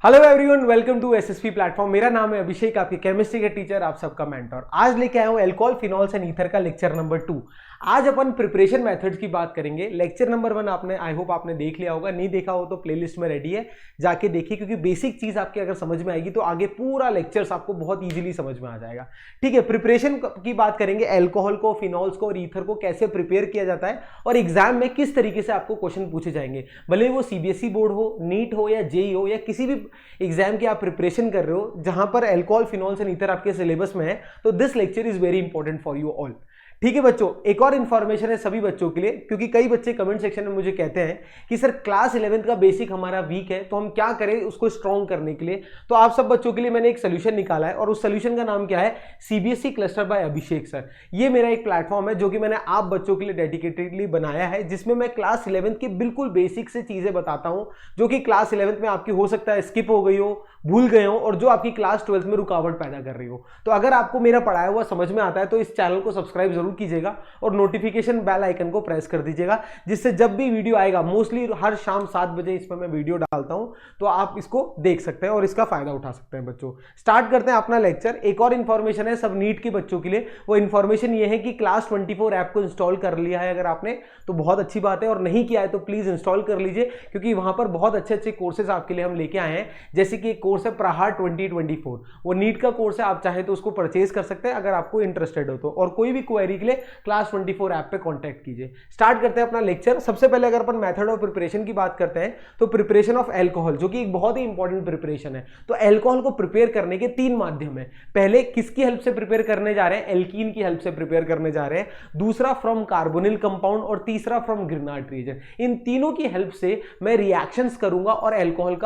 Hello everyone, welcome to SSP platform. मेरा नाम है अभिषेक, आपके केमिस्ट्री के टीचर, आप सबका मेंटर। आज लेके आया हूँ अल्कोहल, फिनॉल्स एंड ईथर का लेक्चर नंबर 2। आज अपन प्रिपरेशन मेथड्स की बात करेंगे। लेक्चर नंबर 1 आपने आई होप आपने देख लिया होगा, नहीं देखा हो तो प्लेलिस्ट में रेडी है, जाके देखिए, क्योंकि बेसिक चीज आपके अगर समझ में आएगी तो आगे पूरा लेक्चर्स आपको बहुत इजीली समझ में आ जाएगा। ठीक है, प्रिपरेशन की बात करेंगे, अल्कोहल को, फिनॉल्स को और ईथर को कैसे प्रिपेयर किया जाता है और एग्जाम में किस तरीके से आपको क्वेश्चन पूछे जाएंगे, भले वो सीबीएसई बोर्ड हो, नीट हो या जेई हो या किसी भी एग्जाम की आप प्रिपरेशन कर रहे हो जहां पर अल्कोहल, फिनॉल्स एंड ईथर आपके सिलेबस में है, तो this lecture is very important for you all. ठीक है बच्चों, एक और इंफॉर्मेशन है सभी बच्चों के लिए, क्योंकि कई बच्चे कमेंट सेक्शन में मुझे कहते हैं कि सर क्लास 11th का बेसिक हमारा वीक है, तो हम क्या करें उसको स्ट्रॉन्ग करने के लिए। तो आप सब बच्चों के लिए मैंने एक सोल्यूशन निकाला है और उस सोल्यूशन का नाम क्या है, सीबीएसई क्लस्टर बाय अभिषेक सर। ये मेरा एक प्लेटफॉर्म है जो कि मैंने आप बच्चों के लिए डेडिकेटेडली बनाया है, जिसमें मैं क्लास 11th की बिल्कुल बेसिक से चीजें बताता हूं जो कि क्लास 11th में आपकी हो सकता है स्किप हो गई हो, भूल गए हो, और जो आपकी क्लास 12th में रुकावट पैदा कर रही हो। तो अगर आपको मेरा पढ़ाया हुआ समझ में आता है तो इस चैनल को सब्सक्राइब जरूर कीजिएगा और नोटिफिकेशन बेल आइकन को प्रेस कर दीजिएगा, जिससे जब भी वीडियो आएगा, मोस्टली हर शाम 7 बजे इसमें मैं वीडियो डालता हूं, तो आप इसको देख सकते हैं और इसका फायदा उठा सकते हैं। बच्चों स्टार्ट करते हैं अपना लेक्चर। एक और इन्फॉर्मेशन है सब नीट के बच्चों के लिए, वो इन्फॉर्मेशन ये है कि क्लास 24 ऐप को इंस्टॉल कर लिया है अगर आपने, तो बहुत अच्छी बात है, और नहीं किया है तो प्लीज इंस्टॉल कर लीजिए, क्योंकि वहां पर बहुत अच्छे अच्छे कोर्सेज आपके लिए हम लेके आए हैं। जैसे कि एक कोर्स है प्रहार 2024, वो नीट का कोर्स है, आप चाहे तो उसको परचेज कर सकते हैं अगर आपको इंटरेस्टेड हो तो, और कोई भी क्वेरी के लिए क्लास 24 ऐप पे कांटेक्ट कीजिए। स्टार्ट करते हैं अपना लेक्चर। सबसे पहले अगर अपन मेथड ऑफ प्रिपरेशन की बात करते हैं तो प्रिपरेशन ऑफ अल्कोहल, जो कि एक बहुत ही इंपॉर्टेंट प्रिपरेशन है। तो अल्कोहल को प्रिपेयर करने के 3 माध्यम है। पहले किसकी हेल्प से प्रिपेयर करने जा रहे हैं, एल्कीन की हेल्प से प्रिपेयर करने जा रहे हैं, दूसरा फ्रॉम कार्बोनिल कंपाउंड और तीसरा फ्रॉम ग्रिग्नार्ड रिएजेंट। इन तीनों की हेल्प से मैं रिएक्शंस करूंगा और अल्कोहल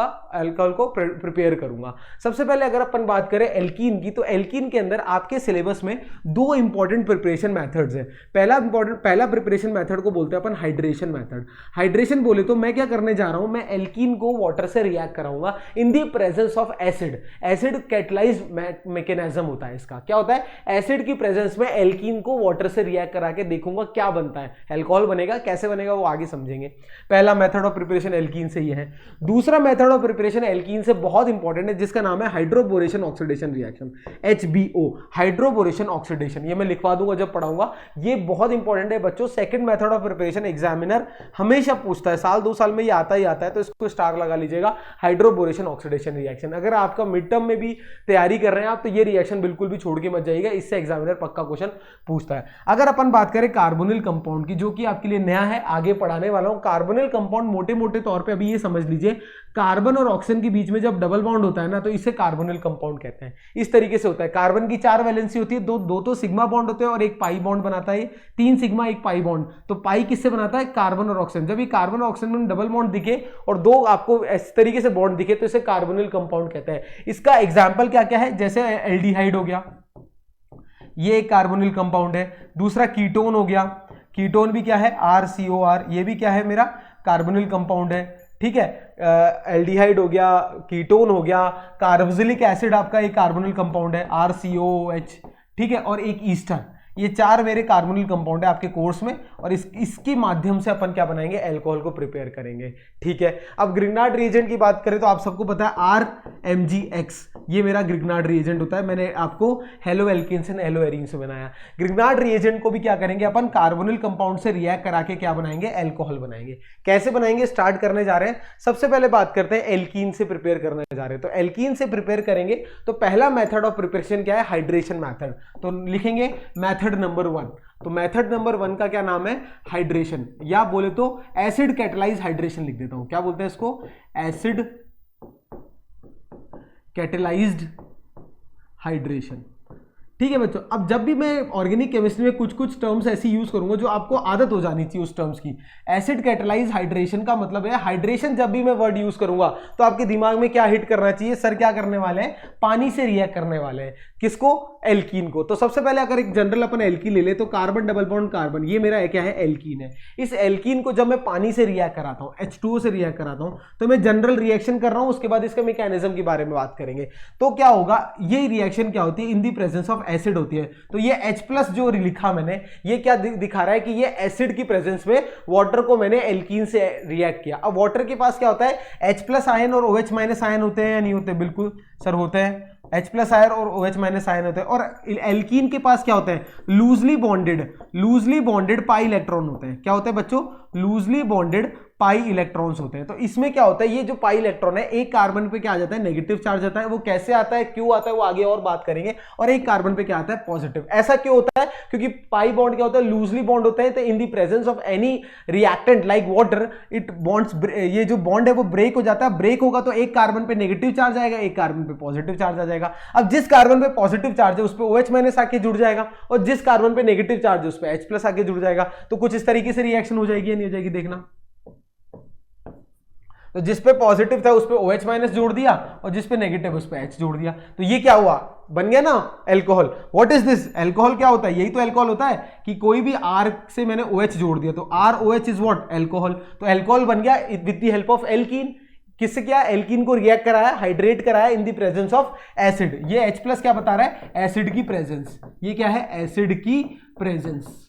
को प्रिपेयर करूंगा। सबसे पहले अगर अपन बात करें एल्कीन की, तो एल्कीन के अंदर आपके सिलेबस में 2 इंपॉर्टेंट प्रिपरेशन मेथड्स है। पहला प्रिपरेशन मेथड को बोलते हैं अपन हाइड्रेशन मेथड। हाइड्रेशन बोले तो मैं क्या करने जा रहा हूं, मैं एल्कीन को वाटर से रिएक्ट कराऊंगा इन the presence of acid. Acid catalyse mechanism होता है इसका। क्या होता है, एसिड की प्रेजेंस में एल्कीन को वाटर से रिएक्ट करा के देखूंगा क्या बनता है, अल्कोहल बनेगा। कैसे बनेगा वो आगे समझेंगे। पहला मेथड ऑफ प्रिपरेशन एल्कीन से ये है। दूसरा मेथड ऑफ प्रिपरेशन एल्कीन से बहुत इंपॉर्टेंट है, जिसका नाम है hydroboration oxidation reaction, HBO, hydroboration oxidation. ये मैं लिखवा दूंगा जब पढ़ाऊंगा, ये बहुत इंपॉर्टेंट है बच्चों। Second method of preparation examiner हमेशा पूछता है, साल 2 साल में ये आता ही आता है, तो इसको स्टार लगा लीजिएगा, हाइड्रोबोरेशन ऑक्सीडेशन रिएक्शन। अगर आपका मिड टर्म में भी तैयारी कर रहे हैं आप, तो ये रिएक्शन बिल्कुल भी छोड़ के मत जाइएगा, इससे एग्जामिनर पक्का क्वेश्चन पूछता है। अगर अपन बात करें कार्बोनिल कंपाउंड की, जो कि आपके लिए नया है, आगे पढ़ाने वाला हूं। कार्बोनिल कंपाउंड मोटे मोटे तौर पर अभी ये समझ लीजिए, कार्बन और ऑक्सीजन के बीच में जब डबल बॉन्ड होता है ना, तो इसे कार्बोनिल कंपाउंड कहते हैं। इस तरीके से होता है, कार्बन की 4 वैलेंसी होती है, दो तो सिग्मा बॉन्ड होते हैं और एक पाई बॉन्ड बनाता है, 3 सिग्मा 1 पाई बॉन्ड। तो पाई किससे बनाता है, कार्बन और ऑक्सीजन। जब ये कार्बन और ऑक्सीजन में डबल बॉन्ड दिखे और 2 आपको इस तरीके से बॉन्ड दिखे, तो इसे कार्बोनिल कंपाउंड कहते हैं। इसका एग्जाम्पल क्या क्या है, जैसे एल्डिहाइड हो गया, ये एक कार्बोनिल कंपाउंड है। दूसरा कीटोन हो गया, कीटोन भी क्या है, RCOR, ये भी क्या है मेरा कार्बोनिल कंपाउंड है। ठीक है, एल्डिहाइड हो गया, कीटोन हो गया, कार्बोक्सिलिक एसिड आपका एक कार्बोनिल कंपाउंड है, RCOH। ठीक है, और एक ईस्टर। ये 4 मेरे कार्बोनिल कंपाउंड है आपके कोर्स में, और इसके माध्यम से अपन क्या बनाएंगे, अल्कोहल को प्रिपेयर करेंगे। ठीक है, अब ग्रिग्नार्ड रिएजेंट की बात करें तो आप सबको पता है RMgX, ये मेरा ग्रिग्नार्ड रिएजेंट होता है। मैंने आपको haloalkanes and haloarene से बनाया। ग्रिग्नार्ड रिएजेंट को भी क्या करेंगे अपन, कार्बोनिल कंपाउंड से रिएक्ट करा के क्या बनाएंगे, अल्कोहल बनाएंगे। कैसे बनाएंगे, स्टार्ट करने जा रहे हैं। सबसे पहले बात करते हैं एल्कीन से प्रिपेयर करने जा रहे हैं। तो एल्कीन से प्रिपेयर करेंगे तो पहला मेथड ऑफ प्रिपरेशन क्या है, हाइड्रेशन मेथड। तो लिखेंगे मेथड नंबर 1। तो मेथड नंबर 1 का क्या नाम है, हाइड्रेशन, या बोले तो एसिड कैटलाइज हाइड्रेशन लिख देता हूं। क्या बोलते हैं इसको, एसिड कैटलाइज्ड हाइड्रेशन। ठीक है बच्चों, अब जब भी मैं ऑर्गेनिक केमिस्ट्री में कुछ कुछ टर्म्स ऐसी यूज करूंगा जो आपको आदत हो जानी चाहिए उस टर्म्स की। एसिड कैटलाइज हाइड्रेशन का मतलब है, हाइड्रेशन जब भी मैं वर्ड यूज करूंगा तो आपके दिमाग में क्या हिट करना चाहिए, सर क्या करने वाले हैं, पानी से रिएक्ट करने वाले हैं। किसको, एल्कीन को। तो सबसे पहले अगर एक जनरल अपन एल्कीन ले ले, तो कार्बन डबल बॉन्ड कार्बन, ये मेरा क्या है, एल्कीन है। इस एल्कीन को जब मैं पानी से रिएक्ट कराता हूं, H2O से रिएक्ट कराता हूं, तो मैं जनरल रिएक्शन कर रहा हूं, उसके बाद इसके मैकेनिज्म के बारे में बात करेंगे। तो क्या होगा, ये रिएक्शन क्या होती है, इन दी प्रेजेंस ऑफ एसिड होती है। तो ये H+ जो लिखा मैंने, ये क्या दिखा रहा है कि ये एसिड की प्रेजेंस में वाटर को मैंने एल्कीन से रिएक्ट किया। अब वाटर के पास क्या होता है, H+ आयन और OH- आयन होते हैं या नहीं होते? बिल्कुल सर होते हैं, H+ आयन और OH- आयन होते हैं। और एल्कीन के पास क्या होते हैं, लूजली बॉन्डेड पाई इलेक्ट्रॉन होते हैं। क्या होते हैं बच्चों, लूजली बॉन्डेड पाई इलेक्ट्रॉन्स होते हैं। तो इसमें क्या होता है, ये जो पाई इलेक्ट्रॉन है एक कार्बन पे क्या आ जाता है, नेगेटिव चार्ज आता है। वो कैसे आता है, क्यों आता है, वो आगे और बात करेंगे। और एक कार्बन पे क्या आता है, पॉजिटिव। ऐसा क्यों होता है, क्योंकि पाई बॉन्ड क्या होता है, लूजली बॉन्ड होता है। तो इन the presence of any reactant like water, it bonds, ये जो बॉन्ड है वो ब्रेक हो जाता है। ब्रेक होगा तो एक कार्बन पे नेगेटिव चार्ज आएगा, एक कार्बन पे पॉजिटिव चार्ज आ जाएगा। अब जिस कार्बन पे पॉजिटिव चार्ज है उस पे OH- आके जुड़ जाएगा, और जिस कार्बन पे नेगेटिव चार्ज है उस पे H+ आके जुड़ जाएगा। तो कुछ इस तरीके से रिएक्शन हो जाएगी या नहीं हो जाएगी, देखना। तो जिस पे पॉजिटिव था उस पे OH- जोड़ दिया, और जिस पे नेगेटिव उस पे H जोड़ दिया। तो ये क्या हुआ, बन गया ना alcohol. What is this, alcohol क्या होता है, यही तो अल्कोहल होता है कि कोई भी R से मैंने OH जोड़ दिया, तो ROH इज व्हाट, अल्कोहल। तो अल्कोहल बन गया with the help of alkene. किससे किया, एल्कीन को रिएक्ट कराया, हाइड्रेट कराया इन द प्रेजेंस ऑफ एसिड। ये H+ क्या बता रहा है, एसिड की प्रेजेंस। ये क्या है, एसिड की प्रेजेंस।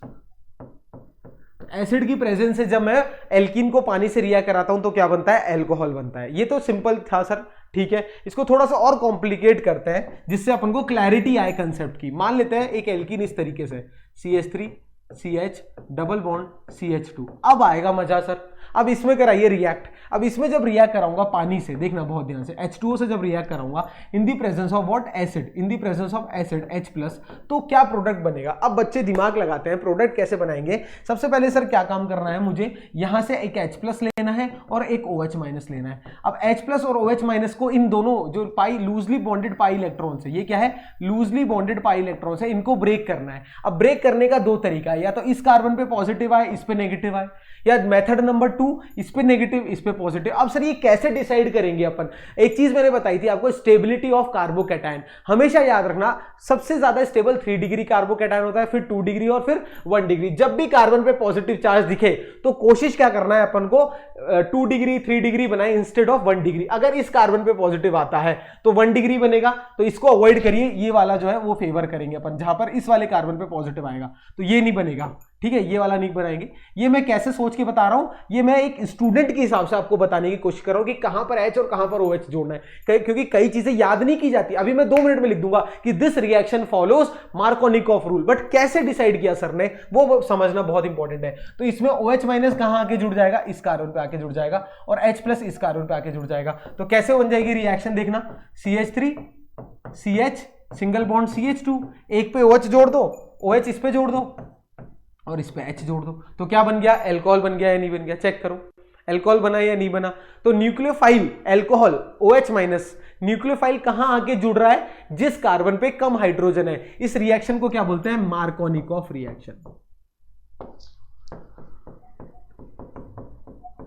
एसिड की प्रेजेंस से जब मैं एल्कीन को पानी से रिएक्ट कराता हूं तो क्या बनता है, अल्कोहल बनता है। ये तो सिंपल था सर, ठीक है। इसको थोड़ा सा और कॉम्प्लिकेट करते हैं जिससे अपन को क्लैरिटी आए कंसेप्ट की। मान लेते हैं एक एल्कीन इस तरीके से, CH3 CH double bond CH2। अब आएगा मजा सर। अब इसमें कराइए रिएक्ट। अब इसमें जब रिएक्ट कराऊंगा पानी से, देखना बहुत ध्यान से, H2O से जब रिएक्ट कराऊंगा in the presence of what, acid, in the presence of acid H+, तो क्या प्रोडक्ट बनेगा। अब बच्चे दिमाग लगाते हैं, प्रोडक्ट कैसे बनाएंगे। सबसे पहले सर क्या काम करना है, मुझे यहां से एक H+ लेना है और एक OH- लेना है। अब H+ और OH- को इन दोनों जो पाई लूजली बॉन्डेड पाई इलेक्ट्रॉन है, ये क्या है, लूजली बॉन्डेड पाई इलेक्ट्रॉन है, इनको ब्रेक करना है। अब ब्रेक करने का दो तरीका है, या तो इस कार्बन पे पॉजिटिव आए, इस पे नेगेटिव आए, या मेथड नंबर 2 इस पे नेगेटिव इस पे पॉजिटिव। अब सर ये कैसे डिसाइड करेंगे अपन, एक चीज मैंने बताई थी आपको, स्टेबिलिटी ऑफ कार्बोकैटायन। हमेशा याद रखना सबसे ज्यादा स्टेबल 3 डिग्री कार्बोकैटायन होता है, फिर 2 डिग्री और फिर 1 डिग्री। जब भी कार्बन पे पॉजिटिव चार्ज दिखे तो कोशिश क्या करना है अपन को, 2 डिग्री 3 डिग्री बनाए इंस्टेड ऑफ 1 डिग्री। अगर इस कार्बन पे पॉजिटिव आता है तो 1 डिग्री बनेगा, तो इसको अवॉइड करिए, ये वाला जो है वो फेवर करेंगे अपन, जहां पर इस वाले कार्बन पे पॉजिटिव आएगा तो ये नहीं बनेगा, ठीक है, ये वाला नहीं बनाएंगे। ये मैं कैसे सोच के बता रहा हूं, ये मैं एक स्टूडेंट के हिसाब से आपको बताने की कोशिश कर रहा हूं कि कहां पर H और कहां पर OH जोड़ना है, क्योंकि कई चीजें याद नहीं की जाती। अभी मैं 2 मिनट में लिख दूंगा कि this reaction follows Markovnikov rule, but कैसे डिसाइड किया सर ने वो समझना बहुत इंपॉर्टेंट है। तो इसमें OH- कहां आके जुड़ जाएगा, इस कार्बन पे आके जुड़ जाएगा, और H+ इस कार्बन पे आके जुड़ जाएगा। तो कैसे बन जाएगी रिएक्शन, देखना, CH3 CH single bond CH2, एक पे OH जोड़ दो, OH इस पे जोड़ दो और इस पे H जोड़ दो, तो क्या बन गया, अल्कोहल बन गया या नहीं बन गया, चेक करो अल्कोहल बना या नहीं बना। तो न्यूक्लियोफाइल अल्कोहल OH- न्यूक्लियोफाइल कहां आके जुड़ रहा है, जिस कार्बन पे कम हाइड्रोजन है। इस रिएक्शन को क्या बोलते हैं, मार्कोनिकॉफ रिएक्शन।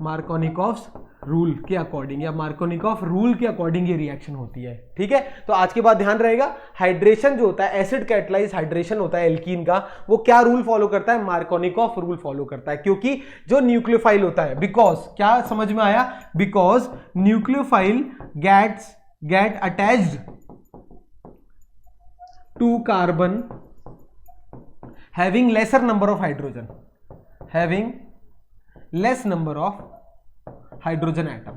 मार्कोनिकॉफ रूल के अकॉर्डिंग या मार्कोनिकॉफ रूल के अकॉर्डिंग ये रिएक्शन होती है, ठीक है। तो आज के बाद ध्यान रहेगा, हाइड्रेशन जो होता है, एसिड कैटलाइज हाइड्रेशन होता है एल्कीन का, वो क्या रूल फॉलो करता है, मार्कोनिकॉफ रूल फॉलो करता है। क्योंकि जो न्यूक्लियोफाइल होता है, बिकॉज क्या समझ में आया, because nucleophile get attached to carbon having lesser number of hydrogen, having less number of hydrogen atom.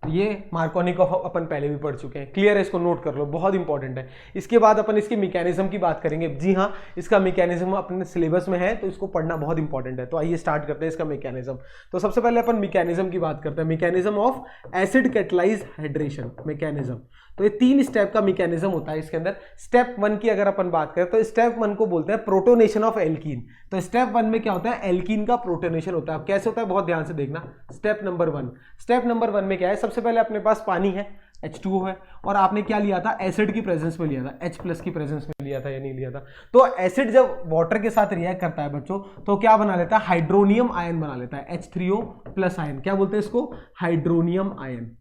ये मार्कोनिकॉफ अपन पहले भी पढ़ चुके हैं, क्लियर है, इसको नोट कर लो, बहुत इंपॉर्टेंट है। इसके बाद अपन इसके मैकेनिज्म की बात करेंगे। जी हाँ, इसका मैकेनिज्म अपने सिलेबस में है तो इसको पढ़ना बहुत इंपॉर्टेंट है। तो आइए स्टार्ट करते हैं इसका मैकेनिज्म। तो सबसे पहले अपन मैकेनिज्म की बात करते हैं, mechanism of acid catalyse hydration mechanism. तो ये 3 स्टेप का मैकेनिज्म होता है इसके अंदर। स्टेप 1 की अगर अपन बात करें तो स्टेप 1 को बोलते हैं प्रोटोनेशन ऑफ एल्कीन। तो स्टेप 1 में क्या होता है, एल्कीन का प्रोटोनेशन होता है। अब कैसे होता है, बहुत ध्यान से देखना। स्टेप नंबर 1 में क्या है, सबसे पहले अपने पास पानी है, H2O है, और आपने क्या लिया था, एसिड की प्रेजेंस में लिया था, H+ की प्रेजेंस में लिया था या नहीं लिया था। तो एसिड जब वाटर के साथ रिएक्ट करता है बच्चों, तो क्या बना लेता है, हाइड्रोनियम आयन बना लेता है, H3O+ आयन। क्या बोलते हैं इसको, हाइड्रोनियम आयन।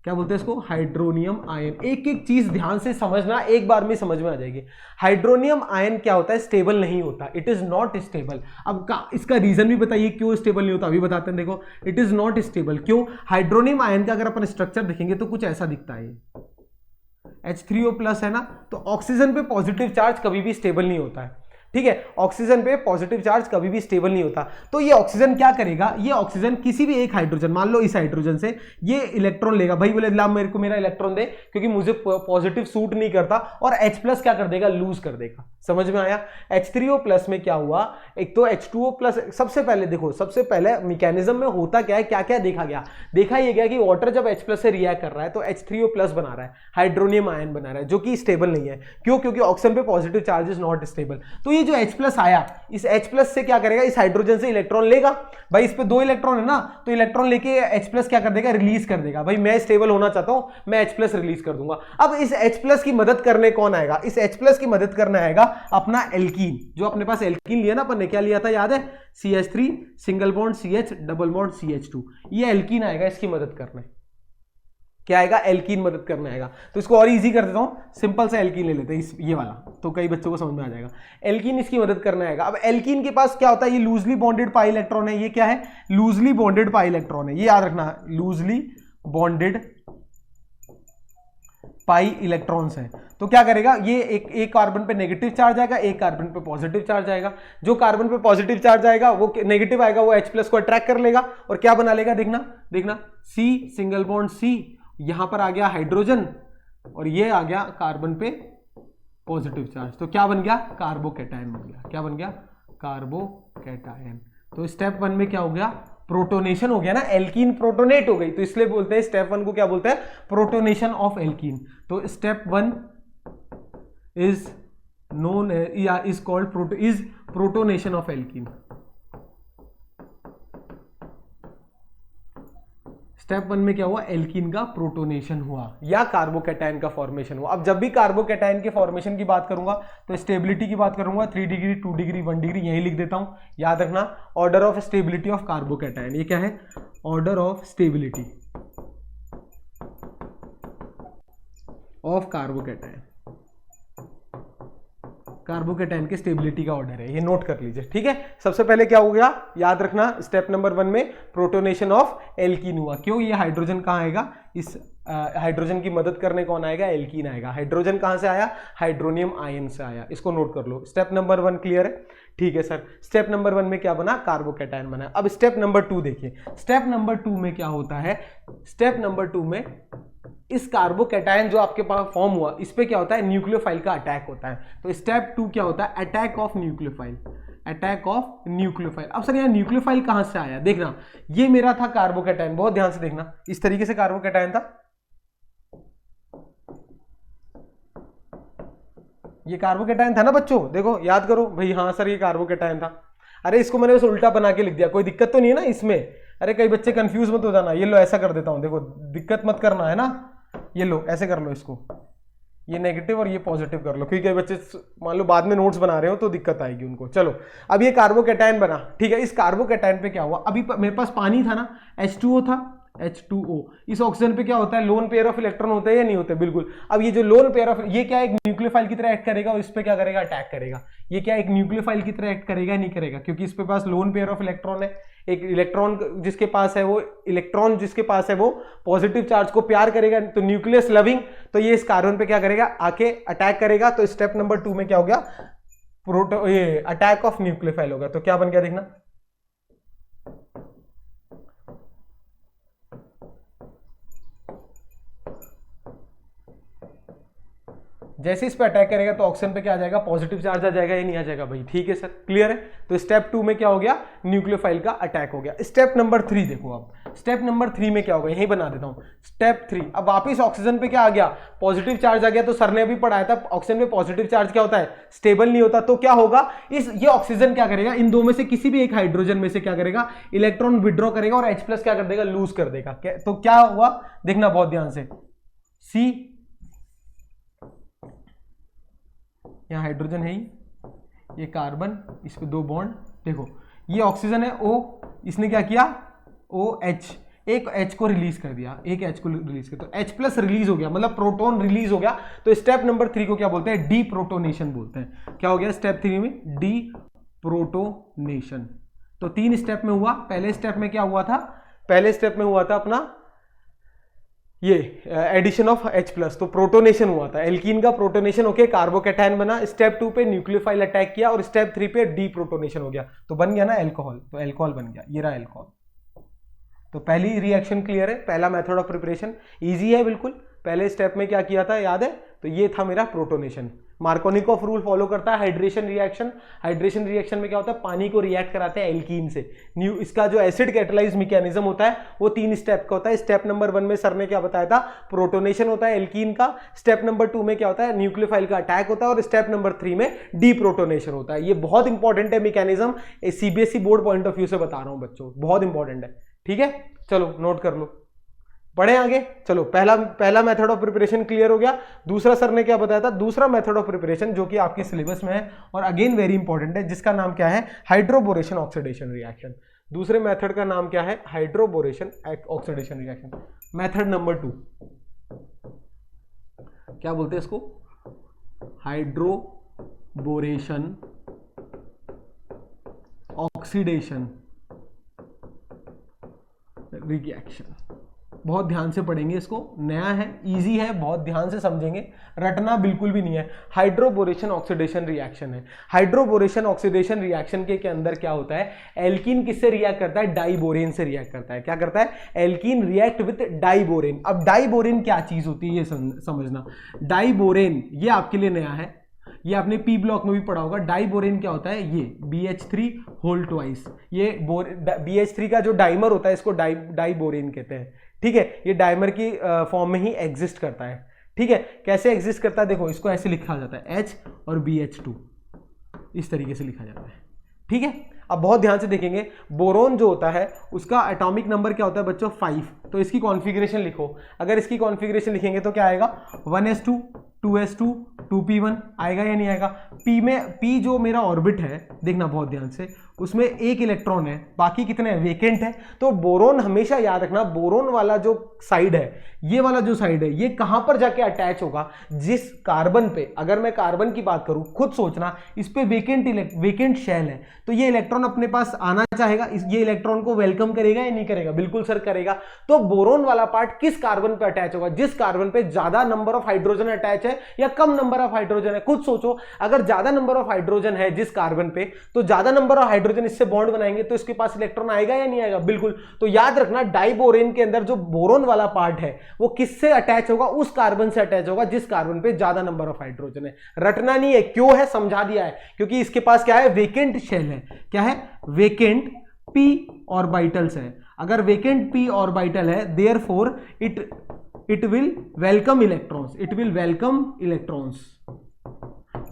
क्या बोलते हैं इसको, हाइड्रोनियम आयन। एक एक चीज ध्यान से समझना, एक बार में समझ में आ जाएगी। हाइड्रोनियम आयन क्या होता है, स्टेबल नहीं होता, इट इज नॉट स्टेबल। अब इसका रीजन भी बताइए क्यों स्टेबल नहीं होता, अभी बताते हैं। देखो, इट इज नॉट स्टेबल क्यों, हाइड्रोनियम आयन का अगर अपन स्ट्रक्चर देखेंगे तो कुछ ऐसा दिखता है, H3O प्लस है ना, तो ऑक्सीजन पे पॉजिटिव चार्ज कभी भी स्टेबल नहीं होता है, ठीक है, ऑक्सीजन पे पॉजिटिव चार्ज कभी भी स्टेबल नहीं होता। तो ये ऑक्सीजन क्या करेगा, ये ऑक्सीजन किसी भी एक हाइड्रोजन, मान लो इस हाइड्रोजन से ये इलेक्ट्रॉन लेगा, भाई बोले ला मेरे को मेरा इलेक्ट्रॉन दे क्योंकि मुझे पॉजिटिव सूट नहीं करता, और H प्लस क्या कर देगा, लूज कर देगा। समझ में आया। H3O प्लस में क्या हुआ, एक तो H2O प्लस, सबसे पहले देखो, सबसे पहले मैकेनिज्म में होता क्या है, क्या क्या देखा गया, देखा ये गया कि वाटर जब H प्लस से रिएक्ट कर रहा है तो H3O प्लस बना रहा है, हाइड्रोनियम आयन बना रहा है, जो कि स्टेबल नहीं है। क्यों, क्योंकि ऑक्सीजन पे positive charge is not stable. तो ये जो H प्लस आया, इस H प्लस से क्या करेगा, इस हाइड्रोजन से इलेक्ट्रॉन लेगा, भाई इस पे 2 इलेक्ट्रॉन है ना, तो इलेक्ट्रॉन लेके H प्लस क्या कर देगा, रिलीज कर देगा, भाई मैं स्टेबल होना चाहता हूं, मैं H प्लस रिलीज कर दूंगा। अब इस H प्लस की मदद करने कौन आएगा, इस H प्लस की मदद करने आएगा अपना एल्कीन, जो अपने पास एल्कीन लिया ना अपन ने, क्या लिया था याद है, CH3 single bond CH double bond CH2, ये एल्कीन आएगा इसकी मदद करने। क्या आएगा, एल्कीन मदद करने आएगा। तो इसको और इजी कर देता हूं, सिंपल सा एल्कीन ले लेते हैं, इस ये वाला, तो कई बच्चों को समझ में आ जाएगा। एल्कीन इसकी मदद करने आएगा। अब एल्कीन के पास क्या होता है, ये लूजली बॉन्डेड पाई इलेक्ट्रॉन है, ये क्या है, लूजली बॉन्डेड पाई इलेक्ट्रॉन है, ये याद रखना, लूजली बॉन्डेड पाई इलेक्ट्रॉन्स है। तो क्या करेगा, ये एक कार्बन पे नेगेटिव चार्ज आएगा, एक कार्बन पे पॉजिटिव चार्ज आएगा, जो कार्बन पे पॉजिटिव चार्ज आएगा वो नेगेटिव आएगा, वो H प्लस को अट्रैक्ट कर लेगा और क्या बना लेगा, देखना C सिंगल बॉन्ड C, यहां पर आ गया हाइड्रोजन और ये आ गया कार्बन पे पॉजिटिव चार्ज, तो क्या बन गया, कार्बोकैटायन बन गया। क्या बन गया, कार्बोकैटायन। तो स्टेप 1 में क्या हो गया, प्रोटोनेशन हो गया ना, एल्कीन प्रोटोनेट हो गई, तो इसलिए बोलते हैं स्टेप 1 को क्या बोलते हैं, प्रोटोनेशन ऑफ एल्कीन। तो स्टेप 1 इज नोन या is called is protonation of alkene. Step 1 में क्या हुआ, एल्कीन का प्रोटोनेशन हुआ या कार्बोकैटायन का फॉर्मेशन हुआ। अब जब भी कार्बोकैटायन के फॉर्मेशन की बात करूंगा तो स्टेबिलिटी की बात करूंगा, 3 डिग्री 2 डिग्री 1 डिग्री यही लिख देता हूं, याद रखना। Order of stability of carbocation, ये क्या है, order of stability of carbocation, carbocation के स्टेबिलिटी का ऑर्डर है, ये नोट कर लीजिए, ठीक है। सबसे पहले क्या हो गया, याद रखना, स्टेप नंबर 1 में प्रोटोनेशन ऑफ एल्कीन हुआ। क्यों, ये हाइड्रोजन कहाँ आएगा, इस हाइड्रोजन की मदद करने कौन आएगा, एल्कीन आएगा। हाइड्रोजन कहाँ से आया, हाइड्रोनियम आयन से आया, इसको नोट कर लो। स्टेप नंबर 1 क्लियर है, ठीक है सर। स्टेप नंबर 1 में क्या बना, कार्बोकैटायन बना। अब स्टेप नंबर 2 देखिए, स्टेप नंबर 2 में क्या होता है, स्टेप नंबर 2 में इस कार्बोकैटायन जो आपके पास फॉर्म हुआ, इस पे क्या होता है, न्यूक्लियोफाइल का अटैक होता है। तो स्टेप 2 क्या होता है, attack of nucleophile, attack of nucleophile. अब सर यहाँ न्यूक्लियोफाइल कहां से आया, देखना, ये मेरा था कार्बोकैटायन, बहुत ध्यान से देखना, इस तरीके से कार्बोकैटायन था, ये कार्बोकैटायन था ना बच्चों, देखो याद करो भाई, हाँ सर ये कार्बोकैटायन था। अरे इसको मैंने बस उल्टा बना के लिख दिया, कोई दिक्कत तो नहीं है ना इसमें। अरे कई बच्चे कंफ्यूज मत हो जाना, ये लो ऐसा कर देता हूं, देखो दिक्कत मत करना है ना, ये लो ऐसे कर लो, इसको ये नेगेटिव और ये पॉजिटिव कर लो, क्योंकि कई बच्चे मान लो बाद में नोट्स बना रहे हो तो दिक्कत आएगी उनको। चलो अब ये कार्बोकैटायन बना, ठीक है। इस कार्बोकैटायन पे क्या हुआ, अभी मेरे पास पानी था ना, H2O था, H2O, इस ऑक्सीजन पे क्या होता है, लोन पेयर ऑफ इलेक्ट्रॉन होते हैं या नहीं होते, बिल्कुल। अब ये जो लोन पेयर ऑफ, ये क्या एक न्यूक्लियोफाइल की तरह एक्ट करेगा और इस पे क्या करेगा, अटैक करेगा। ये क्या एक न्यूक्लियोफाइल की तरह एक्ट करेगा, नहीं करेगा, क्योंकि इस पे पास लोन पेयर ऑफ इलेक्ट्रॉन है। एक इलेक्ट्रॉन जिसके पास है वो, इलेक्ट्रॉन जिसके पास है वो पॉजिटिव चार्ज को प्यार करेगा, तो न्यूक्लियस लविंग, तो ये इस कार्बन पे क्या करेगा, आके अटैक करेगा। तो स्टेप नंबर 2 में क्या हो गया, ये अटैक ऑफ न्यूक्लियोफाइल होगा। तो क्या बन गया, देखना, जैसे इस पे अटैक करेगा तो ऑक्सीजन पे क्या आ जाएगा, पॉजिटिव चार्ज आ जाएगा, ये नहीं आ जाएगा भाई, ठीक है सर, क्लियर है। तो स्टेप 2 में क्या हो गया, न्यूक्लियोफाइल का अटैक हो गया। स्टेप नंबर 3 देखो, अब स्टेप नंबर 3 में क्या होगा, यही बना देता हूं, स्टेप 3। अब वापिस ऑक्सीजन पे क्या आ गया, पॉजिटिव चार्ज आ गया। तो सर ने अभी पढ़ाया था ऑक्सीजन पे पॉजिटिव चार्ज क्या होता है, स्टेबल नहीं होता। तो क्या होगा, ये ऑक्सीजन क्या करेगा, इन दो में से किसी भी एक हाइड्रोजन में से क्या करेगा, इलेक्ट्रॉन विड्रॉ करेगा और H प्लस क्या कर देगा, लूज कर देगा। तो क्या हुआ, देखना बहुत ध्यान से, C, यहाँ हाइड्रोजन है ही, ये कार्बन, इस पे 2 बॉन्ड, देखो ये ऑक्सीजन है O, इसने क्या किया, OH, एक H को रिलीज कर दिया, एक H को रिलीज कर, तो H प्लस रिलीज हो गया, मतलब प्रोटॉन रिलीज हो गया। तो स्टेप नंबर 3 को क्या बोलते हैं, डी प्रोटोनेशन बोलते हैं। क्या हो गया स्टेप 3 में, डी प्रोटोनेशन। तो 3 स्टेप में हुआ। पहले स्टेप में क्या हुआ था, पहले स्टेप में हुआ था अपना ये एडिशन ऑफ H+, तो प्रोटोनेशन हुआ था, एल्कीन का प्रोटोनेशन होके कार्बोकैटायन बना, स्टेप 2 पे न्यूक्लियोफाइल अटैक किया और स्टेप 3 पे डीप्रोटोनेशन हो गया, तो बन गया ना अल्कोहल, तो अल्कोहल बन गया, ये रहा अल्कोहल। तो पहली रिएक्शन क्लियर है, पहला मेथड ऑफ प्रिपरेशन इजी है बिल्कुल। पहले स्टेप में क्या किया था याद है, तो ये था मेरा प्रोटोनेशन। मार्कोनिकोफ रूल फॉलो करता है हाइड्रेशन रिएक्शन। हाइड्रेशन रिएक्शन में क्या होता है, पानी को रिएक्ट कराते हैं एल्कीन से। इसका जो एसिड कैटालाइज मैकेनिज्म होता है वो 3 स्टेप का होता है। स्टेप नंबर 1 में सर ने क्या बताया था, प्रोटोनेशन होता है एल्कीन का। स्टेप नंबर 2 में क्या होता है, न्यूक्लियोफाइल का अटैक होता है और स्टेप नंबर 3 में डीप्रोटोनेशन होता है। ये बहुत इंपॉर्टेंट है mechanism, CBSE board point of view से बता रहा हूं बच्चों, बहुत इंपॉर्टेंट है, ठीक है। चलो नोट कर लो, पढ़े आगे। चलो पहला मेथड ऑफ प्रिपरेशन क्लियर हो गया। दूसरा सर ने क्या बताया था, दूसरा मेथड ऑफ प्रिपरेशन जो कि आपके सिलेबस में है और अगेन वेरी इंपॉर्टेंट है, जिसका नाम क्या है, हाइड्रोबोरेशन ऑक्सीडेशन रिएक्शन। दूसरे मेथड का नाम क्या है, hydroboration oxidation reaction. Method number 2 क्या बोलते हैं इसको, हाइड्रोबोरेशन ऑक्सीडेशन रिएक्शन। बहुत ध्यान से पढ़ेंगे इसको, नया है, इजी है, बहुत ध्यान से समझेंगे, रटना बिल्कुल भी नहीं है। हाइड्रोबोरेशन ऑक्सीडेशन रिएक्शन है। हाइड्रोबोरेशन ऑक्सीडेशन रिएक्शन के अंदर क्या होता है, एल्कीन किससे रिएक्ट करता है, डाइबोरेन से रिएक्ट करता है। क्या करता है, एल्कीन रिएक्ट विद डाइबोरेन। अब डाइबोरेन क्या चीज होती है ये समझना। डाइबोरेन ये आपके लिए नया है, ये आपने पी ब्लॉक में भी पढ़ा होगा। डाइबोरेन क्या होता है, ये BH3 होल ट्वाइस। ये BH3 का जो डाइमर होता है इसको डाइबोरेन कहते हैं, ठीक है। ये डाइमर की फॉर्म में ही एग्जिस्ट करता है, ठीक है। कैसे एग्जिस्ट करता है, देखो इसको ऐसे लिखा जाता है, H और BH2 इस तरीके से लिखा जाता है, ठीक है। अब बहुत ध्यान से देखेंगे, बोरोन जो होता है उसका एटॉमिक नंबर क्या होता है बच्चों, 5। तो इसकी कॉन्फ़िगरेशन लिखो, अगर इसकी कॉन्फ़िगरेशन लिखेंगे तो क्या आएगा, 1s2 2s2 2p1 आएगा या नहीं आएगा। P जो मेरा ऑर्बिट है, देखना बहुत ध्यान से, उसमें एक इलेक्ट्रॉन है, बाकी कितने हैं, वेकेंट है। तो बोरोन हमेशा याद रखना, बोरोन वाला जो साइड है, ये वाला जो साइड है, ये कहां पर जाके अटैच होगा, जिस कार्बन पे, अगर मैं कार्बन की बात करूं, खुद सोचना, इस पे वेकेंट शेल है, तो ये इलेक्ट्रॉन अपने पास आना चाहेगा, ये इलेक्ट्रॉन को वेलकम करेगा या नहीं करेगा, बिल्कुल सर करेगा। तो बोरोन वाला पार्ट किस कार्बन पे अटैच होगा, जिस कार्बन पे ज्यादा नंबर ऑफ हाइड्रोजन अटैच है या कम नंबर ऑफ हाइड्रोजन है, खुद सोचो। अगर ज्यादा नंबर ऑफ हाइड्रोजन है जिस कार्बन पे, तो ज्यादा नंबर ऑफ हाइड्रोजन इससे बॉन्ड बनाएंगे तो इसके पास इलेक्ट्रॉन आएगा या नहीं आएगा, बिल्कुल। तो याद रखना, डाइबोरेन के अंदर जो बोरोन वाला पार्ट है वो किससे अटैच होगा, उस कार्बन से अटैच होगा जिस कार्बन पे ज्यादा नंबर ऑफ हाइड्रोजन है। रटना नहीं है, क्यों है समझा दिया है, क्योंकि इसके पास क्या है, वेकेंट शेल है। क्या है, वेकेंट p ऑर्बिटल्स है। अगर वेकेंट p ऑर्बिटल है, therefore it will welcome electrons, it will welcome electrons.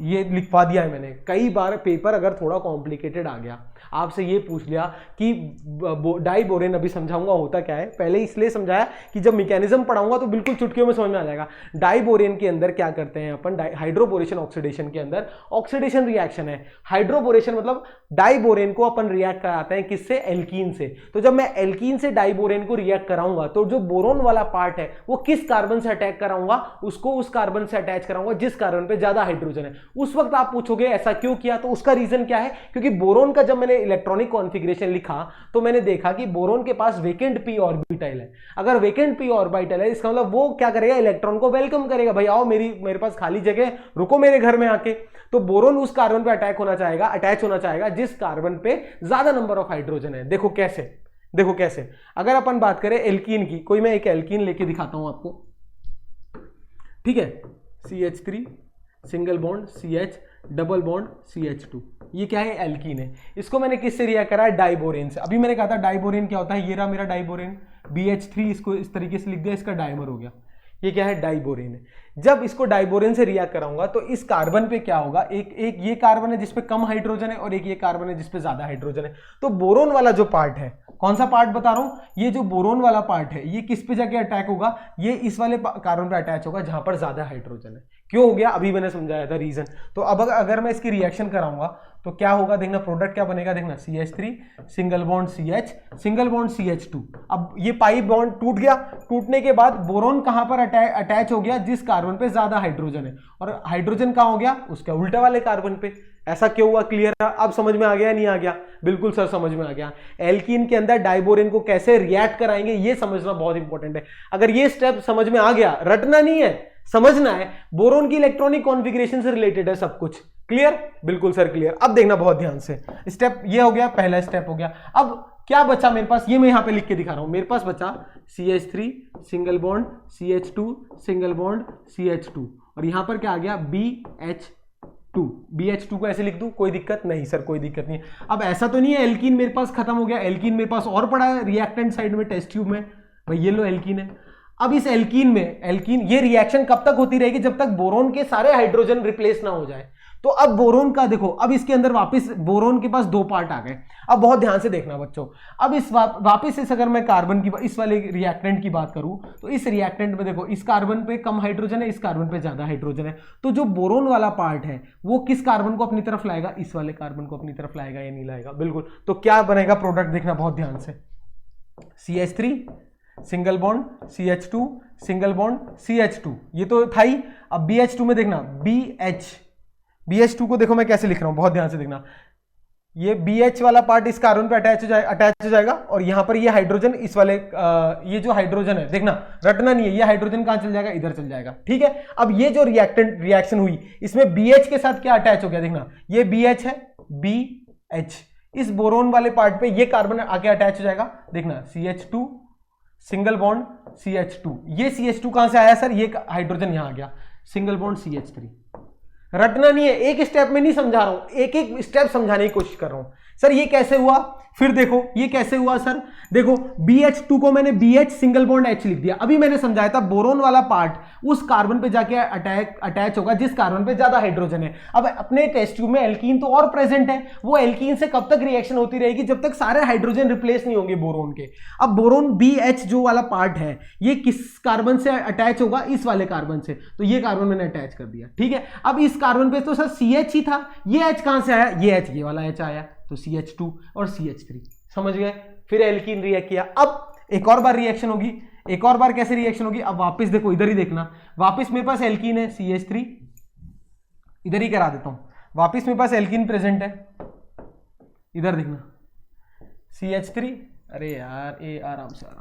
ये लिखवा दिया है मैंने। कई बार पेपर अगर थोड़ा कॉम्प्लिकेटेड आ गया, आपसे ये पूछ लिया कि डाइबोरेन, अभी समझाऊंगा होता क्या है, पहले इसलिए समझाया कि जब मैकेनिज्म पढ़ाऊंगा तो बिल्कुल चुटकियों में समझ में आ जाएगा। डाइबोरेन के अंदर क्या करते हैं अपन, हाइड्रोबोरेशन ऑक्सीडेशन के अंदर ऑक्सीडेशन रिएक्शन है। हाइड्रोबोरेशन मतलब डाइबोरेन को अपन रिएक्ट कराते हैं किससे, एल्कीन से। तो जब मैं एल्कीन से डाइबोरेन को रिएक्ट कराऊंगा तो जो बोरोन वाला पार्ट है वो किस कार्बन से अटैक कराऊंगा, उसको उस कार्बन से अटैच कराऊंगा जिस कार्बन पे ज्यादा हाइड्रोजन है। उस वक्त आप पूछोगे ऐसा क्यों किया, तो उसका रीजन क्या है, क्योंकि बोरोन का जब मैंने इलेक्ट्रॉनिक कॉन्फ़िगरेशन लिखा तो मैंने देखा कि बोरोन के पास वेकेंट p ऑर्बिटल है। अगर वेकेंट p ऑर्बिटल है, इसका मतलब वो क्या करेगा, इलेक्ट्रॉन को वेलकम करेगा, भाई आओ मेरे पास खाली जगह, रुको मेरे घर में आके। तो बोरोन उस कार्बन पे अटैच होना चाहेगा जिस कार्बन पे ज्यादा नंबर ऑफ हाइड्रोजन है। देखो कैसे, अगर अपन बात करें एल्कीन की, कोई मैं एक एल्कीन लेके दिखाता हूं आपको, ठीक है। CH3 single bond CH, double bond CH2, ये क्या है, एल्कीन है। इसको मैंने किससे रिएक्ट करा है, डाइबोरेन से। अभी मैंने कहा था डाइबोरेन क्या होता है, ये रहा मेरा डाइबोरेन, BH3 इसको इस तरीके से लिख दिया, इसका डाइमर हो गया, ये क्या है, डाइबोरेन है। जब इसको डाइबोरेन से रिएक्ट कराऊंगा तो इस कार्बन पे क्या होगा, एक ये कार्बन है जिसपे कम हाइड्रोजन है और एक ये कार्बन है जिसपे ज्यादा हाइड्रोजन है। तो बोरोन वाला जो पार्ट है, कौन सा पार्ट बता रहा हूं, ये जो बोरोन वाला पार्ट है, ये किस पे जाके अटैक होगा, ये इस वाले कार्बन पे अटैच होगा जहां पर ज्यादा हाइड्रोजन है। क्यों हो गया, अभी मैंने समझाया था रीजन। तो अब अगर मैं इसकी रिएक्शन कराऊंगा तो क्या होगा, देखना प्रोडक्ट क्या बनेगा, देखना CH3 single bond CH, single bond CH2। अब ये पाई बॉन्ड टूट गया, टूटने के बाद बोरोन कहां पर अटैच हो गया, जिस कार्बन पे ज्यादा हाइड्रोजन है, और हाइड्रोजन कहां हो गया, उसके उल्टे वाले कार्बन पे। ऐसा क्यों हुआ? क्लियर है? अब समझ में आ गया नहीं आ गया? बिल्कुल सर समझ में आ गया। एल्कीन के अंदर डाइबोरेन को कैसे रिएक्ट कराएंगे ये समझना बहुत इंपॉर्टेंट है। अगर ये स्टेप समझ में आ गया, रटना नहीं है, समझना है। बोरोन की इलेक्ट्रॉनिक कॉन्फ़िगरेशन से रिलेटेड है सब कुछ। क्लियर? बिल्कुल सर क्लियर। अब देखना बहुत ध्यान से, स्टेप ये हो गया, पहला स्टेप हो गया। अब क्या बचा मेरे पास, ये मैं यहां पे लिख के दिखा रहा हूं। मेरे पास बचा CH3 single bond CH2 single bond CH2 और यहां पर क्या आ गया BH2। BH2 को ऐसे लिख दूं, कोई दिक्कत नहीं सर, कोई दिक्कत नहीं। अब ऐसा तो नहीं है एल्कीन मेरे पास खत्म हो गया, एल्कीन मेरे पास और पड़ा है रिएक्टेंट साइड में टेस्ट ट्यूब में, भाई ये लो एल्कीन है। अब इस एल्कीन में, एल्कीन ये रिएक्शन कब तक होती रहेगी? जब तक बोरोन के सारे हाइड्रोजन रिप्लेस ना हो जाए। तो अब बोरोन का देखो, अब इसके अंदर वापस बोरोन के पास दो पार्ट आ गए। अब बहुत ध्यान से देखना बच्चों, अब इस वापस इस अगर मैं कार्बन की इस वाले रिएक्टेंट की बात करूं तो इस रिएक्टेंट में देखो, इस कार्बन पे कम हाइड्रोजन है, इस कार्बन पे ज्यादा हाइड्रोजन है। तो जो बोरोन वाला पार्ट है वो किस कार्बन को अपनी तरफ लाएगा? इस वाले कार्बन को अपनी तरफ लाएगा या नहीं लाएगा? बिल्कुल। तो क्या बनेगा प्रोडक्ट, देखना बहुत ध्यान से, CH3 single bond CH2 single bond CH2, ये तो था ही। अब BH2 में देखना BH2 को देखो मैं कैसे लिख रहा हूं, बहुत ध्यान से देखना। ये BH वाला पार्ट इस कार्बन पे अटैच हो जाएगा और यहां पर ये हाइड्रोजन इस वाले ये जो हाइड्रोजन है, देखना रटना नहीं है, ये हाइड्रोजन कहां चल जाएगा? इधर चल जाएगा। ठीक है। अब ये जो रिएक्शन हुई इसमें BH के साथ क्या अटैच हो गया? देखना ये BH है, BH इस बोरोन वाले पार्ट पे ये कार्बन आके अटैच हो जाएगा। देखना CH2 सिंगल बॉन्ड CH2, ये CH2 कहां से आया सर? ये हाइड्रोजन यहां आ गया, सिंगल बॉन्ड CH3। रटना नहीं है, एक स्टेप में नहीं समझा रहा हूं, एक एक स्टेप समझाने की कोशिश कर रहा हूं। सर ये कैसे हुआ? फिर देखो ये कैसे हुआ सर, देखो BH2 को मैंने BH सिंगल बॉन्ड H लिख दिया। अभी मैंने समझाया था बोरोन वाला पार्ट उस कार्बन पे जाके अटैच होगा जिस कार्बन पे ज्यादा हाइड्रोजन है। अब अपने टेस्ट ट्यूब में एल्कीन तो और प्रेजेंट है, वो एल्कीन से कब तक रिएक्शन होती रहेगी? जब तक सारे हाइड्रोजन रिप्लेस नहीं होंगे बोरोन के। अब बोरोन BH जो वाला पार्ट है ये किस कार्बन से अटैच होगा? इस वाले कार्बन से। तो ये कार्बन मैंने अटैच कर दिया। ठीक है। अब इस कार्बन पे तो सर CH ही था, ये H कहां से आया? ये H ये वाला H आया, तो CH2 और CH3। समझ गए? फिर एल्कीन रिएक्ट किया। अब एक और बार रिएक्शन होगी, एक और बार कैसे रिएक्शन होगी? अब वापस देखो, इधर ही देखना, वापस मेरे पास एल्कीन है CH3, इधर ही करा देता हूं, वापस मेरे पास एल्कीन प्रेजेंट है, इधर देखना CH3, अरे यार ये आराम से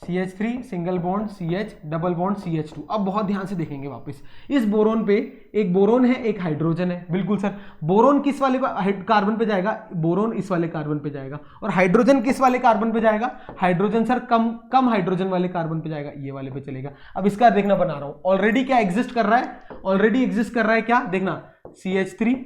CH3 single bond CH double bond CH2। अब बहुत ध्यान से देखेंगे वापस, इस बोरोन पे एक बोरोन है, एक हाइड्रोजन है। बिल्कुल सर, बोरोन किस वाले कार्बन पे जाएगा? बोरोन इस वाले कार्बन पे जाएगा। और हाइड्रोजन किस वाले कार्बन पे जाएगा? हाइड्रोजन सर कम हाइड्रोजन वाले कार्बन पे जाएगा, ये वाले पे चलेगा। अब इसका देखना बना रहा हूं, ऑलरेडी क्या एग्जिस्ट कर रहा है? ऑलरेडी एग्जिस्ट कर रहा है क्या? देखना CH3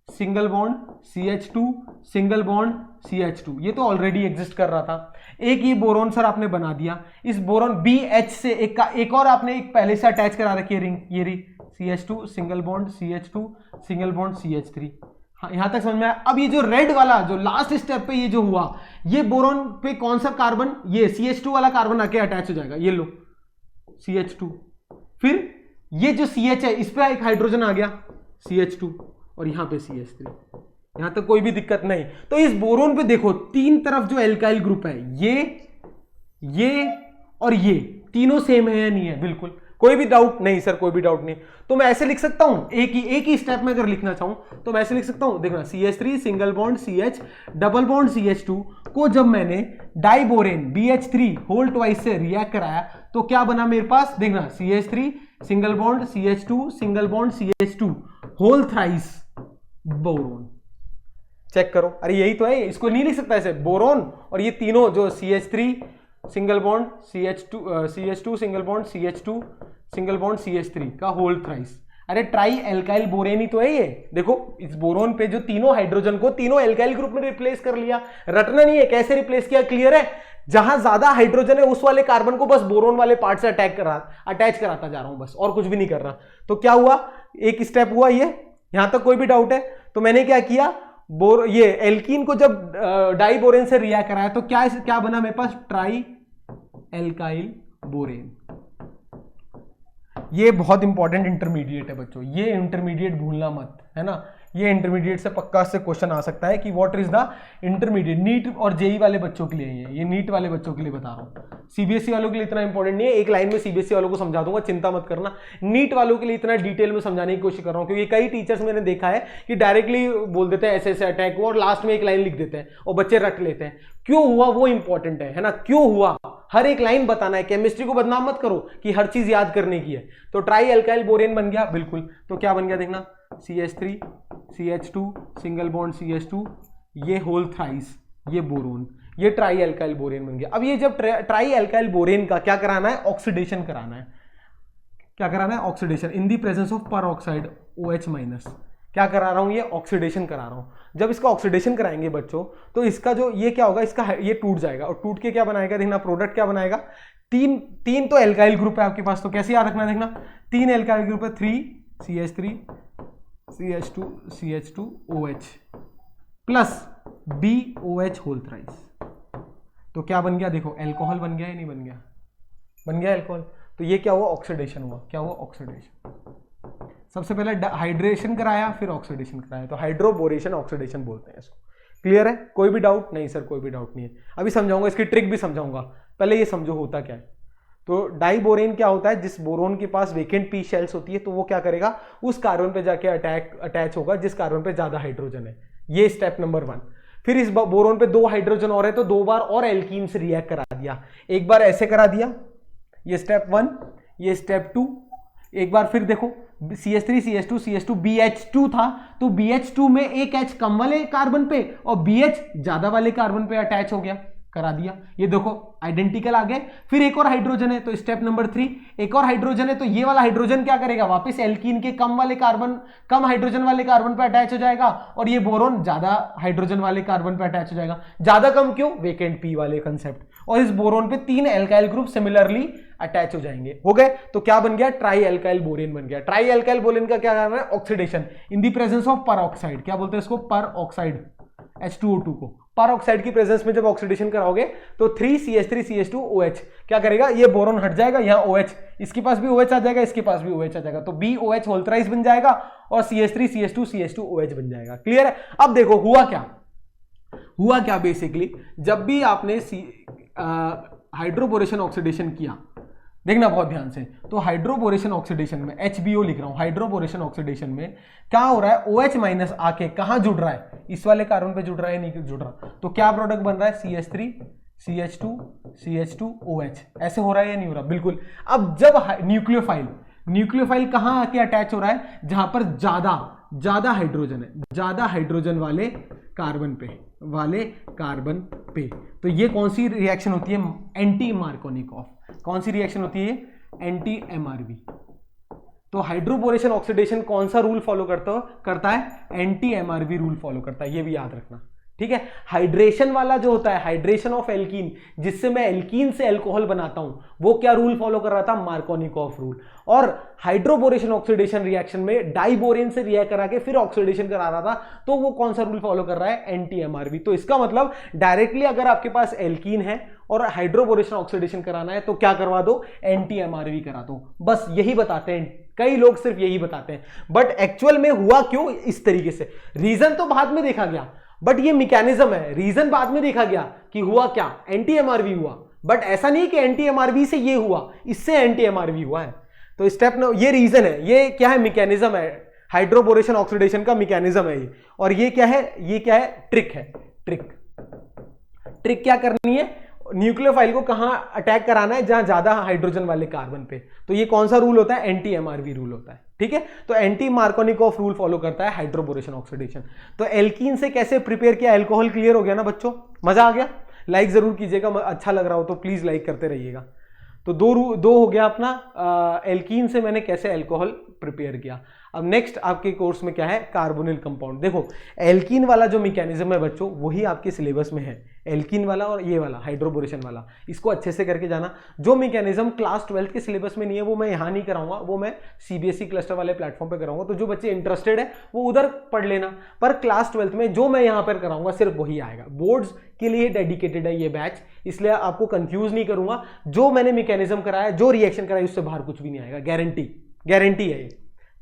single bond CH2 single bond CH2, ये तो ऑलरेडी एग्जिस्ट कर रहा था। एक ये बोरोन सर आपने बना दिया, इस बोरोन BH से एक और आपने एक पहले से अटैच करा रखी है रिंग, ये रही CH2 single bond CH2 single bond CH3। हाँ, यहां तक समझ में आया? अब ये जो रेड वाला जो लास्ट स्टेप पे ये जो हुआ, ये बोरोन पे कौन सा कार्बन? ये CH2 वाला कार्बन आके अटैच हो जाएगा, ये लो CH2। फिर ये जो CH है इस पे एक हाइड्रोजन आ गया CH2 और यहां पे CH3, यहां तक कोई भी दिक्कत नहीं। तो इस बोरोन पे देखो तीन तरफ जो एल्काइल ग्रुप है, ये और ये तीनों सेम है या नहीं है? बिल्कुल, कोई भी डाउट नहीं सर, कोई भी डाउट नहीं। तो मैं ऐसे लिख सकता हूं, एक ही स्टेप में अगर लिखना चाहूं तो मैं ऐसे लिख सकता हूं। देखना CH3 single bond CH double bond CH2 को जब मैंने डाइबोरेन BH3 होल ट्वाइस से रिएक्ट कराया तो क्या बना मेरे पास? देखना CH3 single bond CH2 single bond CH2 whole thrice boron. Check करो, अरे यही तो है, इसको नहीं लिख सकता ऐसे बोरोन और ये तीनों जो CH3 single bond CH2 single bond CH2 single bond CH3 का होल थ्राइस। अरे ट्राई एल्काइल बोरेन ही तो है ये। देखो इस बोरोन पे जो तीनों हाइड्रोजन को तीनों एल्काइल ग्रुप में रिप्लेस कर लिया। रटना नहीं है, कैसे रिप्लेस किया? क्लियर है? जहां ज्यादा हाइड्रोजन है उस वाले कार्बन को बस बोरोन वाले पार्ट से अटैच कराता जा रहा हूं बस, और कुछ भी नहीं कर रहा। तो क्या हुआ? एक स्टेप हुआ ये, यहां तक कोई भी डाउट है? तो मैंने क्या किया, ये एल्कीन को जब डाइबोरेन से रिएक्ट कराया तो क्या बना मेरे पास? Try alkyl borane. ये बहुत इंपॉर्टेंट इंटरमीडिएट है बच्चों, ये इंटरमीडिएट भूलना मत, है ना। ये इंटरमीडिएट से पक्का से क्वेश्चन आ सकता है कि what is the intermediate. NEET और जेई वाले बच्चों के लिए ये नीट वाले बच्चों के लिए बता रहा हूं। सीबीएसई वालों के लिए इतना इंपॉर्टेंट नहीं है, एक लाइन में सीबीएसई वालों को समझा दूंगा, चिंता मत करना। नीट वालों के लिए इतना डिटेल में समझाने की कोशिश कर रहा हूं, क्योंकि कई टीचर्स मैंने देखा है कि डायरेक्टली बोल देते हैं ऐसे ऐसे अटैक हुआ और लास्ट में एक लाइन लिख देते हैं और बच्चे रट लेते हैं। क्यों हुआ वो इंपॉर्टेंट है ना, क्यों हुआ हर एक लाइन बताना है। केमिस्ट्री को बदनाम मत करो कि हर चीज याद करने की है। तो ट्राई एल्काइल बोरेन बन गया, बिल्कुल। तो क्या बन गया देखना, CH3 CH2 single bond CH2, ये होल थ्राइस, ये बोरोन, ये ट्राई एल्काइल बोरेन बन गया। अब ये जब ट्राई एल्काइल बोरेन का क्या कराना है, ऑक्सीडेशन कराना है। क्या कराना है, oxidation in the presence of पर ऑक्साइड OH माइनस। क्या करा रहा हूं, ये ऑक्सीडेशन करा रहा हूं। जब इसका ऑक्सीडेशन कराएंगे बच्चों, तो इसका जो ये क्या होगा, इसका ये टूट जाएगा और टूट के क्या बनाएगा देखना, प्रोडक्ट क्या बनाएगा, तीन तो एल्काइल ग्रुप है आपके पास, तो कैसे याद रखना देखना, 3 एल्काइल ग्रुप है, 3CH3 CH2 CH2 OH plus BOH whole thrice. तो क्या बन गया देखो, एल्कोहल बन गया या नहीं बन गया, बन गया एल्कोहल। तो ये क्या हुआ, ऑक्सीडेशन हुआ। क्या हुआ, ऑक्सीडेशन। सबसे पहले हाइड्रेशन कराया, फिर ऑक्सीडेशन कराया, तो हाइड्रोबोरेशन ऑक्सीडेशन बोलते हैं इसको। क्लियर है, कोई भी डाउट नहीं? सर कोई भी डाउट नहीं है, अभी समझाऊंगा, इसकी ट्रिक भी समझाऊंगा, पहले ये समझो होता क्या है। तो डाइबोरेन क्या होता है, जिस बोरोन के पास वेकेंट पी शेल्स होती है, तो वो क्या करेगा, उस कार्बन पे जाके अटैच होगा जिस कार्बन पे ज्यादा हाइड्रोजन है। ये स्टेप नंबर 1। फिर इस बोरोन पे 2 हाइड्रोजन और है, तो 2 बार और एल्कीन से रिएक्ट करा दिया। एक बार ऐसे करा दिया, ये स्टेप 1, ये स्टेप 2। एक बार फिर देखो, CH3 CH2 CH2 BH2 था, तो BH2 में एक H कम वाले कार्बन पे और BH ज्यादा वाले कार्बन पे अटैच हो गया, करा दिया। ये देखो आइडेंटिकल आ गए। फिर एक और हाइड्रोजन है, तो स्टेप नंबर 3, एक और हाइड्रोजन है, तो ये वाला हाइड्रोजन क्या करेगा, वापस एल्कीन के कम हाइड्रोजन वाले कार्बन पे अटैच हो जाएगा और ये बोरोन ज्यादा हाइड्रोजन वाले कार्बन पे अटैच हो जाएगा। ज्यादा कम क्यों, वेकेंट पी वाले कंसेप्ट। और इस बोरोन पे 3 एल्काइल ग्रुप सिमिलरली अटैच हो जाएंगे। हो गए, तो क्या बन गया, ट्राई एल्काइल बोरेन बन गया। ट्राई एल्काइल बोरेन का क्या करना है, oxidation in the presence of पर ऑक्साइड। क्या बोलते हैं इसको, पर ऑक्साइड, H2O2 को पर ऑक्साइड की प्रेजेंस में जब ऑक्सीडेशन कराओगे तो 3CH3 CH2 OH क्या करेगा, ये बोरोन हट जाएगा, यहाँ OH, इसके पास भी OH आ जाएगा, इसके पास भी OH आ जाएगा, तो BOH होल थ्राइस बन जाएगा और CH3 CH2 CH2 OH बन जाएगा। क्लियर है। अब देखो हुआ क्या बेसिकली, जब भी आपने हाइड्रोबोरेशन ऑक्सीडेशन किया, देखना बहुत ध्यान से, तो हाइड्रोबोरेशन ऑक्सीडेशन में HBO लिख रहा हूं, हाइड्रोबोरेशन ऑक्सीडेशन में क्या हो रहा है, OH माइनस आके कहां जुड़ रहा है, इस वाले कार्बन पे जुड़ रहा है, नहीं जुड़ रहा, तो क्या प्रोडक्ट बन रहा है, CH3 CH2 CH2 OH। ऐसे हो रहा है या नहीं हो रहा, बिल्कुल। अब जब न्यूक्लियोफाइल कहां आके अटैच हो रहा है, जहां पर ज्यादा हाइड्रोजन है, ज्यादा हाइड्रोजन वाले कार्बन पे, तो ये कौन सी रिएक्शन होती है, एंटी मार्कोनिकॉफ। कौन सी रिएक्शन होती है, एंटी MRV। तो हाइड्रोबोरेशन ऑक्सीडेशन कौन सा रूल फॉलो करता है, एंटी MRV रूल फॉलो करता है, ये भी याद रखना, ठीक है। हाइड्रेशन वाला जो होता है, हाइड्रेशन ऑफ एल्कीन, जिससे मैं एल्कीन से अल्कोहल बनाता हूं, वो क्या रूल फॉलो कर रहा था, मार्कोनिकॉफ रूल। और हाइड्रोबोरेशन ऑक्सीडेशन रिएक्शन में डाइबोरेन से रिएक्ट करा के फिर ऑक्सीडेशन करा रहा था, तो वो कौन सा रूल फॉलो कर रहा है, एंटी MRV। तो इसका मतलब डायरेक्टली अगर आपके पास एल्कीन है और हाइड्रोबोरेशन ऑक्सीडेशन कराना है, तो क्या करवा दो, एंटी MRV करा दो। बस यही बताते हैं, कई लोग सिर्फ यही बताते हैं, बट एक्चुअल में हुआ क्यों इस तरीके से, रीजन तो बाद में देखा गया, बट ये मैकेनिज्म है, रीजन बाद में देखा गया कि हुआ क्या, एंटी MRV हुआ। बट ऐसा नहीं कि एंटी MRV से ये हुआ, इससे एंटी MRV हुआ है। तो स्टेप ये रीजन है, ये क्या है, मैकेनिज्म है, हाइड्रोबोरेशन ऑक्सीडेशन का मैकेनिज्म है ये। और ये क्या है, ट्रिक है। ट्रिक क्या करनी है, न्यूक्लियोफाइल को कहां अटैक कराना है, जहां ज्यादा हाइड्रोजन वाले कार्बन पे। तो ये कौन सा रूल होता है, एंटी MRV रूल होता है, ठीक है। तो एंटी मार्कोनिकॉफ रूल फॉलो करता है हाइड्रोबोरेशन ऑक्सीडेशन। तो एल्कीन से कैसे प्रिपेयर किया, अल्कोहल। क्लियर हो गया ना बच्चों, मजा आ गया। लाइक जरूर कीजिएगा, अच्छा लग रहा हो तो प्लीज लाइक करते रहिएगा। तो दो हो गया अपना, एल्कीन से मैंने कैसे अल्कोहल प्रिपेयर किया। अब नेक्स्ट आपके कोर्स में क्या है, कार्बोनिल कंपाउंड। देखो एल्कीन वाला जो मैकेनिज्म है बच्चों, वही आपके सिलेबस में है, एल्कीन वाला और ये वाला हाइड्रोबोरेशन वाला, इसको अच्छे से करके जाना। जो मैकेनिज्म क्लास 12 के सिलेबस में नहीं है, वो मैं यहाँ नहीं कराऊंगा, वो मैं CBSE क्लस्टर वाले प्लेटफॉर्म पे कराऊंगा। तो जो बच्चे इंटरेस्टेड है वो उधर पढ़ लेना, पर क्लास 12 में जो मैं यहाँ पर कराऊंगा सिर्फ वही आएगा। बोर्ड्स के लिए डेडिकेटेड है ये बैच, इसलिए आपको कंफ्यूज नहीं करूंगा। जो मैंने मैकेनिज्म कराया, जो रिएक्शन कराई, उससे बाहर कुछ भी नहीं आएगा, गारंटी है ये,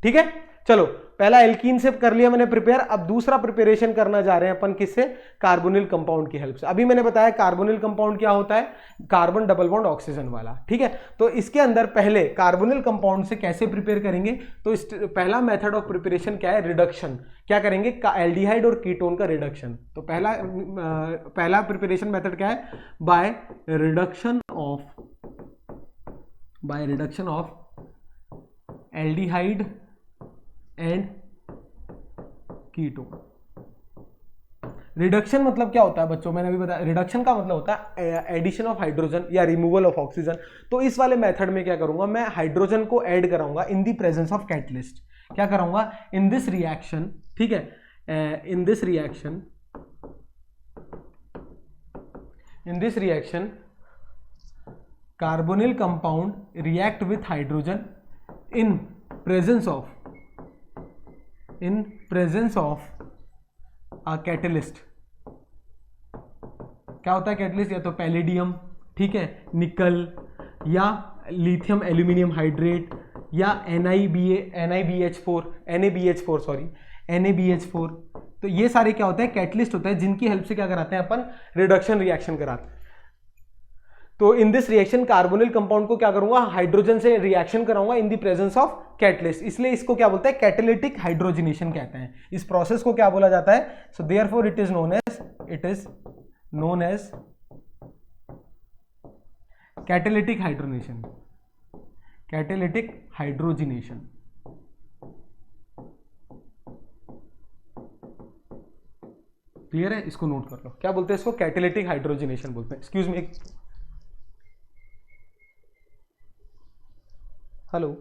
ठीक है। चलो पहला एल्कीन से कर लिया मैंने प्रिपेयर, अब दूसरा प्रिपरेशन करना जा रहे हैं अपन किससे, कार्बोनिल कंपाउंड की हेल्प से। अभी मैंने बताया कार्बोनिल कंपाउंड क्या होता है, कार्बन डबल बॉन्ड ऑक्सीजन वाला, ठीक है। तो इसके अंदर पहले कार्बोनिल कंपाउंड से कैसे प्रिपेयर करेंगे, तो पहला मेथड ऑफ प्रिपरेशन क्या है, रिडक्शन। क्या करेंगे, एल्डिहाइड और कीटोन का रिडक्शन। तो पहला प्रिपरेशन मेथड क्या है, by reduction of aldehyde and ketone. Reduction मतलब क्या होता है बच्चों, मैंने अभी बताया, रिडक्शन का मतलब होता है एडिशन ऑफ हाइड्रोजन या रिमूवल ऑफ ऑक्सीजन। तो इस वाले मेथड में क्या करूंगा, मैं हाइड्रोजन को ऐड कराऊंगा इन द प्रेजेंस ऑफ कैटलिस्ट। क्या कराऊंगा, इन दिस रिएक्शन, ठीक है, in this reaction carbonyl compound react with hydrogen in presence of a catalyst. क्या होता है कैटलिस्ट, या तो पैलेडियम, ठीक है, निकल, या लिथियम एल्यूमिनियम हाइड्रेट, या NaBH4। तो ये सारे क्या होते हैं, कैटलिस्ट होते हैं, जिनकी हेल्प से क्या कराते हैं अपन, रिडक्शन रिएक्शन कराते हैं। तो in this reaction carbonyl compound को क्या करूंगा, हाइड्रोजन से रिएक्शन कराऊंगा इन द प्रेजेंस ऑफ कैटलिस्ट, इसलिए इसको क्या बोलते हैं, कैटालिटिक हाइड्रोजनेशन कहते हैं। इस प्रोसेस को क्या बोला जाता है, so therefore it is known as catalytic hydrogenation. Clear है, इसको नोट कर लो, क्या बोलते हैं इसको, कैटालिटिक हाइड्रोजनेशन बोलते हैं। एक्सक्यूज मी, हेलो,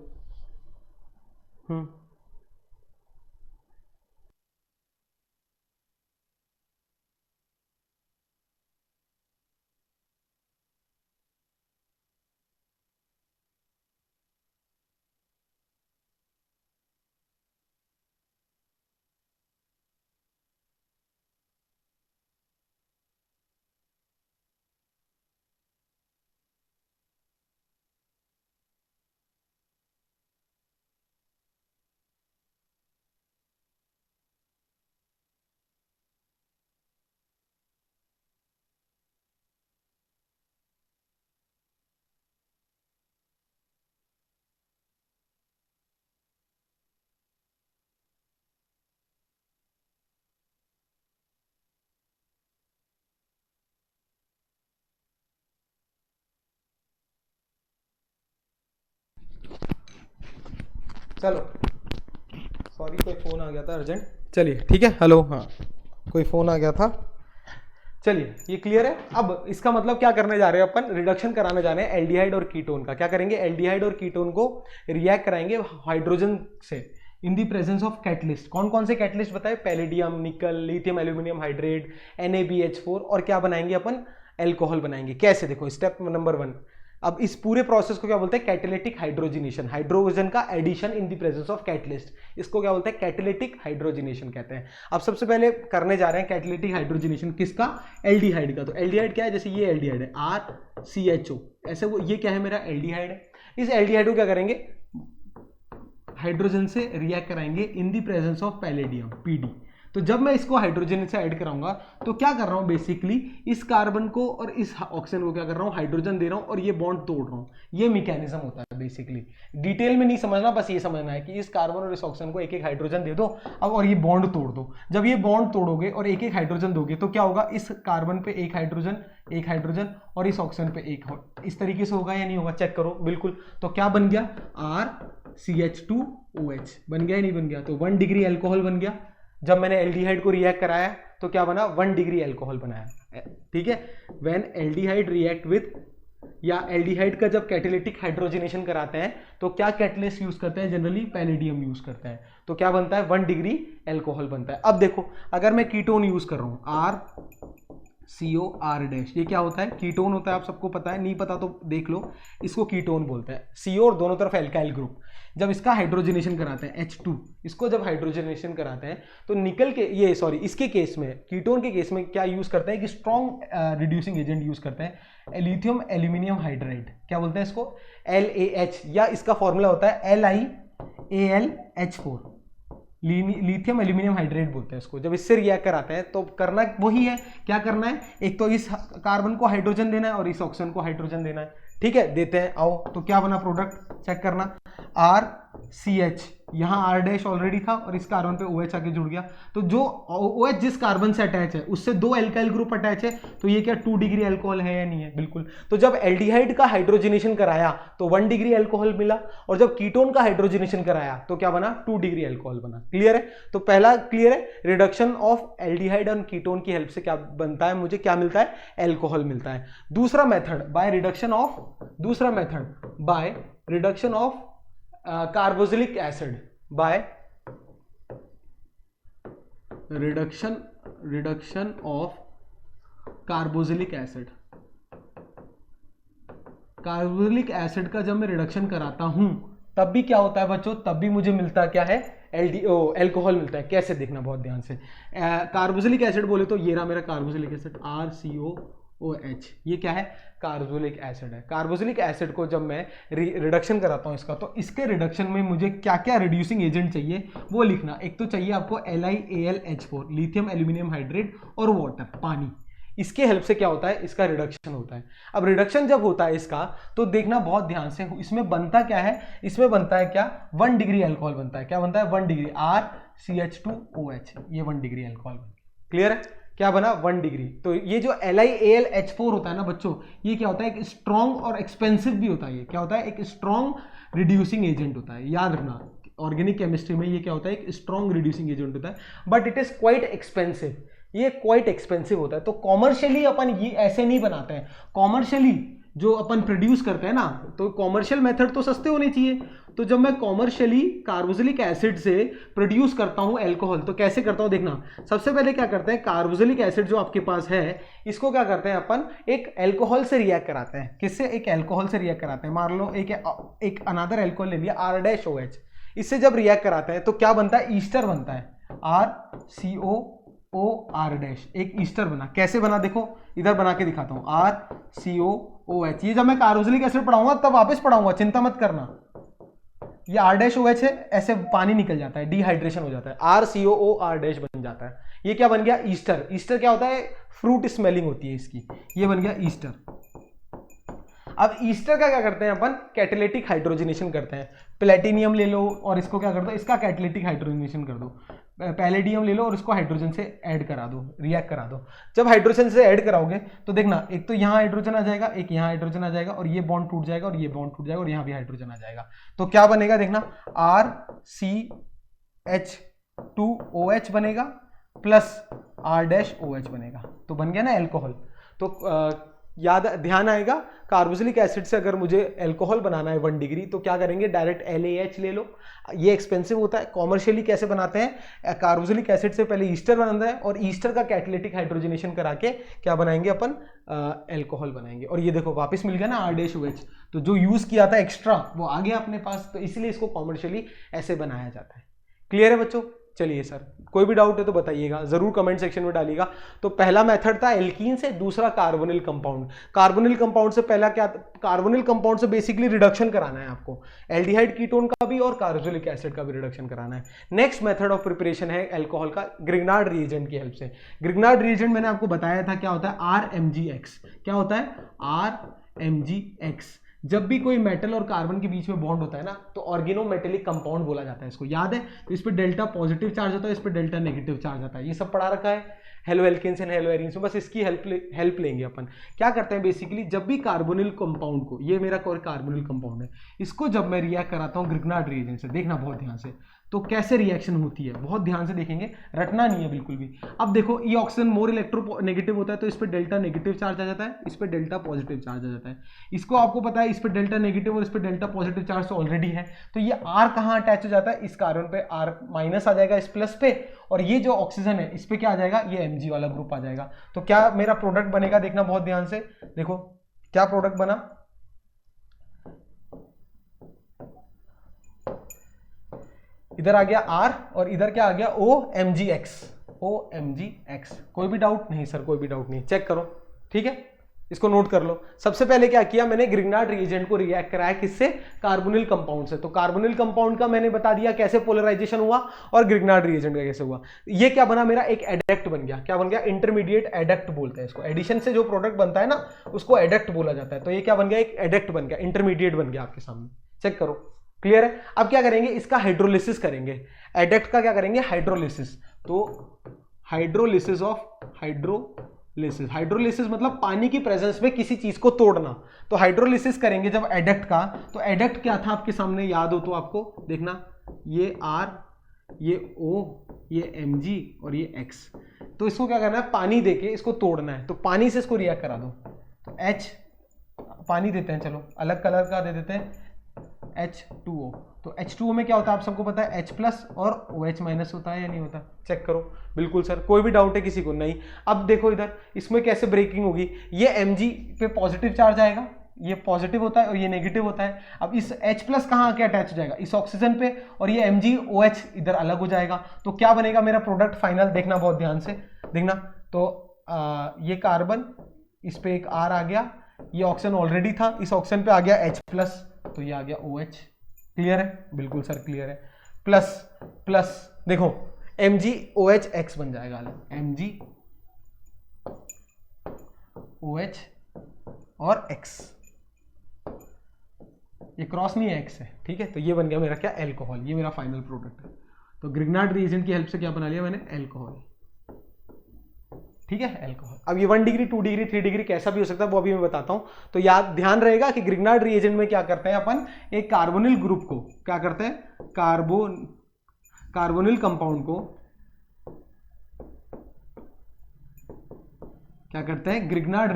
चलो, सॉरी कोई फ़ोन आ गया था अर्जेंट, चलिए ठीक है, हेलो, हाँ कोई फ़ोन आ गया था, चलिए ये क्लियर है। अब इसका मतलब क्या करने जा रहे हैं अपन, रिडक्शन कराने जा रहे हैं एल्डिहाइड और कीटोन का। क्या करेंगे, एल्डिहाइड और कीटोन को रिएक्ट कराएंगे हाइड्रोजन से इन दी प्रेजेंस ऑफ कैटलिस्ट। कौन कौन से कैटलिस्ट बताए, पैलेडियम, निकल, लिथियम एल्यूमिनियम हाइड्रेट, NaBH4, और क्या बनाएंगे अपन, एल्कोहल बनाएंगे। कैसे, देखो स्टेप नंबर 1। अब इस पूरे प्रोसेस को क्या बोलते हैं, कैटालिटिक हाइड्रोजनेशन, हाइड्रोजन का addition in the presence of catalyst, इसको क्या बोलते हैं, कैटालिटिक हाइड्रोजनेशन कहते हैं। अब सबसे पहले करने जा रहे हैं कैटालिटिक हाइड्रोजनेशन किसका, एल्डिहाइड का। तो एल्डिहाइड क्या है, जैसे ये एल्डिहाइड है RCHO, ऐसे वो ये क्या है, मेरा एल्डिहाइड है। इस एल्डिहाइड को क्या करेंगे, हाइड्रोजन से रिएक्ट कराएंगे इन the presence of palladium PD। तो जब मैं इसको हाइड्रोजन से ऐड कराऊंगा तो क्या कर रहा हूं, बेसिकली इस कार्बन को और इस ऑक्सीजन को क्या कर रहा हूं, हाइड्रोजन दे रहा हूं और ये बॉन्ड तोड़ रहा हूं। ये मैकेनिज्म होता है बेसिकली, डिटेल में नहीं समझना, बस ये समझना है कि इस कार्बन और इस ऑक्सीजन को एक एक हाइड्रोजन दे दो अब, और ये बॉन्ड तोड़ दो। जब ये बॉन्ड तोड़ोगे और एक एक हाइड्रोजन दोगे तो क्या होगा, इस कार्बन पे एक हाइड्रोजन और इस ऑक्सीजन पे एक, इस तरीके से होगा या नहीं होगा, चेक करो। बिल्कुल, तो क्या बन गया, RCH2OH बन गया या नहीं बन गया, तो 1 डिग्री एल्कोहल बन गया। जब मैंने एल्डिहाइड को रिएक्ट कराया तो क्या बना, 1 डिग्री एल्कोहल बनाया, ठीक है। व्हेन एल्डिहाइड रिएक्ट विथ, या एल्डिहाइड का जब कैटालिटिक हाइड्रोजनेशन कराते हैं तो क्या कैटलिस्ट यूज करते हैं, जनरली पैलेडियम यूज करते हैं। तो क्या बनता है, 1 डिग्री एल्कोहल बनता है। अब देखो, अगर मैं कीटोन यूज कर रहा हूं RCOR-, ये क्या होता है, कीटोन होता है, आप सबको पता है, नहीं पता तो देख लो, इसको कीटोन बोलते हैं। CO और दोनों तरफ एल्काइल ग्रुप, जब इसका हाइड्रोजनेशन कराते हैं H2, इसको जब हाइड्रोजनेशन कराते हैं तो निकल के इसके केस में, कीटोन के केस में क्या यूज करते हैं कि स्ट्रॉन्ग रिड्यूसिंग एजेंट यूज करते हैं, लिथियम एल्यूमिनियम हाइड्राइड, क्या बोलते हैं इसको, LAH, या इसका फॉर्मूला होता है LiAlH4, लिथियम एल्यूमिनियम हाइड्रेट बोलते हैं इसको। जब इससे रिएक्ट कराते हैं तो करना वही है, क्या करना है, एक तो इस कार्बन को हाइड्रोजन देना है और इस ऑक्सीजन को हाइड्रोजन देना है। ठीक है, देते हैं, आओ। तो क्या बना प्रोडक्ट, चेक करना, RCH, यहाँ R डैश ऑलरेडी था और इस कार्बन पे OH आके जुड़ गया। तो जो OH जिस कार्बन से अटैच है उससे 2 एल्काइल ग्रुप अटैच है, तो ये क्या 2 डिग्री अल्कोहल है या नहीं है, बिल्कुल। तो जब एल्डिहाइड का हाइड्रोजनेशन कराया तो 1 डिग्री अल्कोहल मिला, और जब कीटोन का हाइड्रोजनेशन कराया तो क्या बना, 2 डिग्री अल्कोहल बना। क्लियर है? तो पहला क्लियर है, रिडक्शन ऑफ एल्डिहाइड और कीटोन की हेल्प से क्या बनता है, मुझे क्या मिलता है, एल्कोहल मिलता है। दूसरा method by reduction of carboxylic acid, by reduction of carboxylic acid. Carboxylic acid का जब मैं रिडक्शन कराता हूं तब भी क्या होता है बच्चों, तब भी मुझे मिलता क्या है, एल्कोहल मिलता है। कैसे, देखना बहुत ध्यान से। कार्बोक्सिलिक एसिड बोले तो ये रहा मेरा कार्बोक्सिलिक एसिड, RCOOH, ये क्या है, कार्बोक्सिलिक एसिड है। कार्बोक्सिलिक एसिड को जब मैं रिडक्शन कराता हूं इसका, तो इसके रिडक्शन में मुझे क्या क्या रिड्यूसिंग एजेंट चाहिए वो लिखना। एक तो चाहिए आपको LiAlH4, लिथियम एल्यूमिनियम हाइड्रेट, और वाटर, पानी। इसके हेल्प से क्या होता है, इसका रिडक्शन होता है। अब रिडक्शन जब होता है इसका, तो देखना बहुत ध्यान से, इसमें बनता क्या है, इसमें बनता है क्या, 1 डिग्री अल्कोहल बनता है। क्या बनता है, 1 डिग्री, RCH2OH, ये 1 डिग्री अल्कोहल। क्लियर है? क्या बना, 1 डिग्री। तो ये जो LiAlH4 होता है ना बच्चों, ये क्या होता है, एक स्ट्रॉन्ग और एक्सपेंसिव भी होता है। ये क्या होता है, एक स्ट्रॉन्ग रिड्यूसिंग एजेंट होता है। याद रखना, ऑर्गेनिक केमिस्ट्री में ये क्या होता है, एक स्ट्रॉन्ग रिड्यूसिंग एजेंट होता है, but it is quite expensive. ये क्वाइट एक्सपेंसिव होता है। तो कॉमर्शियली अपन ये ऐसे नहीं बनाते हैं। कॉमर्शियली जो अपन प्रोड्यूस करते हैं ना, तो कॉमर्शियल मेथड तो सस्ते होने चाहिए। तो जब मैं कॉमर्शियली कार्बोक्सिलिक एसिड से प्रोड्यूस करता हूं एल्कोहल, तो कैसे करता हूं, देखना। सबसे पहले क्या करते हैं, कार्बोक्सिलिक एसिड जो आपके पास है, इसको क्या करते हैं अपन, एक एल्कोहल से रिएक्ट कराते हैं। किससे, एक एल्कोहल से रिएक्ट कराते हैं। मान लो एक अनदर एल्कोहल ले लिया, R-OH। इससे जब रिएक्ट कराते हैं तो क्या बनता है, ईस्टर बनता है, RCOOR-, एक ईस्टर बना। कैसे बना, देखो इधर बना के दिखाता हूं, RCOOH। ये जब मैं कार्बोक्सिलिक एसिड पढ़ाऊंगा तब वापस पढ़ाऊंगा, चिंता मत करना। ये R-OH है, ऐसे पानी निकल जाता है, डिहाइड्रेशन हो जाता है, RCOOR- बन जाता है। ये क्या बन गया, ईस्टर। ईस्टर क्या होता है, फ्रूट स्मेलिंग होती है इसकी, ये बन गया ईस्टर। अब ईस्टर का क्या करते हैं अपन, कैटालिटिक हाइड्रोजनेशन करते हैं। प्लेटिनियम ले लो और इसको क्या कर दो, इसका कैटालिटिक हाइड्रोजनेशन कर दो। पैलेडियम ले लो और इसको हाइड्रोजन से ऐड करा दो, रिएक्ट करा दो। जब हाइड्रोजन से ऐड कराओगे तो देखना, एक तो यहाँ हाइड्रोजन आ जाएगा, एक यहाँ हाइड्रोजन आ जाएगा, और ये बॉन्ड टूट जाएगा, और ये बॉन्ड टूट जाएगा, और यहाँ भी हाइड्रोजन आ जाएगा। तो क्या बनेगा, देखना, RCH2OH बनेगा प्लस R-OH बनेगा। तो बन गया ना एल्कोहल। तो याद ध्यान आएगा, कार्बोक्सिलिक एसिड से अगर मुझे अल्कोहल बनाना है 1 डिग्री, तो क्या करेंगे, डायरेक्ट LaH ले लो। ये एक्सपेंसिव होता है। कॉमर्शियली कैसे बनाते हैं, कार्बोक्सिलिक एसिड से पहले ईस्टर बनाता है, और ईस्टर का कैटालिटिक हाइड्रोजनेशन करा के क्या बनाएंगे अपन, अल्कोहल बनाएंगे। और ये देखो वापस मिल गया ना R-OH। तो जो यूज किया था एक्स्ट्रा वो आ गया अपने पास, तो इसलिए इसको कॉमर्शियली ऐसे बनाया जाता है। क्लियर है बच्चों? चलिए सर, कोई भी डाउट है तो बताइएगा, जरूर कमेंट सेक्शन में डालिएगा। तो पहला मेथड था एल्कीन से, दूसरा कार्बोनिल कंपाउंड। कार्बोनिल कंपाउंड से पहला क्या, कार्बोनिल कंपाउंड से बेसिकली रिडक्शन कराना है आपको, एल्डिहाइड कीटोन का भी और कार्बोक्सिलिक एसिड का भी रिडक्शन कराना है। नेक्स्ट मेथड ऑफ प्रिपरेशन है अल्कोहल का, ग्रिग्नार्ड रिएजेंट की हेल्प से। ग्रिग्नार्ड रिएजेंट मैंने आपको बताया था क्या होता है, RMgX। क्या होता है, RMgX। जब भी कोई मेटल और कार्बन के बीच में बॉन्ड होता है ना, तो ऑर्गेनोमेटेलिक कंपाउंड बोला जाता है इसको, याद है। तो इस पे डेल्टा पॉजिटिव चार्ज होता है, इस पे डेल्टा नेगेटिव चार्ज आता है। ये सब पढ़ा रखा है haloalkanes and haloarenes में, बस इसकी हेल्प लेंगे अपन। क्या करते हैं बेसिकली, जब भी कार्बोनिल कंपाउंड को, ये मेरा कार्बोनिल कंपाउंड है, इसको जब मैं रिएक्ट कराता हूँ ग्रिग्नार्ड रिएजेंट से, देखना बहुत ध्यान से, तो कैसे रिएक्शन होती है बहुत ध्यान से देखेंगे, रटना नहीं है बिल्कुल भी। अब देखो, ये ऑक्सीजन मोर इलेक्ट्रोनेगेटिव होता है, तो इस पे डेल्टा नेगेटिव चार्ज आ जाता है, इस पे डेल्टा पॉजिटिव चार्ज आ जाता है। इसको आपको पता है, इस पे डेल्टा नेगेटिव और इस पे डेल्टा पॉजिटिव चार्ज तो ऑलरेडी है। तो ये R कहाँ अटैच हो जाता है, इस कार्बन पे R- आ जाएगा इस प्लस पे, और ये जो ऑक्सीजन है इस पे क्या आ जाएगा, ये Mg वाला ग्रुप आ जाएगा। तो क्या मेरा प्रोडक्ट बनेगा, देखना बहुत ध्यान से, देखो क्या प्रोडक्ट बना, इधर आ गया R और इधर क्या आ गया, OMgX। कोई भी डाउट नहीं सर, कोई भी डाउट नहीं, चेक करो, ठीक है। इसको नोट कर लो। सबसे पहले क्या किया मैंने, ग्रिग्नार्ड रिएजेंट को रिएक्ट कराया किससे, कार्बोनिल कंपाउंड से। तो कार्बोनिल कंपाउंड का मैंने बता दिया कैसे पोलराइजेशन हुआ और ग्रिग्नार्ड रिएजेंट का कैसे हुआ। ये क्या बना मेरा, एक एडक्ट बन गया। क्या बन गया, इंटरमीडिएट एडक्ट बोलते हैं इसको। एडिशन से जो प्रोडक्ट बनता है ना उसको एडक्ट बोला जाता है। तो ये क्या बन गया, एक एडक्ट बन गया, इंटरमीडिएट बन गया आपके सामने। चेक करो, क्लियर है। अब क्या करेंगे, इसका हाइड्रोलिसिस करेंगे। एडक्ट का क्या करेंगे, हाइड्रोलिसिस। तो हाइड्रोलिसिस ऑफ हाइड्रोलिसिस मतलब पानी की प्रेजेंस में किसी चीज को तोड़ना। तो हाइड्रोलिसिस करेंगे जब एडक्ट का, तो एडक्ट क्या था आपके सामने, याद हो तो आपको देखना, ये R, ये O, ये Mg और ये X। तो इसको क्या करना है, पानी देके इसको तोड़ना है। तो पानी से इसको रिएक्ट करा दो। तो H पानी देते हैं, चलो अलग कलर का दे देते हैं, H2O। तो H2O में क्या होता है आप सबको पता है, H प्लस और OH माइनस होता है या नहीं होता। चेक करो, बिल्कुल सर, कोई भी डाउट है किसी को, नहीं। अब देखो इधर इसमें कैसे ब्रेकिंग होगी, ये Mg पे पॉजिटिव चार्ज आएगा, ये पॉजिटिव होता है और ये नेगेटिव होता है। अब इस H प्लस कहाँ आके अटैच हो जाएगा, इस ऑक्सीजन पे, और ये MgOH इधर अलग हो जाएगा। तो क्या बनेगा मेरा प्रोडक्ट फाइनल, देखना बहुत ध्यान से देखना। तो ये कार्बन, इस पे एक R आ गया, ये ऑक्सीजन ऑलरेडी था, इस ऑक्सीजन पे आ गया H प्लस, तो ये आ गया OH। क्लियर है, बिल्कुल सर क्लियर है। प्लस प्लस देखो MgOH बन जाएगा, MgOH और X, ये क्रॉस नहीं है, X है, ठीक है। तो ये बन गया मेरा क्या, एल्कोहल। ये मेरा फाइनल प्रोडक्ट है। तो ग्रिग्नार्ड रिएजेंट की हेल्प से क्या बना लिया मैंने, एल्कोहल, ठीक है, एल्कोहल। अब ये 1 डिग्री 2 डिग्री 3 डिग्री कैसा भी हो सकता है वो अभी मैं बताता हूं। तो याद ध्यान रहेगा कि ग्रिग्नार्ड रिएजेंट में क्या करते हैं अपन, एक कार्बोनिल ग्रुप को क्या करते हैं, कार्बोनिल कंपाउंड को क्या करते हैं, ग्रिग्नार्ड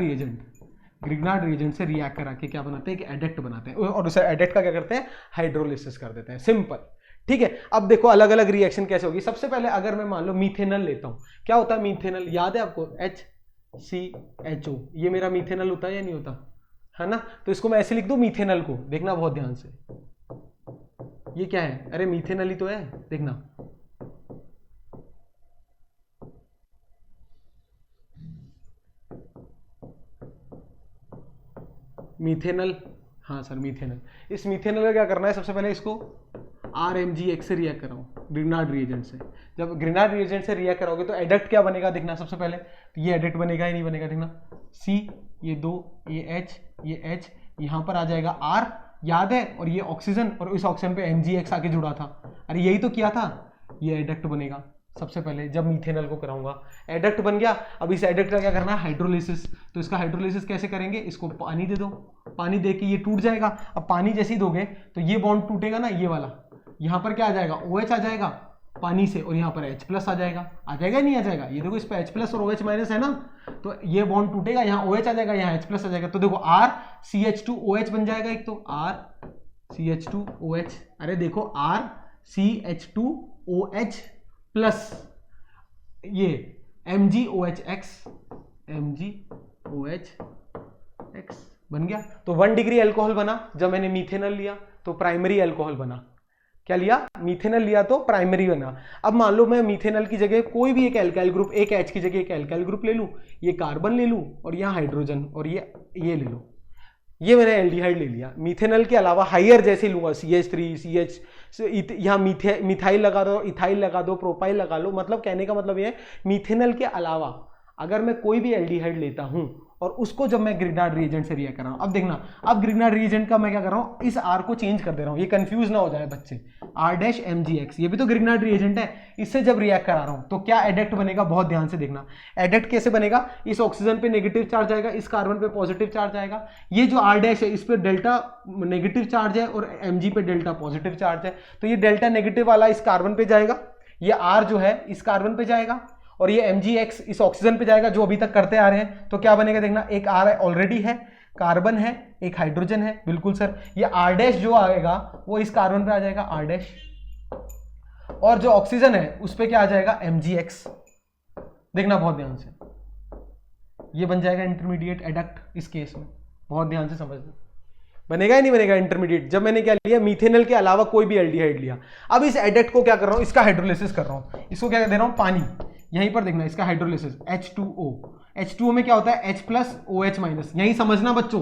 रिएजेंट से रिएक्ट करा के क्या बनाते हैं, एक एडक्ट बनाते हैं, और उस एडक्ट का क्या करते हैं, हाइड्रोलिसिस कर देते हैं। सिंपल, ठीक है। अब देखो अलग अलग रिएक्शन कैसे होगी। सबसे पहले अगर मैं मान लो मीथेनल लेता हूं, क्या होता है मीथेनल, याद है आपको, HCHO, ये मेरा मीथेनल होता है या नहीं होता है ना। तो इसको मैं ऐसे लिख दूं मीथेनल को, देखना बहुत ध्यान से, ये क्या है, अरे मीथेनल ही तो है, देखना। मीथेनल, हाँ सर मीथेनल। इस मीथेनल का क्या करना है, सबसे पहले इसको RMgX से रिएक्ट कराओ, ग्रिग्नार्ड रिएजेंट से। जब ग्रिग्नार्ड रिएजेंट से रिएक्ट कराओगे तो एडक्ट क्या बनेगा, देखना सबसे पहले। तो ये एडक्ट बनेगा या नहीं बनेगा, देखना, C, ये 2, ये H, यहाँ पर आ जाएगा R, याद है, और ये ऑक्सीजन, और इस ऑक्सीजन पे MgX आके जुड़ा था। अरे यही तो किया था, ये एडक्ट बनेगा सबसे पहले जब मीथेनल को कराऊंगा। एडक्ट बन गया। अब इस एडक्ट का क्या करना है, हाइड्रोलिसिस। तो इसका हाइड्रोलिसिस कैसे करेंगे, इसको पानी दे दो, पानी दे के ये टूट जाएगा। अब पानी जैसे ही दोगे तो ये बॉन्ड टूटेगा ना, ये वाला, यहाँ पर क्या आ जाएगा, OH आ जाएगा पानी से, और यहाँ पर H प्लस आ जाएगा नहीं आ जाएगा, ये देखो इस पर H प्लस और OH माइनस है ना, तो ये बॉन्ड टूटेगा, यहाँ OH आ जाएगा, यहाँ H प्लस आ जाएगा। तो देखो RCH2OH बन जाएगा एक, तो RCH2OH, अरे देखो RCH2OH प्लस ये MgOHX बन गया। तो 1 डिग्री अल्कोहल बना जब मैंने मीथेनल लिया, तो प्राइमरी अल्कोहल बना। क्या लिया, मीथेनल लिया तो प्राइमरी बना। अब मान लो मैं मीथेनल की जगह कोई भी एक एल्काइल ग्रुप, एक H की जगह एक एल्काइल ग्रुप ले लूं, ये कार्बन ले लूं और यहाँ हाइड्रोजन, और ये ले लूं, ये मैंने एल्डिहाइड ले लिया। मीथेनल के अलावा हाइयर जैसे लूंगा, CH3, CH, यहाँ मिथाइल लगा दो, इथाइल लगा दो, प्रोपाइल लगा लो। मतलब कहने का मतलब ये है, मीथेनल के अलावा अगर मैं कोई भी एल्डिहाइड लेता हूं और उसको जब मैं ग्रिग्नार्ड रिएजेंट से रिएक्ट कर रहा हूं, अब देखना, अब ग्रिग्नार्ड रिएजेंट का मैं क्या कर रहा हूं, इस R को चेंज कर दे रहा हूं, ये कंफ्यूज ना हो जाए बच्चे। R-MgX, ये भी तो ग्रिग्नार्ड रिएजेंट है, इससे जब रिएक्ट करा रहा हूं तो क्या एडक्ट बनेगा, बहुत ध्यान से देखना। एडक्ट कैसे बनेगा, इस ऑक्सीजन पे नेगेटिव चार्ज आएगा, इस कार्बन पे पॉजिटिव चार्ज आएगा, ये जो R- है इस पे डेल्टा नेगेटिव चार्ज है और Mg पे डेल्टा पॉजिटिव चार्ज है। तो ये डेल्टा नेगेटिव वाला इस कार्बन पे जाएगा, ये R जो है इस कार्बन पे जाएगा, और ये MgX इस ऑक्सीजन पे जाएगा, जो अभी तक करते आ रहे हैं। तो क्या बनेगा देखना, एक R ऑलरेडी है, कार्बन है, एक हाइड्रोजन है, बिल्कुल सर। ये R- जो आएगा वो इस कार्बन पे आ जाएगा, R-, और जो ऑक्सीजन है उस पे क्या आ जाएगा, MgX। देखना बहुत ध्यान से, ये बन जाएगा इंटरमीडिएट एडक्ट। इस केस में बहुत ध्यान से समझना, बनेगा या नहीं बनेगा इंटरमीडिएट। जब मैंने क्या लिया, मीथेनल के अलावा कोई भी एल्डिहाइड लिया। अब इस एडक्ट को क्या कर रहा हूं, इसका हाइड्रोलिसिस कर रहा हूं, इसको क्या दे रहा हूं, पानी, यहीं पर देखना, इसका हाइड्रोलिसिस H2O, H2O में क्या होता है H प्लस OH माइनस, यही समझना बच्चों।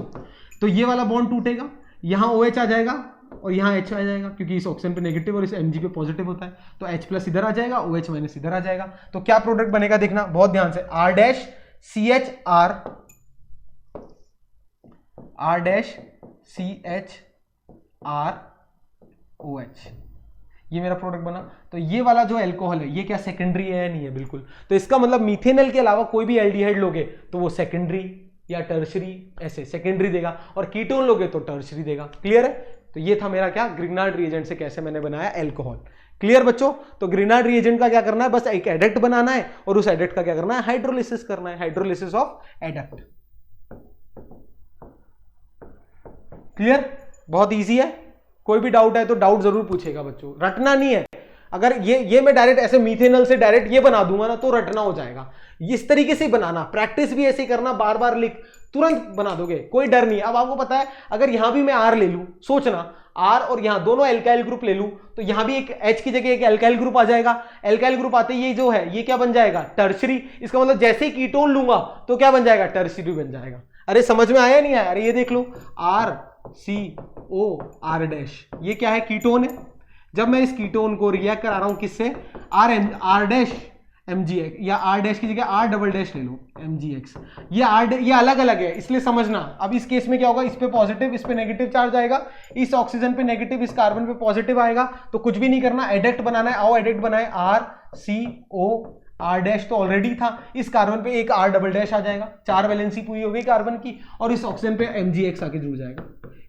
तो ये वाला बॉन्ड टूटेगा, यहां OH आ जाएगा और यहाँ H आ जाएगा, क्योंकि इस ऑक्सीजन पे नेगेटिव और इस Mg पे पॉजिटिव होता है, तो H प्लस इधर आ जाएगा, OH माइनस इधर आ जाएगा। तो क्या प्रोडक्ट बनेगा देखना बहुत ध्यान से, R dash CHR, R dash CHR OH, ये मेरा प्रोडक्ट बना। तो ये वाला जो अल्कोहल है ये क्या सेकेंडरी है या नहीं है, बिल्कुल। तो इसका मतलब मीथेनॉल के अलावा कोई भी एल्डिहाइड लोगे तो वो सेकेंडरी या टर्शरी, ऐसे सेकेंडरी देगा, और कीटोन लोगे तो टर्शरी देगा। क्लियर है? तो ये था मेरा क्या, ग्रिग्नार्ड रिएजेंट से कैसे मैंने बनाया अल्कोहल। क्लियर बच्चों? तो ग्रिग्नार्ड रिएजेंट का क्या करना है, बस एक एडक्ट बनाना है और उस एडक्ट का क्या करना है, हाइड्रोलिसिस करना है, हाइड्रोलिसिस ऑफ एडक्ट। क्लियर? बहुत इजी है। कोई भी डाउट है तो डाउट जरूर पूछेगा बच्चों, रटना नहीं है। अगर ये मैं डायरेक्ट ऐसे मीथेनॉल से डायरेक्ट ये बना दूंगा ना तो रटना हो जाएगा। इस तरीके से बनाना, प्रैक्टिस भी ऐसे करना, बार बार लिख, तुरंत बना दोगे, कोई डर नहीं। अब आपको पता है अगर यहां भी मैं R ले लूं, सोचना R और यहां दोनों एल्काइल ग्रुप ले लूं तो यहां भी एक H की जगह एक एल्काइल ग्रुप आ जाएगा। एल्काइल ग्रुप आते ही ये जो है ये क्या बन जाएगा, टर्शरी। इसका मतलब जैसे ही कीटोन लूंगा तो क्या बन जाएगा, टर्शरी बन जाएगा। अरे समझ में आया नहीं आया? अरे ये देख लो, RCOR डैश, ये क्या है, कीटोन है। जब मैं इस कीटोन को रिएक्ट करा रहा हूं किससे, R डैश MgX, या R डैश की जगह R डबल डैश ले लो MgX, ये अलग अलग है इसलिए समझना। अब इस केस में क्या होगा, इस पे पॉजिटिव इस पे नेगेटिव चार्ज आएगा, इस ऑक्सीजन पे नेगेटिव इस कार्बन पे पॉजिटिव आएगा। तो कुछ भी नहीं करना, एडक्ट बनाना है। आओ एडक्ट बनाए, RCOR डैश तो ऑलरेडी था, इस कार्बन पे एक R डबल डैश आ जाएगा, 4 वैलेंसी पूरी हो गई कार्बन की, और इस ऑक्सीजन पे MgX आके जुड़ जाएगा।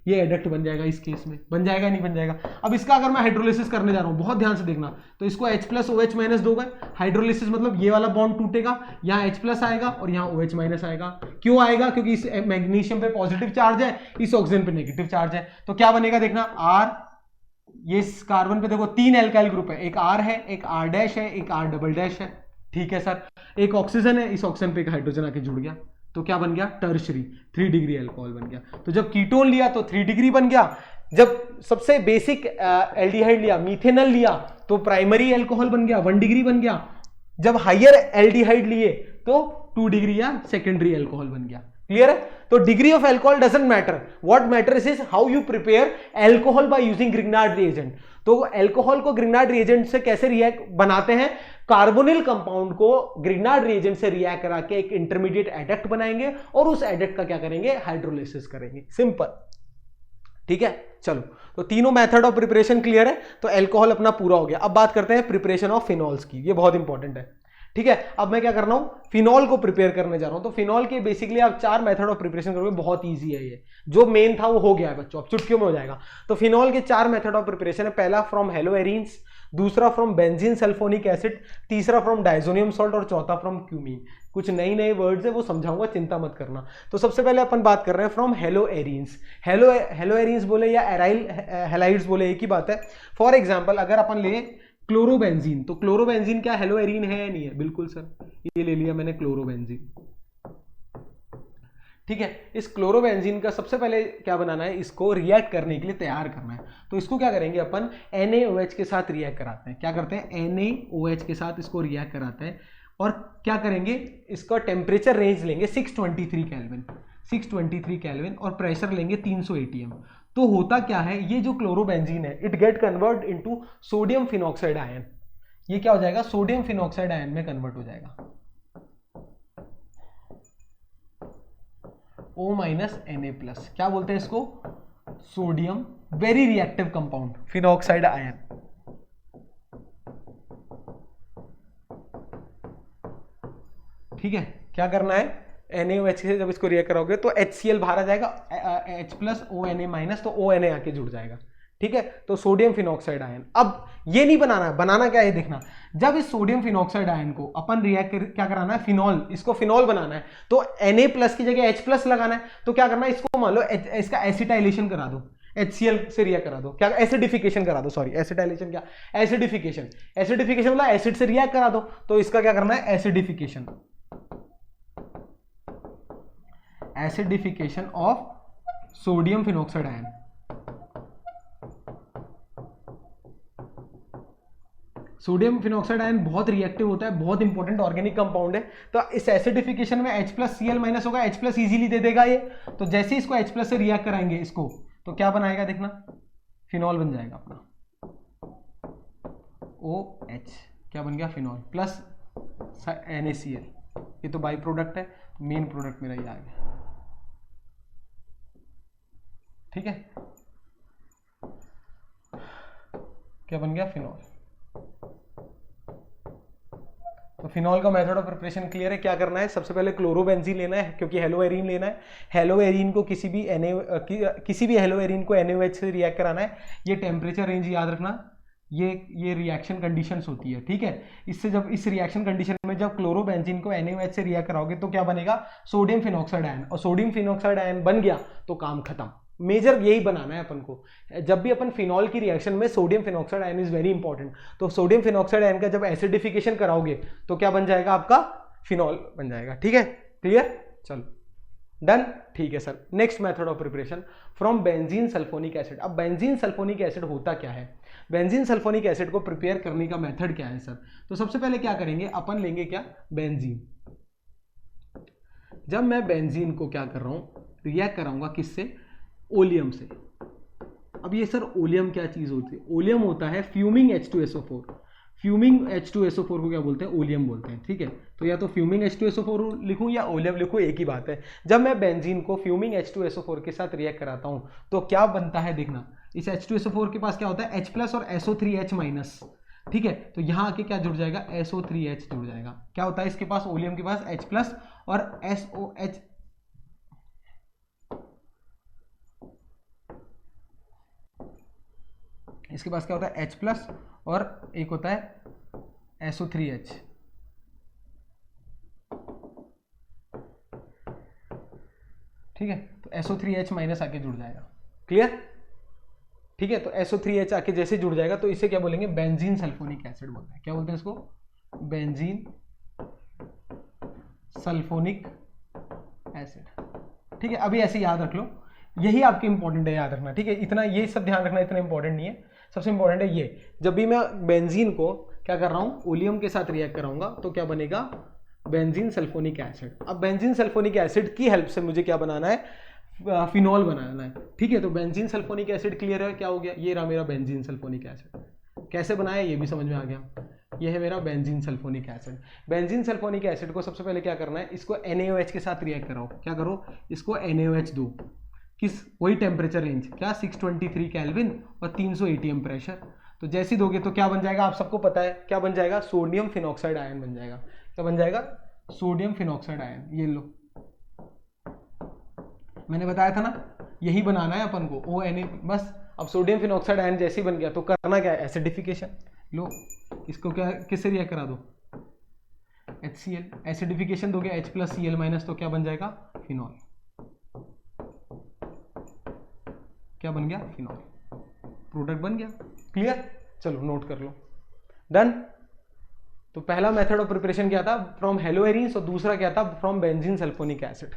ये एडक्ट बन जाएगा। इस केस में बन जाएगा नहीं बन जाएगा। अब इसका अगर मैं हाइड्रोलिसिस करने जा रहा हूं, बहुत ध्यान से देखना, तो इसको H प्लस OH माइनस दोगे, हाइड्रोलिसिस मतलब ये वाला बॉन्ड टूटेगा, यहाँ H प्लस आएगा और यहाँ OH माइनस आएगा। क्यों आएगा? क्योंकि इस मैग्नीशियम पे पॉजिटिव चार्ज है, इस ऑक्सीजन पे नेगेटिव चार्ज है। तो क्या बनेगा देखना, R, ये कार्बन पे देखो 3 एल्काइल ग्रुप है, एक R है, एक R डैश है, एक R डबल डैश है। ठीक है सर, एक ऑक्सीजन है, इस ऑक्सीजन पे एक हाइड्रोजन आके जुड़ गया, तो क्या बन गया, टर्शरी 3 डिग्री अल्कोहल बन गया। तो जब कीटोन लिया तो 3 डिग्री बन गया, जब सबसे बेसिक एल्डिहाइड लिया, मीथेनॉल लिया, तो प्राइमरी अल्कोहल बन गया, 1 डिग्री बन गया। जब हायर एल्डिहाइड लिए तो 2 डिग्री या सेकेंडरी अल्कोहल बन गया। क्लियर है? तो degree of alcohol doesn't matter, what matters is how you prepare alcohol by using Grignard reagent. तो अल्कोहल को ग्रिग्नार्ड रिएजेंट से कैसे रिएक्ट बनाते हैं, कार्बोनिल कंपाउंड को ग्रिग्नार्ड रिएजेंट से रिएक्ट करा के एक इंटरमीडिएट एडक्ट बनाएंगे और उस एडक्ट का क्या करेंगे, हाइड्रोलिसिस करेंगे। सिंपल। ठीक है, चलो, तो तीनों मेथड ऑफ प्रिपरेशन क्लियर है। तो अल्कोहल अपना पूरा हो गया। अब बात करते हैं प्रिपरेशन ऑफ फिनॉल्स की, ये बहुत इंपॉर्टेंट है। ठीक है, अब मैं क्या कर रहा हूं, फिनॉल को प्रिपेयर करने जा रहा हूं। तो फिनॉल के बेसिकली आप 4 मेथड ऑफ प्रिपरेशन करोगे, बहुत इजी है ये, जो मेन था वो हो गया है बच्चों, अब चुटकियों में हो जाएगा। तो फिनॉल के 4 मेथड ऑफ प्रिपरेशन है। पहला फ्रॉम हेलोएरीन्स, दूसरा फ्रॉम बेंजीन सल्फोनिक एसिड, तीसरा फ्रॉम डाइजोनियम सॉल्ट और चौथा फ्रॉम क्यूमीन। कुछ नई नए वर्ड्स है वो समझाऊंगा, चिंता मत करना। तो सबसे पहले अपन बात कर रहे हैं फ्रॉम हेलोएरीन्स। हेलोएरीन्स बोले या एराइल हैलाइड्स बोले, एक ही बात है। फॉर एग्जाम्पल अगर अपन ले क्लोरोबेंजीन, तो क्लोरोबेंजीन क्या हेलोएरीन है या नहीं है? बिल्कुल सर, ये ले लिया मैंने क्लोरोबेंजीन। ठीक है, इस क्लोरोबेंजीन का सबसे पहले क्या बनाना है, इसको रिएक्ट करने के लिए तैयार करना है। तो इसको क्या करेंगे अपन, NaOH के साथ रिएक्ट कराते हैं। क्या करते हैं, NaOH के साथ इसको रिएक्ट कराते हैं और क्या करेंगे, इसका टेम्परेचर रेंज लेंगे 623 केल्विन, 623 केल्विन, और प्रेशर लेंगे 300 atm। तो होता क्या है, ये जो क्लोरोबेंजीन है it get convert into sodium phenoxide ion. ये क्या हो जाएगा, सोडियम फिनॉक्साइड आयन में कन्वर्ट हो जाएगा, O माइनस Na+। क्या बोलते हैं इसको, sodium very reactive compound phenoxide ion. ठीक है, क्या करना है, NaOH से जब इसको रिएक्ट कराओगे तो HCl बाहर आ जाएगा, H प्लस ONA-, तो ONA आके जुड़ जाएगा। ठीक है, तो सोडियम फिनॉक्साइड आयन। अब ये नहीं बनाना है, बनाना क्या है देखना, जब इस सोडियम फिनॉक्साइड आयन को अपन रिएक्ट क्या कराना है, फिनॉल, इसको फिनॉल बनाना है, तो Na+ की जगह H+ लगाना है। तो क्या करना है, इसको मान लो इसका एसिटाइलेशन करा दो, HCl से रिएक्ट करा दो, क्या एसिडिफिकेशन करा दो, सॉरी एसिटाइलेशन क्या, एसिडिफिकेशन, एसिडिफिकेशन मतलब एसिड से रिएक्ट करा दो। तो इसका क्या करना है, acidification, acidification of sodium phenoxide ion, sodium phenoxide ion बहुत रिएक्टिव होता है, बहुत इंपॉर्टेंट ऑर्गेनिक कंपाउंड है। तो इस एसिडिफिकेशन में H+Cl- होगा, H+ इजीली दे देगा ये। तो जैसे इसको H+ से रिएक्ट कराएंगे इसको, तो क्या बनाएगा देखना, फिनॉल बन जाएगा अपना, OH क्या बन गया, फिनॉल प्लस NaCl। ये तो बाई प्रोडक्ट है, तो मेन प्रोडक्ट मेरा ये आ गया। ठीक है, क्या बन गया, फिनॉल। तो फिनॉल का मेथड ऑफ प्रिपरेशन क्लियर है। क्या करना है, सबसे पहले क्लोरोबेंजीन लेना है, क्योंकि हेलोएरीन लेना है। हेलोएरीन को किसी भी हेलोएरीन को NaOH से रिएक्ट कराना है। ये टेम्परेचर रेंज याद रखना, ये रिएक्शन कंडीशंस होती है। ठीक है, इससे जब इस रिएक्शन कंडीशन में जब क्लोरोबेंजीन को NaOH से रिएक्ट कराओगे तो क्या बनेगा, सोडियम फिनॉक्साइड आयन। और सोडियम फिनॉक्साइड आयन बन गया तो काम खत्म। मेजर यही बनाना है अपन को। जब भी अपन फिनॉल की रिएक्शन में, sodium phenoxide ion is very important. तो सोडियम फिनॉक्साइड आयन का जब एसिडिफिकेशन कराओगे तो क्या बन जाएगा, आपका फिनॉल बन जाएगा। ठीक है, क्लियर, चलो डन। ठीक है sir, next method of preparation from benzene sulphonic acid. अब बेंजीन सल्फोनिक एसिड होता क्या है, बेंजीन सल्फोनिक एसिड को प्रिपेयर करने का मेथड क्या है सर। तो सबसे पहले क्या करेंगे, अपन लेंगे क्या, बेंजीन। जब मैं बेंजीन को क्या कर रहा हूं, रिएक्ट कराऊंगा किससे, ओलियम से। अब ये सर ओलियम क्या चीज होती है, ओलियम होता है फ्यूमिंग H2SO4। फ्यूमिंग H2SO4 को क्या बोलते हैं, ओलियम बोलते हैं। ठीक है, तो या तो फ्यूमिंग H2SO4 लिखूं या ओलियम लिखूं, एक ही बात है। जब मैं बेंजीन को फ्यूमिंग H2SO4 के साथ रिएक्ट कराता हूं तो क्या बनता है देखना, इस H2SO4 के पास क्या होता है, H+ और SO3H-। ठीक है, तो यहां आके क्या जुड़ जाएगा, SO3H जुड़ जाएगा। क्या होता है इसके पास, ओलियम के पास H+ और SOH, इसके पास क्या होता है, H+ और एक होता है SO3H। ठीक है, तो SO3H- आके जुड़ जाएगा। क्लियर, ठीक है, तो SO3H आके जैसे जुड़ जाएगा तो इसे क्या बोलेंगे, बेंजीन सल्फोनिक एसिड बोलते हैं। क्या बोलते हैं इसको, बेंजीन सल्फोनिक एसिड। ठीक है, अभी ऐसे याद रख लो, यही आपके इंपॉर्टेंट है, याद रखना। ठीक है, इतना ये सब ध्यान रखना, इतना इंपॉर्टेंट नहीं है। सबसे इंपॉर्टेंट है ये, जब भी मैं बेंजीन को क्या कर रहा हूं, ओलियम के साथ रिएक्ट कराऊंगा तो क्या बनेगा, बेंजीन सल्फोनिक एसिड। अब बेंजीन सल्फोनिक एसिड की हेल्प से मुझे क्या बनाना है, फिनॉल बनाना है। ठीक है, तो बेंजीन सल्फोनिक एसिड क्लियर है, क्या हो गया, ये रहा मेरा बेंजीन सल्फोनिक एसिड। कैसे बनाया ये भी समझ में आ गया, ये है मेरा benzene sulphonic acid. Benzene sulphonic acid को सबसे पहले क्या करना है, इसको NaOH के साथ रिएक्ट कराओ। क्या करो, इसको NaOH दो, किस, वही टेम्परेचर रेंज, क्या 623 केल्विन और 300 ATM प्रेशर। तो जैसे दोगे तो क्या बन जाएगा, आप सबको पता है क्या बन जाएगा, सोडियम फिनॉक्साइड आयन बन जाएगा। क्या बन जाएगा, सोडियम फिनॉक्साइड आयन। ये लो, मैंने बताया था ना, यही बनाना है अपन को, ONA बस। अब सोडियम फिनॉक्साइड आयन जैसे ही बन गया तो करना क्या है, एसिडिफिकेशन। लो, इसको क्या, किससे रिएक्ट करा दो, HCl। एसिडिफिकेशन दोगे H+Cl- तो क्या बन जाएगा, फिनॉल। क्या बन गया, फिनॉल, प्रोडक्ट बन गया। क्लियर, चलो नोट कर लो, डन। तो पहला मेथड ऑफ प्रिपरेशन क्या था, फ्रॉम हेलोएरीन्स, और दूसरा क्या था, from benzene sulphonic acid.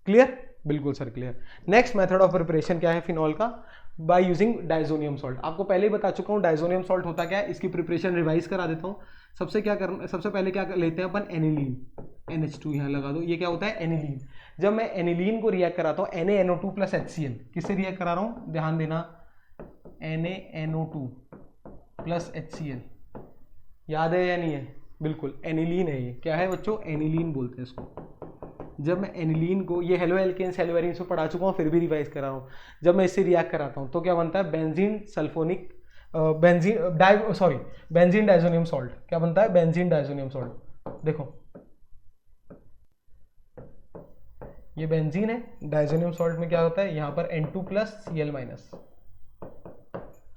Clear, बिल्कुल sir clear. Next method of preparation क्या है फिनॉल का, बाय यूजिंग डायजोनियम सॉल्ट। आपको पहले ही बता चुका हूं डायजोनियम सॉल्ट होता क्या है, इसकी प्रिपरेशन रिवाइज करा देता हूं। सबसे पहले क्या लेते हैं अपन, एनिलीन, NH2 यहां लगा दो। ये क्या होता है, एनिलीन। जब मैं एनिलीन को रिएक्ट कराता हूं, NaNO2 + HCl, किससे रिएक्ट करा रहा हूं, ध्यान देना, NaNO2 + HCl। याद है या नहीं है, बिल्कुल एनिलीन है ये। क्या है बच्चों, एनिलीन बोलते हैं इसको। जब मैं एनिलीन को, ये हेलो एल्केन्स हेलोएरीन्स को पढ़ा चुका हूँ, फिर भी रिवाइज करा रहा हूँ। जब मैं इससे रिएक्ट कराता हूँ तो क्या बनता है, benzene sulphonic benzene diazonium salt. क्या बनता है, बेंजीन डायजोनियम सॉल्ट। देखो ये बेंजीन है, डायजोनियम सॉल्ट में क्या होता है, यहाँ पर N2 + Cl-।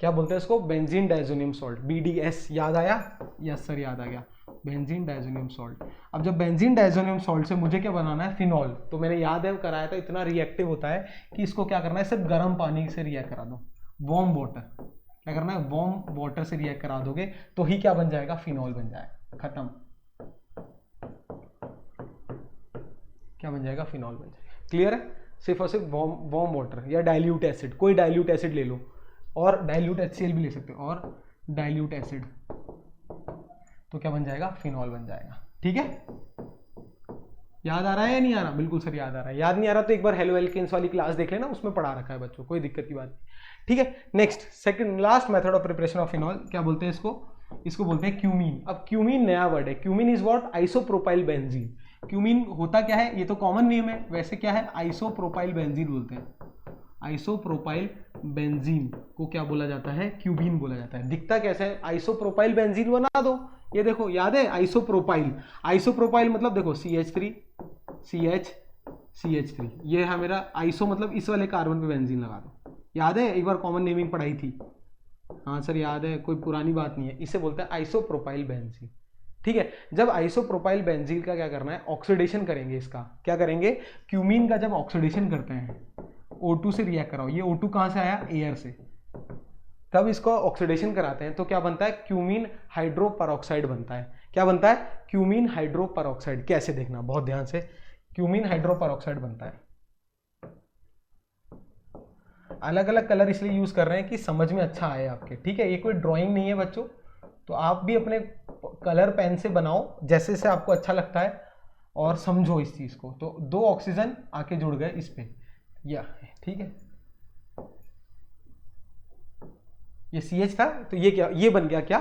क्या बोलते हैं इसको, बेंजीन डायजोनियम सॉल्ट, BDS। याद आया, यस सर याद आ गया, बेंजीन डायजोनियम सॉल्ट। अब जब बेंजीन डायजोनियम सॉल्ट से मुझे क्या बनाना है, फिनॉल। तो मैंने याद है कराया था, इतना रिएक्टिव होता है कि इसको क्या करना है, सिर्फ गर्म पानी से रिएक्ट करा दो, वार्म वाटर। क्या करना है, वार्म वाटर से रिएक्ट करा दोगे तो ही क्या बन जाएगा, फिनॉल बन जाएगा, खत्म। क्या बन जाएगा, फिनॉल बन जाएगा। क्लियर है, सिर्फ और सिर्फ वार्म वाटर या डाइल्यूट एसिड, कोई डाइल्यूट एसिड ले लो, और डाइल्यूट HCl भी ले सकते हो, और डाइल्यूट एसिड तो क्या बन जाएगा, फिनॉल बन जाएगा। ठीक है, याद आ रहा है या नहीं आ रहा? बिल्कुल सर याद आ रहा है। याद नहीं आ रहा तो एक बार हेलो एल्केन्स वाली क्लास देख लेना, उसमें पढ़ा रखा है बच्चों, कोई दिक्कत की बात नहीं। ठीक है, next second last method of preparation of phenol, क्या बोलते हैं इसको बोलते हैं क्यूमीन। अब क्यूमीन नया वर्ड है। Cumene is what, isopropyl benzene. Cumene होता क्या है, ये तो कॉमन नेम है, वैसे क्या है, आइसोप्रोपाइल बेंजीन बोलते हैं। आइसोप्रोपाइल बेंजीन को क्या बोला जाता है, क्यूबीन बोला जाता है। दिखता कैसे है, आइसोप्रोपाइल बेंजीन बना दो, ये देखो याद है आइसोप्रोपाइल। आइसोप्रोपाइल मतलब देखो CH3 CH3, ये है मेरा आइसो, मतलब इस वाले कार्बन पे बेंजीन लगा दो। याद है, एक बार कॉमन नेमिंग पढ़ाई थी। हाँ सर याद है, कोई पुरानी बात नहीं है। इसे बोलते हैं आइसोप्रोपाइल बेंजीन। ठीक है, जब आइसोप्रोपाइल बेंजीन का क्या करना है, ऑक्सीडेशन करेंगे। इसका क्या करेंगे, क्यूमीन का जब ऑक्सीडेशन करते हैं, O2 से रिएक्ट कराओ, ये O2 कहां से आया, एयर से, तब इसको ऑक्सीडेशन कराते हैं तो क्या बनता है, क्यूमीन हाइड्रोपेरोक्साइड बनता है। क्या बनता है, क्यूमीन हाइड्रोपेरोक्साइड। कैसे देखना बहुत ध्यान से, क्यूमीन हाइड्रोपेरोक्साइड बनता है। अलग अलग कलर इसलिए यूज कर रहे हैं कि समझ में अच्छा आए आपके। ठीक है, ये कोई ड्राइंग नहीं है बच्चों, तो आप भी अपने कलर पेन से बनाओ जैसे से आपको अच्छा लगता है और समझो इस चीज को। तो 2 ऑक्सीजन आके जुड़ गए इस पे, या ठीक है, ये CH था तो ये क्या, ये बन गया क्या,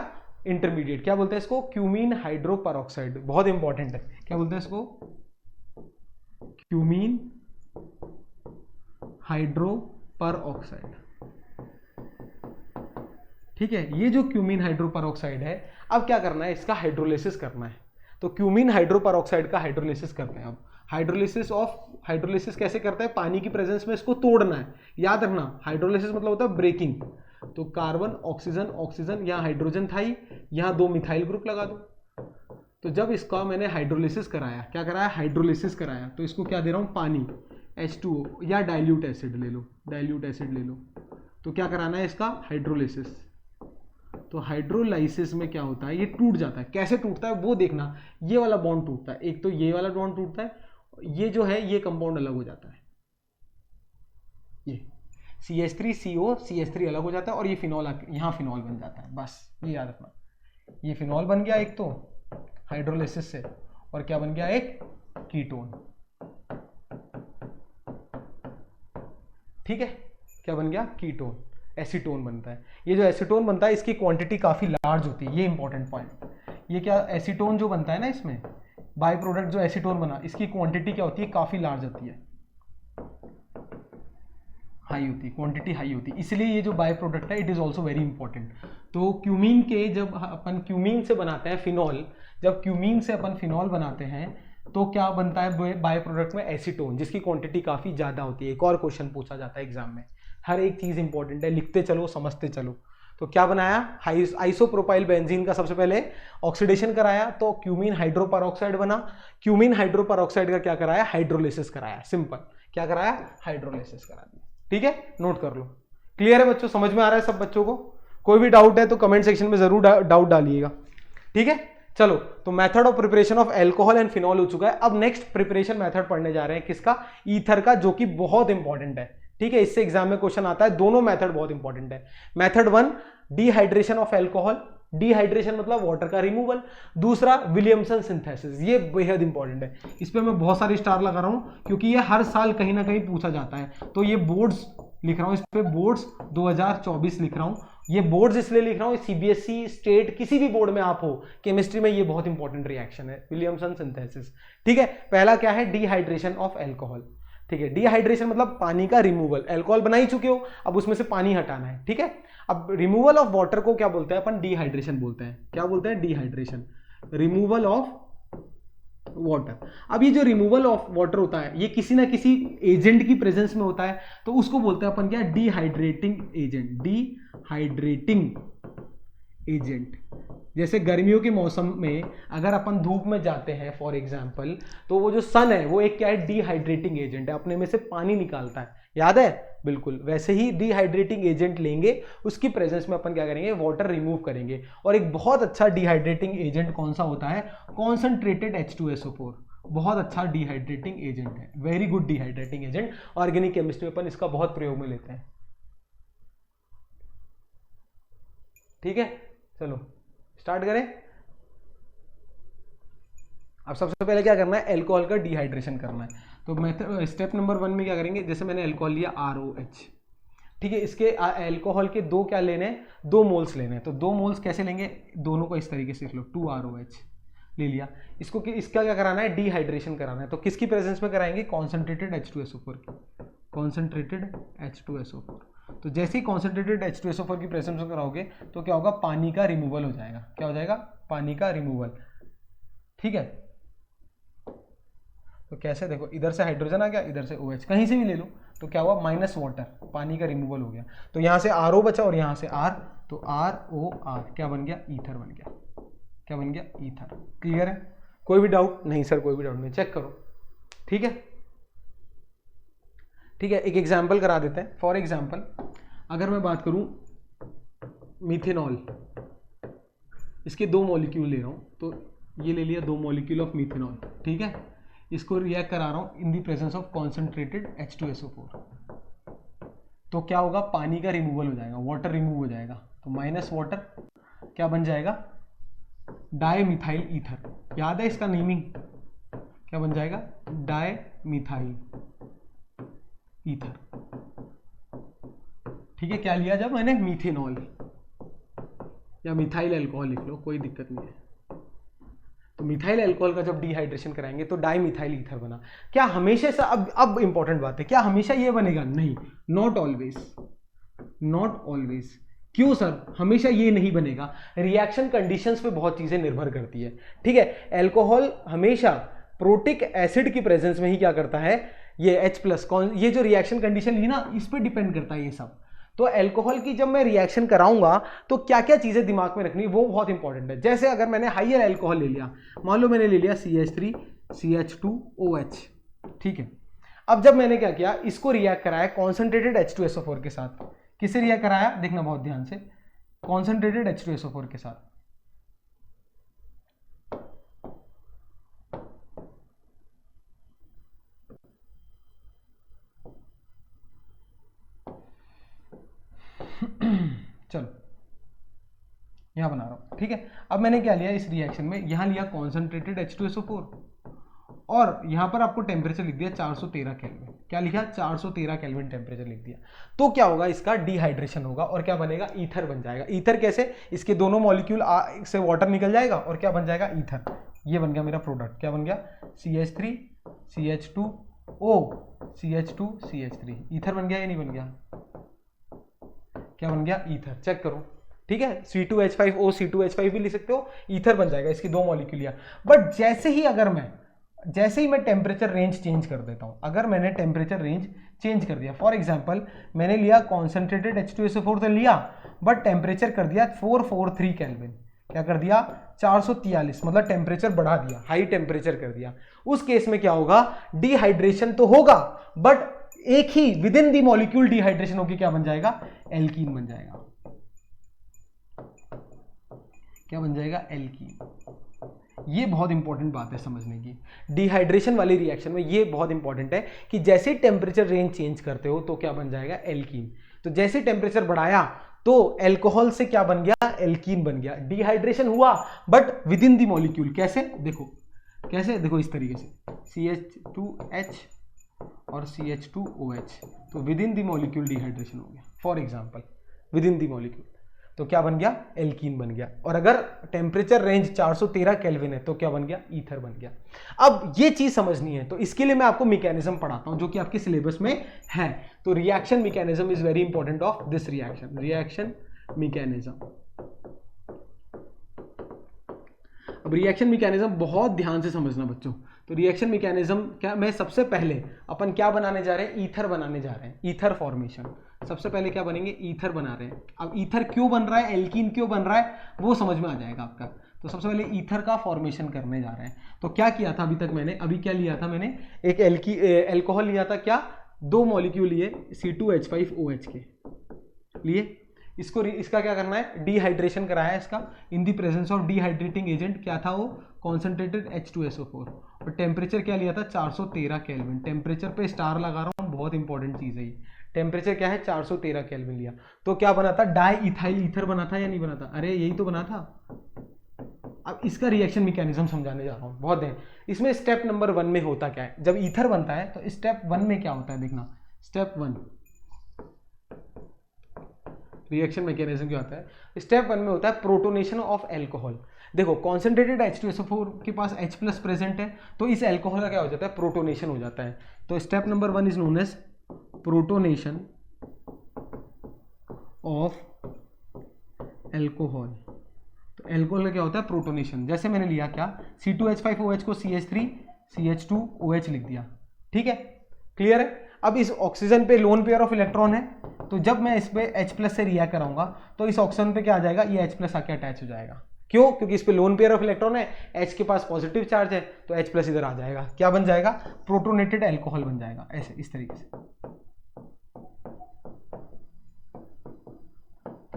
इंटरमीडिएट। क्या बोलते हैं इसको, क्यूमीन हाइड्रोपेरोक्साइड। बहुत इंपॉर्टेंट है, क्या बोलते हैं इसको, क्यूमीन हाइड्रोपेरोक्साइड। ठीक है, ये जो क्यूमीन हाइड्रोपेरोक्साइड है, अब क्या करना है, इसका हाइड्रोलिसिस करना है। तो क्यूमीन हाइड्रोपेरोक्साइड का हाइड्रोलिसिस करते हैं। अब हाइड्रोलिसिस कैसे करते हैं, पानी की प्रेजेंस में इसको तोड़ना है। याद रखना, हाइड्रोलिसिस मतलब होता है ब्रेकिंग। तो कार्बन ऑक्सीजन ऑक्सीजन, यहाँ हाइड्रोजन था ही, यहाँ 2 मिथाइल ग्रुप लगा दो। तो जब इसका मैंने हाइड्रोलिसिस कराया, क्या कराया, हाइड्रोलिसिस कराया, तो इसको क्या दे रहा हूँ, पानी H2O या डाइल्यूट एसिड ले लो, डाइल्यूट एसिड ले लो। तो क्या कराना है इसका, हाइड्रोलिसिस। तो हाइड्रोलाइसिस में क्या होता है, ये टूट जाता है। कैसे टूटता है वो देखना, ये वाला बॉन्ड टूटता है, एक तो ये वाला बॉन्ड टूटता है, ये जो है ये कंपाउंड अलग हो जाता है, ये CH3CO CH3 अलग हो जाता है और ये फिनॉल यहाँ फिनॉल बन जाता है। बस ये याद रखना, ये फिनॉल बन गया एक तो हाइड्रोलिसिस से, और क्या बन गया, एक कीटोन। ठीक है, क्या बन गया, कीटोन, एसीटोन बनता है। ये जो एसीटोन बनता है इसकी क्वांटिटी काफी लार्ज होती है, ये इंपॉर्टेंट पॉइंट। ये क्या, एसीटोन जो बनता है ना, इसमें बाय प्रोडक्ट जो एसीटोन बना, इसकी क्वांटिटी क्या होती है, काफी लार्ज होती है, हाई होती है, क्वांटिटी हाई होती है। इसलिए ये जो बाय प्रोडक्ट है it is also very important. तो क्यूमीन के, जब अपन क्यूमीन से बनाते हैं फिनॉल, जब क्यूमीन से अपन फिनॉल बनाते हैं तो क्या बनता है बाय प्रोडक्ट में, एसीटोन, जिसकी क्वांटिटी काफी ज्यादा होती है। एक और क्वेश्चन पूछा जाता है एग्जाम में, हर एक चीज इंपॉर्टेंट है, लिखते चलो समझते चलो। तो क्या बनाया, आइसोप्रोपाइल बेंजीन का सबसे पहले ऑक्सीडेशन कराया, तो क्यूमीन हाइड्रोपेरोक्साइड बना। क्यूमीन हाइड्रोपेरोक्साइड का क्या कराया, हाइड्रोलिसिस कराया। सिंपल, क्या कराया, हाइड्रोलिसिस करा दिया। ठीक है, नोट कर लो। क्लियर है बच्चों, समझ में आ रहा है सब बच्चों को? कोई भी डाउट है तो कमेंट सेक्शन में जरूर डाउट डालिएगा। ठीक है, चलो, तो method of preparation of alcohol and phenol हो चुका है। अब नेक्स्ट प्रिपरेशन मेथड पढ़ने जा रहे हैं, किसका, ईथर का, जो कि बहुत इंपॉर्टेंट है। ठीक है, इससे एग्जाम में क्वेश्चन आता है, दोनों मेथड बहुत इंपॉर्टेंट है। Method 1, dehydration of alcohol. Dehydration मतलब वाटर का रिमूवल। दूसरा, विलियमसन सिंथेसिस, ये बेहद इंपॉर्टेंट है। इस पे मैं बहुत सारी स्टार लगा रहा हूं क्योंकि ये हर साल कहीं ना कहीं पूछा जाता है। तो ये बोर्ड्स लिख रहा हूं, इस पे बोर्ड्स 2024 लिख रहा हूं। ये बोर्ड्स इसलिए लिख रहा हूं, CBSE, स्टेट, किसी भी बोर्ड में आप हो, केमिस्ट्री में ये बहुत इंपॉर्टेंट रिएक्शन है, विलियमसन सिंथेसिस। ठीक है, पहला क्या है, डिहाइड्रेशन ऑफ अल्कोहल। ठीक है, डिहाइड्रेशन मतलब पानी का रिमूवल। अल्कोहल बना ही चुके हो, अब उसमें से पानी हटाना है। ठीक है, अब रिमूवल ऑफ वाटर को क्या बोलते हैं अपन, डिहाइड्रेशन बोलते हैं। क्या बोलते हैं, डिहाइड्रेशन, रिमूवल ऑफ वाटर। अब ये जो रिमूवल ऑफ वाटर होता है, ये किसी ना किसी एजेंट की प्रेजेंस में होता है, तो उसको बोलते हैं अपन क्या, डिहाइड्रेटिंग एजेंट। Dehydrating agent. जैसे गर्मियों के मौसम में अगर अपन धूप में जाते हैं फॉर एग्जांपल, तो वो जो सन है वो एक क्या है, डिहाइड्रेटिंग एजेंट है, अपने में से पानी निकालता है। याद है, बिल्कुल वैसे ही डिहाइड्रेटिंग एजेंट लेंगे, उसकी प्रेजेंस में अपन क्या करेंगे, वाटर रिमूव करेंगे। और एक बहुत अच्छा डिहाइड्रेटिंग एजेंट कौन सा होता है, कॉन्सनट्रेटेड H2SO4, बहुत अच्छा डिहाइड्रेटिंग एजेंट है, very good dehydrating agent. Organic chemistry में अपन इसका बहुत प्रयोग में लेते हैं। ठीक है, चलो स्टार्ट करें। अब सबसे पहले क्या करना है, एल्कोहल का डिहाइड्रेशन करना है। तो मेथड स्टेप नंबर 1 में क्या करेंगे, जैसे मैंने एल्कोहल लिया ROH, ठीक है, इसके एल्कोहल के 2 क्या लेने हैं, 2 मोल्स लेने हैं। तो 2 मोल्स कैसे लेंगे, दोनों को इस तरीके से लिख लो, 2ROH ले लिया। इसको इसका क्या कराना है, डिहाइड्रेशन कराना है। तो किसकी प्रेजेंस में कराएंगे, कॉन्सेंट्रेटेड H2SO4 की, कॉन्सेंट्रेटेड H2SO4। तो जैसे ही कॉन्सेंट्रेटेड H2SO4 की प्रेजेंस में कराओगे तो क्या होगा, पानी का रिमूवल हो जाएगा। क्या हो जाएगा, पानी का रिमूवल, ठीक है। तो कैसे, देखो इधर से हाइड्रोजन आ गया, इधर से OH, कहीं से भी ले लो, तो क्या हुआ, माइनस वाटर, पानी का रिमूवल हो गया। तो यहां से RO बचा और यहां से R, तो ROR क्या बन गया, ईथर बन गया। क्या बन गया, ईथर। क्लियर है, कोई भी डाउट नहीं सर, कोई भी डाउट नहीं, चेक करो, ठीक है। ठीक है, एक एग्जाम्पल करा देते हैं। फॉर एग्जाम्पल अगर मैं बात करूं मिथेनॉल, इसके 2 मॉलिक्यूल ले रहा हूं, तो ये ले लिया 2 मॉलिक्यूल ऑफ मिथेनॉल, ठीक है। इसको रिएक्ट करा रहा हूं इन the presence of concentrated H2SO4। तो क्या होगा, पानी का रिमूवल हो जाएगा, वाटर रिमूव हो जाएगा। तो माइनस वाटर क्या बन जाएगा, डाईमिथाइल ईथर। याद है इसका नेमिंग, क्या बन जाएगा, डाईमिथाइल ईथर, ठीक है। क्या लिया जब मैंने, मीथेनॉल या मिथाइल अल्कोहल लिख लो, कोई दिक्कत नहीं है। तो मिथाइल अल्कोहल का जब डिहाइड्रेशन कराएंगे तो डाईमिथाइल ईथर बना। क्या हमेशा से, अब इंपॉर्टेंट बात है, क्या हमेशा ये बनेगा, नहीं, नॉट ऑलवेज, नॉट ऑलवेज। क्यों सर, हमेशा ये नहीं बनेगा, रिएक्शन कंडीशंस पे बहुत चीजें निर्भर करती है, ठीक है। अल्कोहल हमेशा प्रोटिक एसिड की प्रेजेंस में ही क्या करता है, ये H+, ये जो रिएक्शन कंडीशन ली ना, इस पे डिपेंड करता है ये सब। तो अल्कोहल की जब मैं रिएक्शन कराऊंगा तो क्या क्या चीजें दिमाग में रखनी, वो बहुत इंपॉर्टेंट है। जैसे अगर मैंने हाइयर अल्कोहल ले लिया, मान लो मैंने ले लिया CH3 CH2OH, ठीक है। अब जब मैंने क्या किया, इसको रिएक्ट कराया कॉन्सेंट्रेटेड H2SO4 के साथ। किसे रिएक्ट कराया, देखना बहुत ध्यान से, कॉन्सेंट्रेटेड H2SO4 के साथ। चलो यहां बना रहा हूं, ठीक है। अब मैंने क्या लिया इस रिएक्शन में, यहां लिया कॉन्सेंट्रेटेड H2SO4 और यहां पर आपको टेम्परेचर लिख दिया 413 केल्विन। क्या लिखा, 413 केल्विन टेम्परेचर लिख दिया। तो क्या होगा, इसका डिहाइड्रेशन होगा और क्या बनेगा, ईथर बन जाएगा। ईथर कैसे, इसके दोनों मॉलिक्यूल से वाटर निकल जाएगा और क्या बन जाएगा, ईथर। ये बन गया मेरा प्रोडक्ट। क्या बन गया, CH3 CH2O CH2 CH3, ether बन गया या नहीं बन गया, क्या बन गया, ईथर। चेक करो, ठीक है। C2H5O C2H5 भी लिख सकते हो, ईथर बन जाएगा, इसकी 2 मॉलिक्यूल लिया। बट जैसे ही मैं टेम्परेचर रेंज चेंज कर देता हूं, अगर मैंने टेम्परेचर रेंज चेंज कर दिया, फॉर एग्जांपल मैंने लिया कॉन्सेंट्रेटेड H2SO4 तो लिया, बट टेम्परेचर कर दिया 443 केल्विन। क्या कर दिया, 443, मतलब टेम्परेचर बढ़ा दिया, हाई टेम्परेचर कर दिया। उस केस में क्या होगा, डिहाइड्रेशन तो होगा, बट एक ही within the molecule dehydration होगी, क्या बन जाएगा, एल्कीन बन जाएगा। क्या बन जाएगा, एल्कीन। ये बहुत इंपॉर्टेंट बात है समझने की, डिहाइड्रेशन वाली रिएक्शन में ये बहुत इंपॉर्टेंट है कि जैसे ही टेम्परेचर रेंज चेंज करते हो तो क्या बन जाएगा, एल्कीन। तो जैसे टेम्परेचर बढ़ाया तो अल्कोहल से क्या बन गया, एल्कीन बन गया। डिहाइड्रेशन हुआ but with in the molecule. कैसे, देखो कैसे, देखो इस तरीके से CH2H और CH2OH, तो with in the molecule dehydration हो गया, for example with in the molecule, तो क्या बन गया, एल्कीन बन गया। और अगर टेम्परेचर रेंज 413 केल्विन है तो क्या बन गया, ईथर बन गया। अब ये चीज समझनी है तो इसके लिए मैं आपको मैकेनिज्म पढ़ाता हूं जो कि आपके सिलेबस में है। तो reaction mechanism is very important of this reaction, reaction mechanism. अब रिएक्शन मैकेनिज्म बहुत ध्यान से समझना बच्चों। तो रिएक्शन मैकेनिज्म क्या, मैं सबसे पहले अपन क्या बनाने जा रहे हैं, ईथर बनाने जा रहे हैं, ईथर फॉर्मेशन। सबसे पहले क्या बनेंगे, ईथर बना रहे हैं। अब ईथर क्यों बन रहा है, एल्कीन क्यों बन रहा है, वो समझ में आ जाएगा आपका। तो सबसे पहले ईथर का फॉर्मेशन करने जा रहे हैं। तो क्या किया था अभी तक मैंने, अभी क्या लिया था मैंने, एक एल्कोहल लिया था, क्या, 2 मॉलिक्यूल लिए C2H5OH के लिए। इसका क्या करना है, डिहाइड्रेशन कराया है इसका in the presence of dehydrating agent. क्या था वो, कॉन्सेंट्रेटेड H2SO4। और टेम्परेचर क्या लिया था, 413 केल्विन। टेम्परेचर पे स्टार लगा रहा हूँ, बहुत इंपॉर्टेंट चीज है ये। टेम्परेचर क्या है, 413 केल्विन लिया। तो क्या बना था, डाई इथाइल ईथर बना था या नहीं बना था, अरे यही तो बना था, अब इसका रिएक्शन मैकेनिज्म समझाने जा रहा हूँ, बहुत है। इसमें स्टेप नंबर 1 में होता क्या है, जब ईथर बनता है तो स्टेप 1 में क्या होता है, देखना स्टेप 1 रिएक्शन मैकेनिज्म क्या होता है। स्टेप 1 में होता है प्रोटोनेशन ऑफ एल्कोहल। देखो कॉन्सेंट्रेटेड H2SO4 के पास H प्लस प्रेजेंट है, तो इस एल्कोहल का क्या हो जाता है, प्रोटोनेशन हो जाता है। तो step number 1 is known as protonation of alcohol. तो एल्कोहल का क्या होता है, प्रोटोनेशन। जैसे मैंने लिया क्या, C2H5OH को CH3CH2OH लिख दिया, ठीक है, क्लियर है। अब इस ऑक्सीजन पे लोन पेयर ऑफ इलेक्ट्रॉन है, तो जब मैं इस पे H प्लस से रिएक्ट कराऊंगा तो इस ऑक्सीजन पे क्या आ जाएगा, ये H प्लस आके अटैच हो जाएगा। क्यों, क्योंकि इस पे लोन पेयर ऑफ इलेक्ट्रॉन है, H के पास पॉजिटिव चार्ज है, तो H प्लस इधर आ जाएगा, क्या बन जाएगा, प्रोटोनेटेड एल्कोहल बन जाएगा, ऐसे इस तरीके से।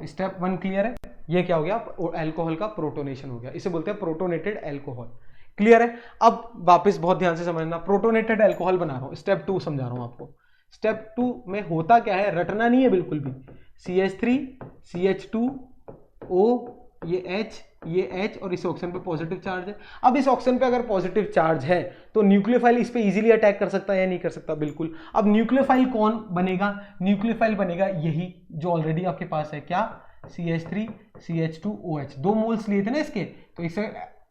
स्टेप 1 क्लियर है, ये क्या हो गया, एल्कोहल का प्रोटोनेशन हो गया, इसे बोलते हैं प्रोटोनेटेड एल्कोहल। क्लियर है। अब वापस बहुत ध्यान से समझना, प्रोटोनेटेड एल्कोहल बना रहा हूं, स्टेप 2 समझा रहा हूं आपको। स्टेप 2 में होता क्या है, रटना नहीं है बिल्कुल भी। CH3 CH2O, ये H, ये H और इस ऑक्सीजन पे पॉजिटिव चार्ज है। अब इस ऑक्सीजन पे अगर पॉजिटिव चार्ज है तो न्यूक्लियोफाइल इस पे इजीली अटैक कर सकता है या नहीं कर सकता, बिल्कुल। अब न्यूक्लियोफाइल कौन बनेगा, न्यूक्लियोफाइल बनेगा यही जो ऑलरेडी आपके पास है, क्या, CH3 CH2OH। 2 मोल्स लिए थे ना इसके, तो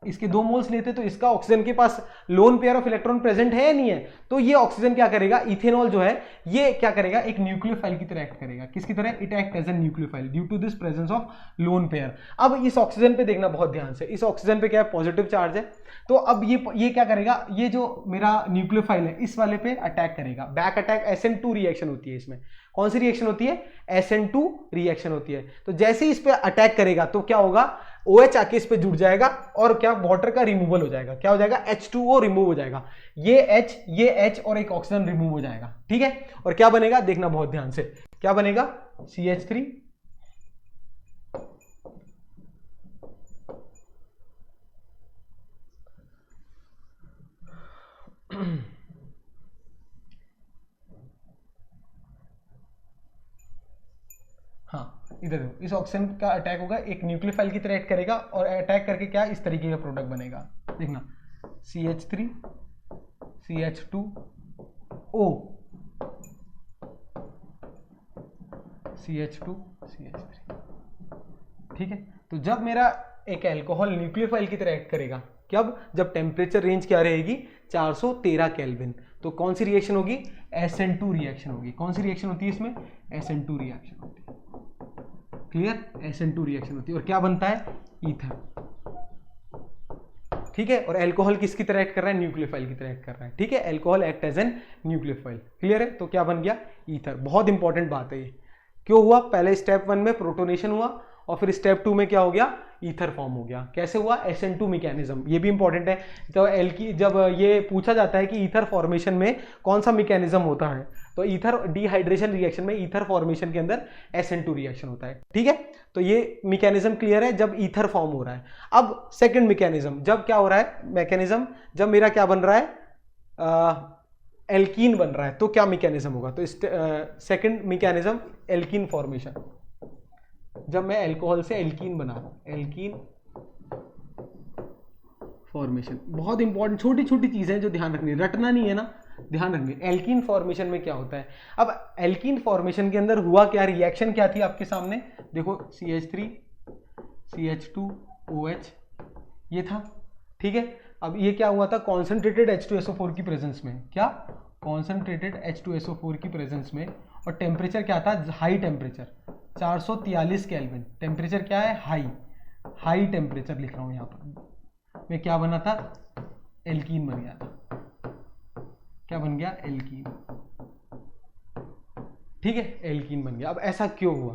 इसके 2 मोल्स लेते तो इसका ऑक्सीजन के पास lone pair of electron present है या नहीं है, तो ये ऑक्सीजन क्या करेगा, इथेनॉल जो है ये क्या करेगा, एक न्यूक्लियोफाइल की तरह एक्ट करेगा। किसकी तरह, it act as a nucleophile due to this presence of lone pair. अब इस ऑक्सीजन पे देखना बहुत ध्यान से, इस ऑक्सीजन पे क्या है, पॉजिटिव चार्ज है, तो अब ये क्या करेगा, ये जो मेरा न्यूक्लियोफाइल है इस वाले पे अटैक करेगा, बैक अटैक SN2 रिएक्शन होती है इसमें। कौन सी रिएक्शन होती है, SN2 रिएक्शन होती है। तो जैसे ही इस पे अटैक करेगा तो क्या होगा, OH आके इस पे जुड़ जाएगा और क्या, वाटर का रिमूवल हो जाएगा, क्या हो जाएगा, H2O रिमूव हो जाएगा, ये H और एक ऑक्सीजन रिमूव हो जाएगा, ठीक है। और क्या बनेगा, देखना बहुत ध्यान से, क्या बनेगा, CH3 हाँ इधर देखो, इस ऑक्सीजन का अटैक होगा, एक न्यूक्लियोफाइल की तरह एक्ट करेगा और अटैक करके क्या, इस तरीके का प्रोडक्ट बनेगा, देखना CH3 CH2O CH2 CH3, ठीक है। तो जब मेरा एक अल्कोहल न्यूक्लियोफाइल की तरह एक्ट करेगा, कब, जब टेम्परेचर रेंज क्या रहेगी, 413 केल्विन, तो कौन सी रिएक्शन होगी, SN2 रिएक्शन होगी। कौन सी रिएक्शन होती है इसमें, SN2 रिएक्शन होती है, क्लियर, SN2 रिएक्शन होती है, और क्या बनता है, ईथर, ठीक है। और अल्कोहल किसकी तरह एक्ट कर रहा है, न्यूक्लियोफाइल की तरह एक्ट कर रहा है, ठीक है, alcohol act as an nucleophile, clear है। तो क्या बन गया, ईथर। बहुत इंपॉर्टेंट बात है ये, क्यों हुआ, पहले स्टेप 1 में प्रोटोनेशन हुआ और फिर स्टेप 2 में क्या हो गया, ईथर फॉर्म हो गया। कैसे हुआ, SN2 मैकेनिज्म, ये भी इंपॉर्टेंट है। तो जब ये पूछा जाता है कि ईथर फॉर्मेशन में कौन सा मैकेनिज्म होता है, तो ईथर डिहाइड्रेशन रिएक्शन में ईथर फॉर्मेशन के अंदर SN2 रिएक्शन होता है, ठीक है। तो ये मैकेनिज्म क्लियर है, जब ईथर फॉर्म हो रहा है। अब सेकंड मैकेनिज्म, जब क्या हो रहा है मैकेनिज्म, जब मेरा क्या बन रहा है, एल्कीन बन रहा है, तो क्या मैकेनिज्म होगा, तो सेकंड मैकेनिज्म एल्कीन फॉर्मेशन। जब मैं अल्कोहल से एल्कीन बना रहा हूं, एल्कीन फॉर्मेशन, बहुत इंपॉर्टेंट छोटी छोटी चीजें जो ध्यान रखनी है, रटना नहीं है ना, ध्यान रखनी है। एल्कीन फॉर्मेशन में क्या होता है, अब एल्कीन फॉर्मेशन के अंदर हुआ क्या, रिएक्शन क्या थी आपके सामने, देखो CH3 CH2OH ये था, ठीक है। अब ये क्या हुआ था, कॉन्सेंट्रेटेड H2SO4 की प्रेजेंस में, क्या, कॉन्सेंट्रेटेड H2SO4 की प्रेजेंस में, और टेम्परेचर क्या था, हाई टेम्परेचर 443 केल्विन, टेम्परेचर क्या है, हाई टेम्परेचर लिख रहा हूं यहां पर, में क्या बना था, एल्कीन बन गया था, क्या बन गया, एल्कीन, ठीक है, एल्कीन बन गया। अब ऐसा क्यों हुआ,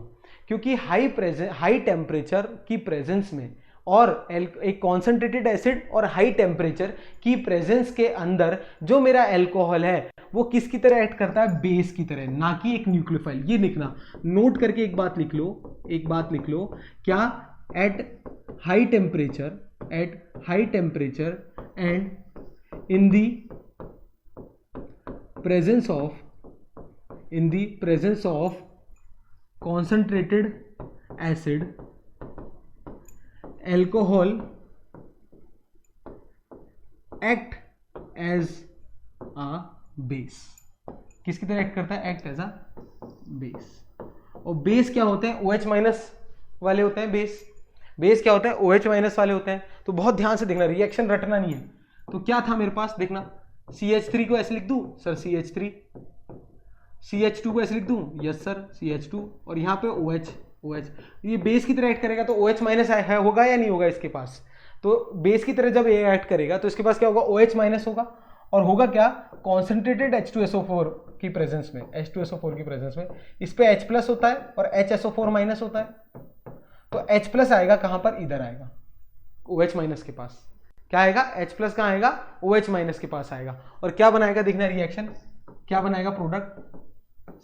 क्योंकि हाई टेम्परेचर की प्रेजेंस में और एक कॉन्सेंट्रेटेड एसिड और हाई टेम्परेचर की प्रेजेंस के अंदर जो मेरा अल्कोहल है वो किसकी तरह एक्ट करता है, बेस की तरह, ना कि एक न्यूक्लियोफाइल। ये लिखना, नोट करके एक बात लिख लो, क्या, at high temperature and in the presence of concentrated acid, alcohol act as a base. किसकी तरह एक्ट करता है? Act as a base. और बेस क्या होते हैं? OH माइनस वाले होते हैं बेस। बेस क्या होता है? OH माइनस वाले होते हैं। तो बहुत ध्यान से देखना, रिएक्शन रटना नहीं है। तो क्या था मेरे पास, देखना, CH3 को ऐसे लिख दूं सर, CH3, CH2 को ऐसे लिख दूं, यस सर, CH2, और यहाँ पे OH। ये बेस की तरह ऐड करेगा तो OH माइनस है होगा या नहीं होगा इसके पास? तो बेस की तरह जब ये ऐड करेगा तो इसके पास क्या होगा? OH माइनस होगा। और होगा क्या? कॉन्सेंट्रेटेड H2SO4 की प्रेजेंस में, H2SO4 की प्रेजेंस में इस पे H प्लस होता है और HSO4 माइनस होता है। तो H प्लस आएगा कहां पर? इधर आएगा, OH माइनस के पास। क्या आएगा? H प्लस कहां आएगा? OH माइनस के पास आएगा। और क्या बनाएगा? देखना रिएक्शन क्या बनाएगा? प्रोडक्ट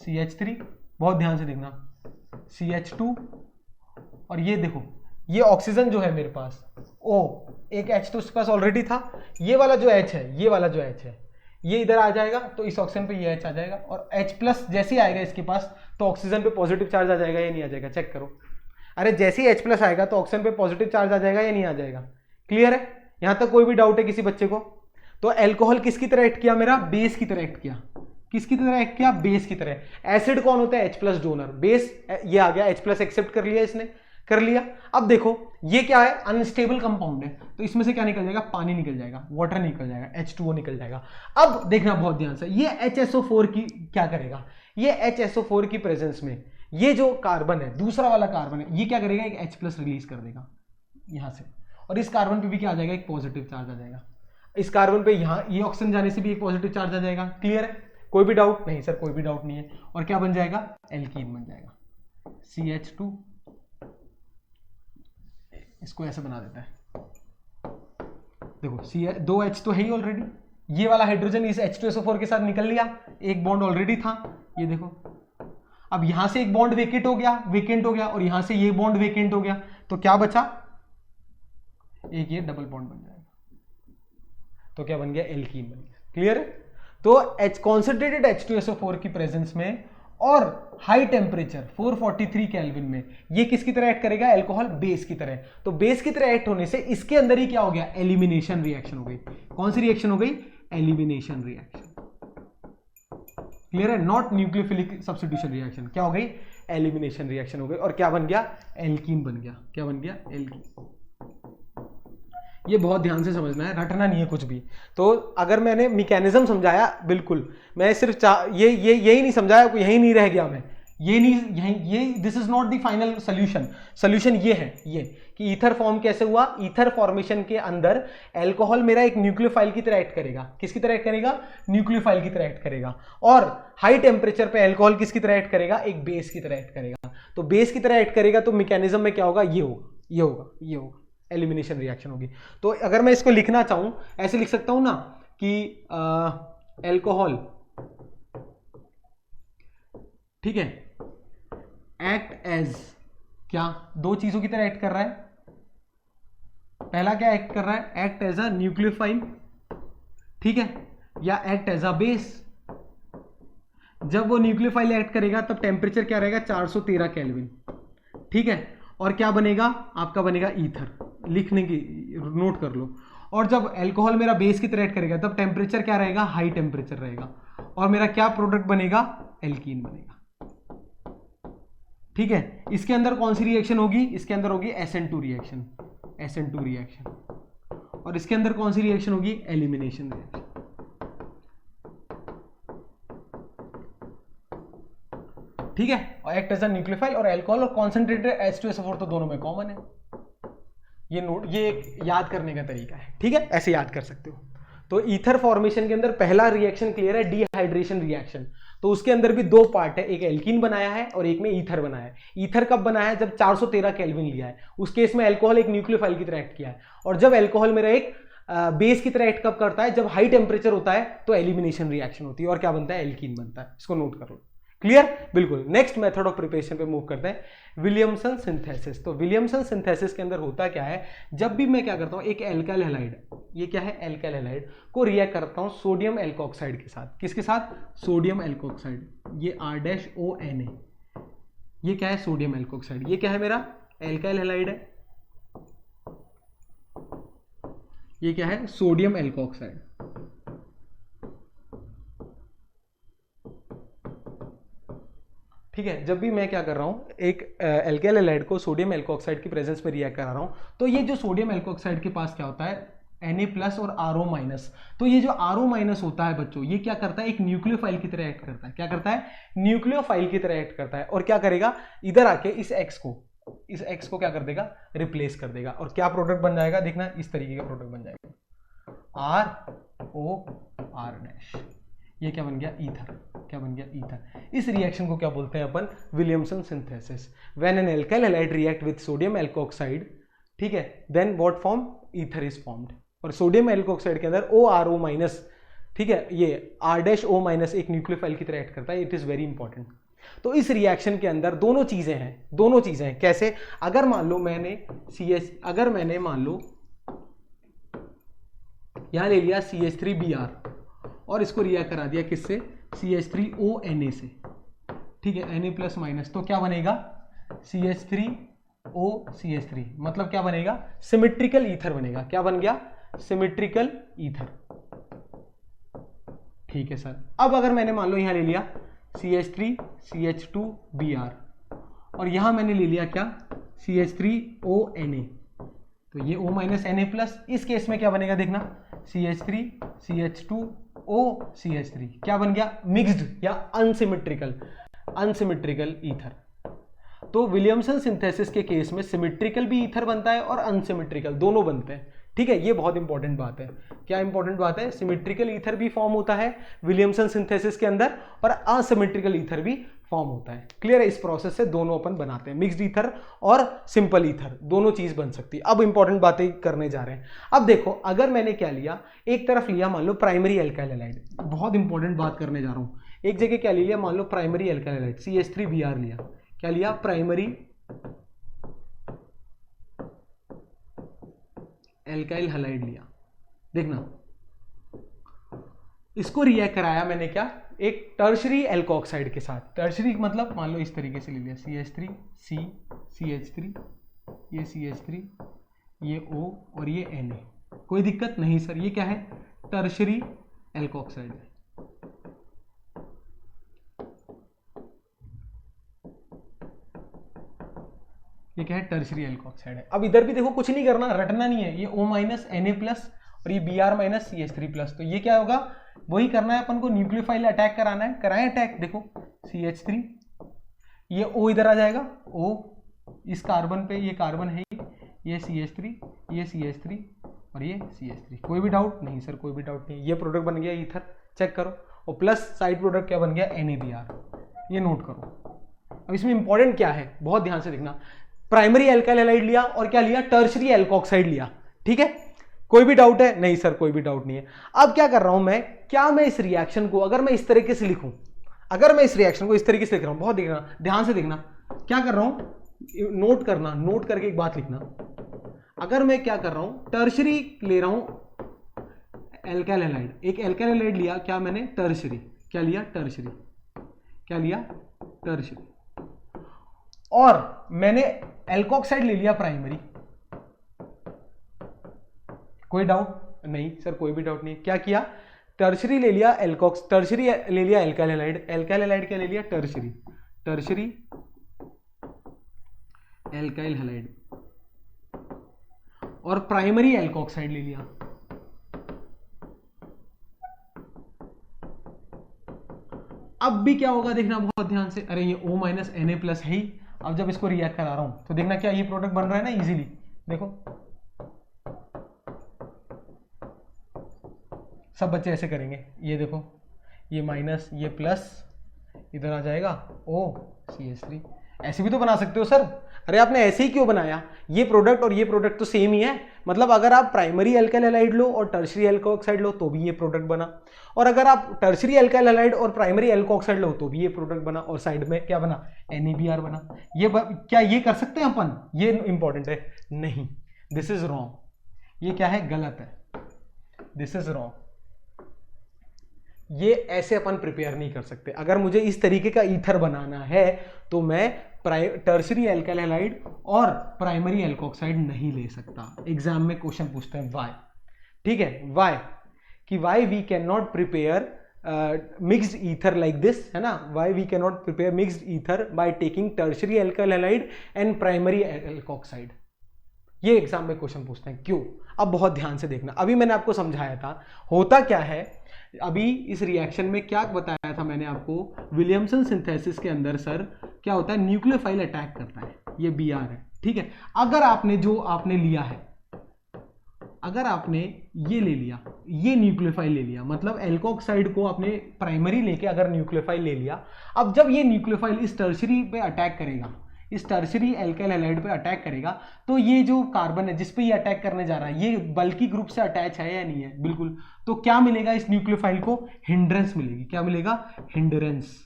CH3, बहुत ध्यान से देखना, CH2, और ये देखो, ये ऑक्सीजन जो है मेरे पास O, एक H तो उसके पास ऑलरेडी था, ये वाला जो H है, ये वाला जो H है, ये इधर आ जाएगा तो इस ऑक्सीजन पे ये H आ जाएगा, और H प्लस जैसे ही आएगा इसके पास तो ऑक्सीजन पे पॉजिटिव चार्ज आ जाएगा या नहीं आ जाएगा? चेक करो। अरे जैसे ही H प्लस आएगा तो ऑक्सीजन पे पॉजिटिव चार्ज आ जाएगा या नहीं आ जाएगा? क्लियर है? यहां तक कोई भी डाउट है किसी बच्चे को? तो एल्कोहल किसकी तरह एक्ट किया? मेरा बेस की तरह एक्ट किया। किसकी तरह एक्ट किया? बेस की तरह। एसिड कौन होता है? H plus donor. बेस ये आ गया, H प्लस एक्सेप्ट कर लिया इसने, कर लिया। अब देखो ये क्या है? अनस्टेबल कंपाउंड है, तो इसमें से क्या निकल जाएगा? पानी निकल जाएगा, वाटर निकल जाएगा, H2O निकल जाएगा। अब देखना बहुत ध्यान से, ये HSO4 की क्या करेगा? ये HSO4 की प्रेजेंस में ये जो कार्बन है, दूसरा वाला कार्बन है, ये क्या करेगा? एक H प्लस रिलीज कर देगा यहां से, और इस कार्बन पे भी क्या आ जाएगा? एक पॉजिटिव चार्ज आ जाएगा। इस कार्बन पे यहां ये ऑक्सीजन जाने से भी एक पॉजिटिव चार्ज आ जाएगा। क्लियर है? कोई भी डाउट नहीं? सर कोई भी डाउट नहीं है। और क्या बन जाएगा? एल्कीन बन जाएगा, CH2। इसको ऐसे बना देता है, देखो दो H तो है ही ऑलरेडी, ये वाला हाइड्रोजन इस H2SO4 के साथ निकल लिया, एक बॉन्ड ऑलरेडी था, ये देखो। अब यहां से एक बॉन्ड वेकेंट हो गया, और यहां से ये बॉन्ड वेकेंट हो गया, तो क्या बचा? एक ये डबल बॉन्ड बन जाएगा, तो क्या बन गया? एल्कीन बन गया। क्लियर है? तो कॉन्सेंट्रेटेड H2SO4 की प्रेजेंस में और हाई टेम्परेचर 443 केल्विन में ये किसकी तरह एक्ट करेगा? एल्कोहल बेस की तरह। तो बेस की तरह एक्ट होने से इसके अंदर ही क्या हो गया? एलिमिनेशन रिएक्शन हो गई। कौन सी रिएक्शन हो गई? Elimination reaction. क्लियर है? Not nucleophilic substitution reaction. क्या हो गई? एलिमिनेशन रिएक्शन हो गई, और क्या बन गया? एल्कीन बन गया। क्या बन गया? एल्कीन। ये बहुत ध्यान से समझना है, रटना नहीं है कुछ भी। तो अगर मैंने मैकेनिज्म समझाया, बिल्कुल, मैं सिर्फ ये यही नहीं समझाया, यही नहीं रह गया मैं, ये नहीं, ये this is not the final solution. Solution ये है, ये कि ईथर फॉर्म कैसे हुआ। ईथर फॉर्मेशन के अंदर एल्कोहल मेरा एक न्यूक्लियोफाइल की तरह एक्ट करेगा। किसकी तरह एक्ट करेगा? न्यूक्लियोफाइल की तरह एक्ट करेगा। और हाई टेम्परेचर पे एल्कोहल किसकी तरह एक्ट करेगा? एक बेस की तरह एक्ट करेगा। तो बेस की तरह एक्ट करेगा तो मैकेनिज्म में क्या होगा? ये होगा, ये होगा, ये होगा, एलिमिनेशन रिएक्शन होगी। तो अगर मैं इसको लिखना चाहूं, ऐसे लिख सकता हूं ना कि एल्कोहल, ठीक है, एक्ट एज क्या? दो चीजों की तरह एक्ट कर रहा है। पहला क्या एक्ट कर रहा है? एक्ट एज अ न्यूक्लियोफाइल, ठीक है, या एक्ट एज अ बेस। जब वो न्यूक्लियोफाइल एक्ट करेगा तब टेम्परेचर क्या रहेगा? 413 केल्विन, ठीक है। और क्या बनेगा? आपका बनेगा ईथर। लिखने की नोट कर लो। और जब एल्कोहल मेरा बेस की तरह एक्ट करेगा तब टेम्परेचर क्या रहेगा? हाई टेम्परेचर रहेगा, और मेरा क्या प्रोडक्ट बनेगा? एल्कीन बनेगा, ठीक है। इसके अंदर कौन सी रिएक्शन होगी? इसके अंदर होगी SN2 रिएक्शन, SN2 रिएक्शन। और इसके अंदर कौन सी रिएक्शन होगी? एलिमिनेशन रिएक्शन, ठीक है। और एक्ट एज अ न्यूक्लियोफाइल और एल्कोहल और कॉन्सेंट्रेटेड H2SO4 तो दोनों में कॉमन है। ये नोट, ये एक याद करने का तरीका है, ठीक है, ऐसे याद कर सकते हो। तो ईथर फॉर्मेशन के अंदर पहला रिएक्शन क्लियर है, डिहाइड्रेशन रिएक्शन। तो उसके अंदर भी दो पार्ट है, एक एल्कीन बनाया है और एक में ईथर बनाया है। ईथर कब बनाया है? जब 413 केल्विन लिया है। उस केस में एल्कोहल एक न्यूक्लियोफाइल की तरह एक्ट किया है। और जब एल्कोहल मेरा एक बेस की तरह एक्ट कब करता है? जब हाई टेम्परेचर होता है तो एलिमिनेशन रिएक्शन होती है, और क्या बनता है? एल्कीन बनता है। इसको नोट कर लो। क्लियर? बिल्कुल। नेक्स्ट मेथड ऑफ प्रिपरेशन पे मूव करते हैं, विलियमसन सिंथेसिस। तो विलियमसन सिंथेसिस के अंदर होता क्या है? जब भी मैं क्या करता हूं, एक एल्काइल हैलाइड, ये क्या है? एल्काइल हैलाइड को रिएक्ट करता हूं सोडियम एल्कोक्साइड के साथ। किसके साथ? Sodium alkoxide. ये R-ONA, ये क्या है? Sodium alkoxide. ये क्या है? मेरा एल्काइल हैलाइड है। ये क्या है, सोडियम एल्कोक्साइड। ठीक है, जब भी मैं क्या कर रहा हूँ, एक एल्काइल हैलाइड को सोडियम एल्कोक्साइड की प्रेजेंस में रिएक्ट करा रहा हूँ, तो ये जो सोडियम एल्कोक्साइड के पास क्या होता है, Na+ और RO-। तो ये जो RO- होता है बच्चों, ये क्या करता है, एक न्यूक्लियोफाइल की तरह एक्ट करता है। क्या करता है, न्यूक्लियोफाइल की तरह एक्ट करता है। और क्या करेगा, इधर आके इस X को क्या कर देगा, रिप्लेस कर देगा। और क्या प्रोडक्ट बन जाएगा, देखना इस तरीके का प्रोडक्ट बन जाएगा, ROR-। ये क्या बन गया, ईथर। क्या बन गया, ईथर। इस रिएक्शन को क्या बोलते हैं अपन, Williamson synthesis. When an alkyl halide react with sodium alkoxide, ठीक है, then what form, ether is formed. और सोडियम एल्कोक्साइड के अंदर ORO-, ठीक है, ये R-O- एक न्यूक्लियोफाइल की तरह एक्ट करता है। It is very important. तो इस रिएक्शन के अंदर दोनों चीजें हैं। कैसे, अगर मान लो मैंने मान लो यहां ले लिया CH3Br और इसको रिएक्ट करा दिया किससे, CH3ONa से, ठीक है, Na+- तो क्या बनेगा, CH3OCH3, मतलब क्या बनेगा, सिमेट्रिकल ईथर बनेगा। क्या बन गया, सिमेट्रिकल ईथर। ठीक है सर। अब अगर मैंने मान लो यहां ले लिया CH3CH2Br और यहां मैंने ले लिया क्या, CH3ONa, तो ये O-Na+, इस केस में क्या बनेगा, देखना, CH3CH2OCH3 क्या बन गया, मिक्स्ड या अनसिमेट्रिकल ईथर। तो विलियमसन सिंथेसिस के केस में सिमेट्रिकल भी ईथर बनता है और अनसिमेट्रिकल, दोनों बनते हैं। ठीक है, ये बहुत इंपॉर्टेंट बात है। क्या इंपॉर्टेंट बात है, सिमेट्रिकल ईथर भी फॉर्म होता है विलियमसन सिंथेसिस के अंदर और असिमेट्रिकल ईथर भी फॉर्म होता है। क्लियर है, इस प्रोसेस से दोनों अपन बनाते हैं, मिक्स्ड ईथर और सिंपल ईथर, दोनों चीज बन सकती है। अब इंपॉर्टेंट बातें करने जा रहे हैं। अब देखो, अगर मैंने क्या लिया, एक तरफ लिया मान लो प्राइमरी एल्काइल हैलाइड, बहुत इंपॉर्टेंट बात करने जा रहा हूं। एक जगह क्या लिया, मान लो प्राइमरी एल्काइल हैलाइड CH3Br लिया, क्या लिया, प्राइमरी एल्काइल हैलाइड लिया। देखना, इसको रिएक्ट कराया मैंने क्या, एक टर्शरी एल्कोक्साइड के साथ। टर्शरी मतलब मान लो इस तरीके से ले लिया, CH3 C CH3, ये CH3, ये O और ये Na। कोई दिक्कत नहीं सर, ये क्या है, टर्शरी एल्कोक्साइड है। ये क्या है, टर्शरी एल्कोक्साइड है। अब इधर भी देखो, कुछ नहीं करना, रटना नहीं है, ये O- Na+ और ये Br- CH3+, तो ये क्या होगा, वही करना है अपन को, न्यूक्लियोफाइल अटैक कराना है, कराएं अटैक। देखो CH3, ये O इधर आ जाएगा, O इस कार्बन पे, ये कार्बन है, ये CH3, ये CH3 और ये CH3। कोई भी डाउट नहीं सर, कोई भी डाउट नहीं। ये प्रोडक्ट बन गया ईथर, चेक करो। और प्लस साइड प्रोडक्ट क्या बन गया, NaBr, ये नोट करो। अब इसमें इंपॉर्टेंट क्या है, बहुत ध्यान से देखना, प्राइमरी एल्काइल हैलाइड लिया और क्या लिया, टर्शरी एल्कोक्साइड लिया। ठीक है, कोई भी डाउट है, नहीं सर कोई भी डाउट नहीं है। अब क्या कर रहा हूं मैं, क्या मैं इस रिएक्शन को अगर मैं इस तरीके से लिखूं, अगर मैं इस रिएक्शन को इस तरीके से लिख रहा हूं, बहुत देखना, ध्यान से देखना, क्या कर रहा हूं, नोट करना, नोट करके एक बात लिखना। अगर मैं क्या कर रहा हूं, टर्शरी ले रहा हूं एल्काइल हैलाइड, एक एल्काइल हैलाइड लिया, क्या मैंने, टर्शरी, क्या लिया, टर्शरी, क्या लिया, टर्शरी, और मैंने एल्कोक्साइड ले लिया प्राइमरी। कोई डाउट नहीं सर, कोई भी डाउट नहीं। क्या किया, टर्शरी ले लिया टर्शरी ले लिया एल्काइल हैलाइड, एल्काइल हैलाइड क्या ले लिया, टर्शरी, टर्शरी एल्काइल हैलाइड, और प्राइमरी एल्कोक्साइड ले लिया। अब भी क्या होगा, देखना बहुत ध्यान से, अरे ये O- Na+ है ही। अब जब इसको रिएक्ट करा रहा हूं तो देखना क्या ये प्रोडक्ट बन रहा है ना इजीली। देखो सब बच्चे ऐसे करेंगे, ये देखो, ये माइनस, ये प्लस, इधर आ जाएगा O CH3। ऐसे भी तो बना सकते हो सर। अरे आपने ऐसे ही क्यों बनाया, ये प्रोडक्ट और ये प्रोडक्ट तो सेम ही है। मतलब अगर आप प्राइमरी एल्काइल हैलाइड लो और टर्शरी एल्कोक्साइड लो तो भी ये प्रोडक्ट बना, और अगर आप टर्शरी एल्काइल हैलाइड और प्राइमरी एल्कोक्साइड लो तो भी ये प्रोडक्ट बना, और साइड में क्या बना, NaBr बना। ये क्या ये कर सकते हैं अपन, ये इंपॉर्टेंट है, नहीं, दिस इज रॉन्ग, ये क्या है, गलत है, दिस इज रॉन्ग। ये ऐसे अपन प्रिपेयर नहीं कर सकते। अगर मुझे इस तरीके का ईथर बनाना है तो मैं टर्शरी एल्काइल हैलाइड और प्राइमरी एल्कोक्साइड नहीं ले सकता। एग्जाम में क्वेश्चन पूछते हैं वाई, ठीक है, वाई, कि why we cannot prepare mixed ether like this, है ना, why we cannot prepare mixed ether by taking tertiary alkyl halide and primary alkoxide. ये एग्जाम में क्वेश्चन पूछते हैं, क्यों? अब बहुत ध्यान से देखना, अभी मैंने आपको समझाया था होता क्या है। अभी इस रिएक्शन में क्या बताया था मैंने आपको, विलियमसन सिंथेसिस के अंदर सर क्या होता है, न्यूक्लियोफाइल अटैक करता है, ये Br है, ठीक है। अगर आपने जो आपने लिया है, अगर आपने ये ले लिया, ये न्यूक्लियोफाइल ले लिया, मतलब एल्कोक्साइड को आपने प्राइमरी लेके अगर न्यूक्लियोफाइल ले लिया, अब जब ये न्यूक्लियोफाइल इस टर्शरी पे अटैक करेगा, इस टर्शरी एल्काइल हैलाइड पे अटैक करेगा, तो ये जो कार्बन है जिस पे ये अटैक करने जा रहा है, ये बल्कि ग्रुप से अटैच है या नहीं है, बिल्कुल। तो क्या मिलेगा इस न्यूक्लियोफाइल को, हिंड्रेंस मिलेगी। क्या मिलेगा, हिंड्रेंस।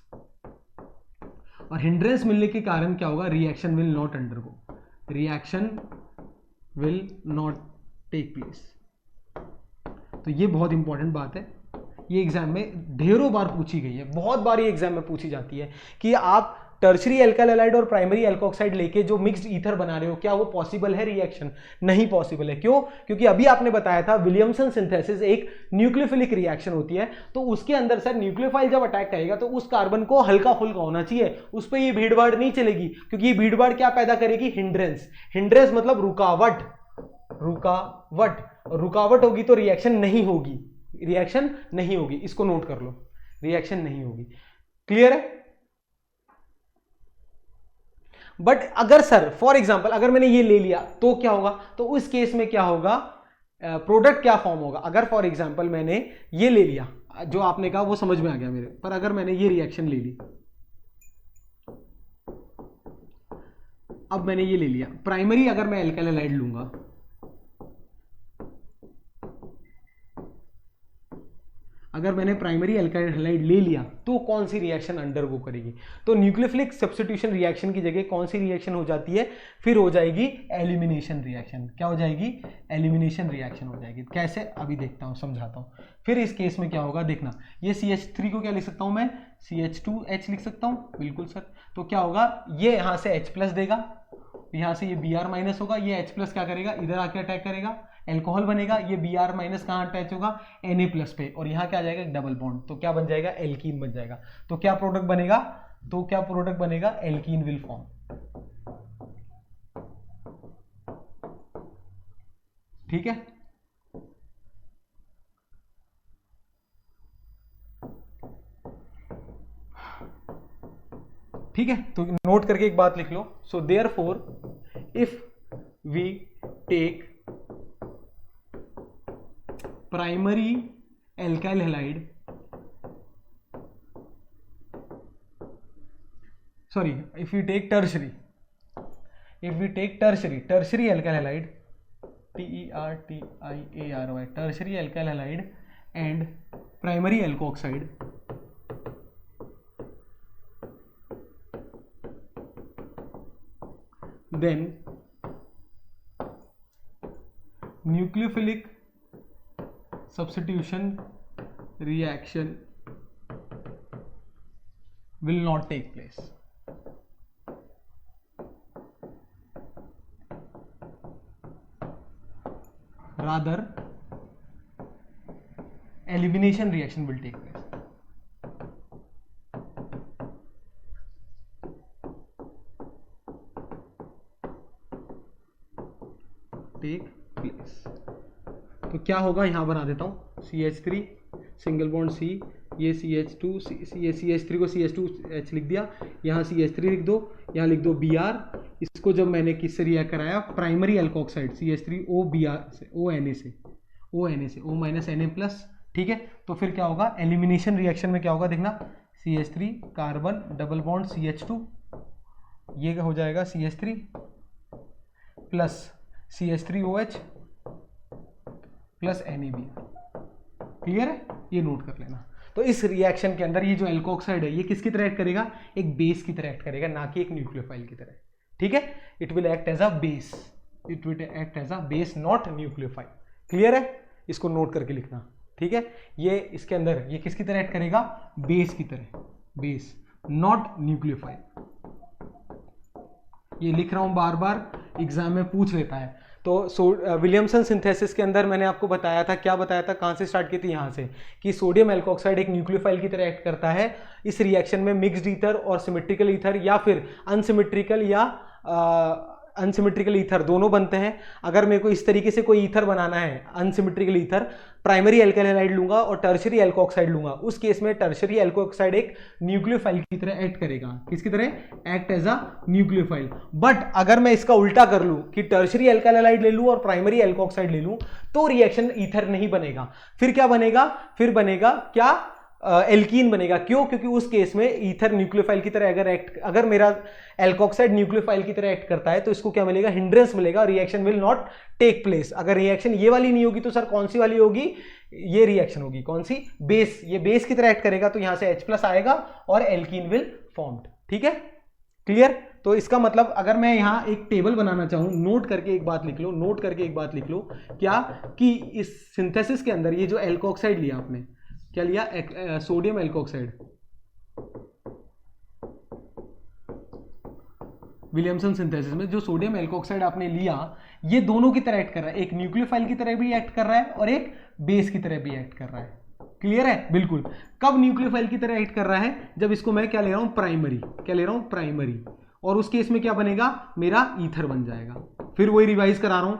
और हिंड्रेंस मिलने के कारण क्या होगा, reaction will not undergo, reaction will not take place. तो ये बहुत इंपॉर्टेंट बात है, ये एग्जाम में ढेरों बार पूछी गई है, बहुत बार ये एग्जाम में पूछी जाती है कि आप टर्शरी एल्काइल हैलाइड और प्राइमरी एल्कोक्साइड लेके जो मिक्स्ड ईथर बना रहे हो, क्या वो पॉसिबल है रिएक्शन? नहीं पॉसिबल है। क्यों? क्योंकि अभी आपने बताया था विलियमसन सिंथेसिस एक न्यूक्लियोफिलिक रिएक्शन होती है, तो उसके अंदर सर न्यूक्लियोफाइल जब अटैक करेगा तो उस कार्बन को हल्का फुल्का होना चाहिए, उस पर ये भीड़भाड़ नहीं चलेगी, क्योंकि ये भीड़भाड़ क्या पैदा करेगी, हिंड्रेंस। हिंड्रेंस मतलब रुकावट, रुकावट, रुकावट होगी तो रिएक्शन नहीं होगी, रिएक्शन नहीं होगी, इसको नोट कर लो, रिएक्शन नहीं होगी। क्लियर है? बट अगर सर फॉर एग्जांपल अगर मैंने ये ले लिया तो क्या होगा, तो उस केस में क्या होगा, प्रोडक्ट क्या फॉर्म होगा। अगर फॉर एग्जांपल मैंने ये ले लिया, जो आपने कहा वो समझ में आ गया मेरे, पर अगर मैंने ये रिएक्शन ले ली, अब मैंने ये ले लिया प्राइमरी, अगर मैं एल्काइल हैलाइड लूंगा, अगर मैंने प्राइमरी एल्काइल हैलाइड ले लिया तो कौन सी रिएक्शन अंडरगो करेगी, तो न्यूक्लियोफिलिक सब्स्टिट्यूशन रिएक्शन की जगह कौन सी रिएक्शन हो जाती है, फिर हो जाएगी एलिमिनेशन रिएक्शन। क्या हो जाएगी, एलिमिनेशन रिएक्शन हो जाएगी। कैसे, अभी देखता हूं, समझाता हूं। फिर इस केस में क्या होगा, देखना, ये CH3 को क्या लिख सकता हूं मैं, CH2H लिख सकता हूं, बिल्कुल सर। तो क्या होगा, ये यहां से H+ देगा, यहां से ये Br- होगा, ये H+ क्या करेगा, इधर आके अटैक करेगा, एल्कोहल बनेगा, ये Br- कहां अटैच होगा, Na+ पे, और यहां क्या आ जाएगा, डबल बॉन्ड, तो क्या बन जाएगा, एल्कीन बन जाएगा। तो क्या प्रोडक्ट बनेगा, तो क्या प्रोडक्ट बनेगा, एल्कीन विल फॉर्म। ठीक है, ठीक है, तो नोट करके एक बात लिख लो। So therefore if we take primary alkyl halide, sorry, if we take tertiary, tertiary alkyl halide, TERTIARY, tertiary alkyl halide and primary alkoxide, then nucleophilic substitution reaction will not take place. Rather, elimination reaction will take place. Take place. तो क्या होगा, यहां बना देता हूं, CH3 single bond C, ये CH2, ये CH3 को CH2H लिख दिया, यहाँ CH3 लिख दो, यहाँ लिख दो Br। इसको जब मैंने किससे रिएक्ट कराया, प्राइमरी एल्कोक्साइड CH3O Br से, ONA से, O-Na+, ठीक है। तो फिर क्या होगा, एलिमिनेशन रिएक्शन में क्या होगा, देखना, CH3 carbon double bond CH2, ये हो जाएगा CH3 plus CH3OH plus NaBr। Clear है, ये नोट कर लेना। तो इस रिएक्शन के अंदर ये जो एल्कोक्साइड है ये किसकी तरह एक्ट करेगा, एक बेस की तरह एक्ट करेगा, ना कि एक न्यूक्लियोफाइल की तरह। ठीक है, it will act as a base, it will act as a base, not nucleophile. Clear है, इसको नोट करके लिखना। ठीक है, ये इसके अंदर ये किसकी तरह एक्ट करेगा, बेस की तरह, बेस, नॉट न्यूक्लियोफाइल। ये लिख रहा हूं बार बार, एग्जाम में पूछ लेता है। तो विलियमसन सिंथेसिस के अंदर मैंने आपको बताया था, क्या बताया था, कहाँ से स्टार्ट की थी, यहाँ से, कि सोडियम एल्कोक्साइड एक न्यूक्लियोफाइल की तरह एक्ट करता है। इस रिएक्शन में मिक्स्ड ईथर और सिमेट्रिकल ईथर या फिर अनसिमेट्रिकल या अनसिमेट्रिकल ईथर दोनों बनते हैं। अगर मेरे को इस तरीके से कोई ईथर बनाना है, unsymmetrical ether, primary alkyl halide लूंगा और टर्शियरी एल्कोक्साइड लूंगा, उस केस में टर्शियरी एल्कोक्साइड एक न्यूक्लियोफाइल की तरह एक्ट करेगा। किसकी तरह? Act as a nucleophile. But अगर मैं इसका उल्टा कर लूं कि टर्शियरी एल्काइल हैलाइड ले लूं और प्राइमरी एल्कोक्साइड ले लूं, तो रिएक्शन ईथर नहीं बनेगा। फिर क्या बनेगा? फिर बनेगा क्या? एल्कीन बनेगा। क्यों? क्योंकि उस केस में ईथर न्यूक्लियोफाइल की तरह अगर मेरा एल्कोक्साइड न्यूक्लियोफाइल की तरह एक्ट करता है तो इसको क्या मिलेगा? हिंड्रेंस मिलेगा, reaction will not take place. अगर रिएक्शन ये वाली नहीं होगी तो सर कौन सी वाली होगी? ये रिएक्शन होगी। कौन सी? बेस। ये बेस की तरह एक्ट करेगा तो यहां से H+ आएगा और एल्कीन विल फॉर्म्ड। ठीक है, क्लियर? तो इसका मतलब अगर मैं यहां एक टेबल बनाना चाहूं, नोट करके एक बात लिख लो, नोट करके एक बात लिख लो, क्या कि इस सिंथेसिस के अंदर ये जो एल्कोक्साइड लिया आपने, क्या लिया? सोडियम एल्कोक्साइड, विलियमसन सिंथेसिस में जो सोडियम एल्कोक्साइड आपने लिया, ये दोनों की तरह एक्ट कर रहा है। एक न्यूक्लियोफाइल की तरह भी एक्ट कर रहा है और एक बेस की तरह भी एक्ट कर रहा है। क्लियर है? बिल्कुल। कब न्यूक्लियोफाइल की तरह एक्ट कर रहा है? जब इसको मैं क्या ले रहा हूं? प्राइमरी। क्या ले रहा हूं? प्राइमरी। और उस केस में क्या बनेगा? मेरा ईथर बन जाएगा। फिर वही रिवाइज करा रहा हूं।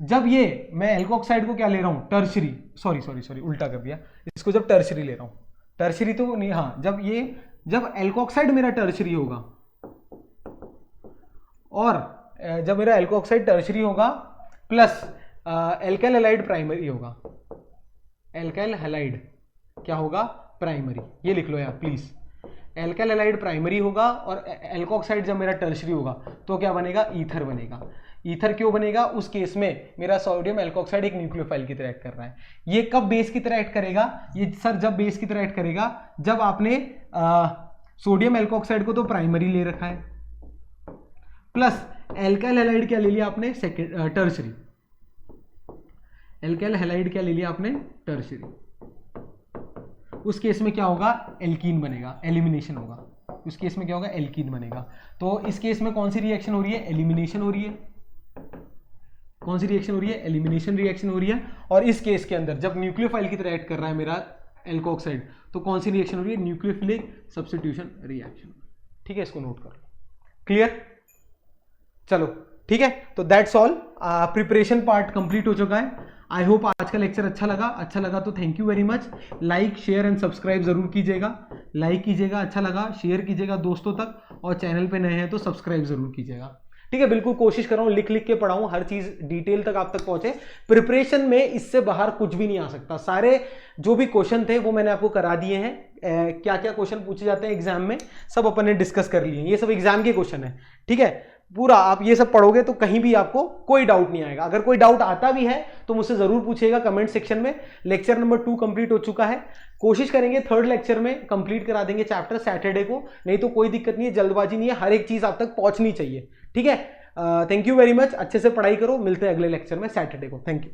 जब ये मैं एल्कोक्साइड को क्या ले रहा हूं? टर्शरी, सॉरी उल्टा कर दिया इसको, जब टर्शरी ले रहा हूं, टर्शरी तो नहीं, हाँ, जब एल्कोक्साइड मेरा टर्शरी होगा और जब मेरा एल्कोक्साइड टर्शरी होगा प्लस एल्काइल हैलाइड प्राइमरी होगा, एल्काइल हैलाइड क्या होगा? प्राइमरी। ये लिख लो यार प्लीज, एल्काइल हैलाइड प्राइमरी होगा और एल्कोक्साइड जब मेरा टर्शरी होगा तो क्या बनेगा? ईथर बनेगा। ईथर क्यों बनेगा? उस केस में मेरा सोडियम एल्कोक्साइड एक न्यूक्लियोफाइल की तरह एक्ट कर रहा है। ये कब बेस की तरह एक्ट करेगा? ये सर जब बेस की तरह एक्ट करेगा जब आपने सोडियम एल्कोक्साइड को तो प्राइमरी ले रखा है, प्लस एल्काइल हैलाइड क्या ले लिया आपने? Second, tertiary. एल्काइल हैलाइड क्या ले लिया आपने? टर्शरी। उस केस में क्या होगा? एल्कीन बनेगा, एलिमिनेशन होगा। उस केस में क्या होगा? एल्कीन बनेगा। तो इस केस में कौन सी रिएक्शन हो रही है? एलिमिनेशन हो रही है। कौन सी रिएक्शन हो रही है? एलिमिनेशन रिएक्शन हो रही है। और इस केस के अंदर जब न्यूक्लियोफाइल की तरह एक्ट कर रहा है मेरा एल्कोक्साइड, तो कौन सी रिएक्शन हो रही है? Nucleophilic substitution reaction. ठीक है, इसको नोट कर लो। क्लियर? चलो ठीक है, तो that's all. Preparation part complete हो चुका है। आई होप आज का लेक्चर अच्छा लगा तो thank you very much. Like, share and subscribe जरूर कीजिएगा। लाइक कीजिएगा, अच्छा लगा, शेयर कीजिएगा दोस्तों तक, और चैनल पे नए हैं तो सब्सक्राइब जरूर कीजिएगा। ठीक है, बिल्कुल कोशिश कर रहा हूँ लिख लिख के पढ़ाऊँ, हर चीज डिटेल तक आप तक पहुंचे। प्रिपरेशन में इससे बाहर कुछ भी नहीं आ सकता। सारे जो भी क्वेश्चन थे वो मैंने आपको करा दिए हैं। क्या क्या क्वेश्चन पूछे जाते हैं एग्जाम में सब अपन ने डिस्कस कर लिए हैं। ये सब एग्जाम के क्वेश्चन है। ठीक है, पूरा आप ये सब पढ़ोगे तो कहीं भी आपको कोई डाउट नहीं आएगा। अगर कोई डाउट आता भी है तो मुझसे जरूर पूछिएगा कमेंट सेक्शन में। लेक्चर नंबर 2 कंप्लीट हो चुका है। कोशिश करेंगे 3rd लेक्चर में कंप्लीट करा देंगे चैप्टर सैटरडे को, नहीं तो कोई दिक्कत नहीं है, जल्दबाजी नहीं है, हर एक चीज आप तक पहुंचनी चाहिए। ठीक है, थैंक यू वेरी मच। अच्छे से पढ़ाई करो, मिलते हैं अगले लेक्चर में सैटरडे को। Thank you.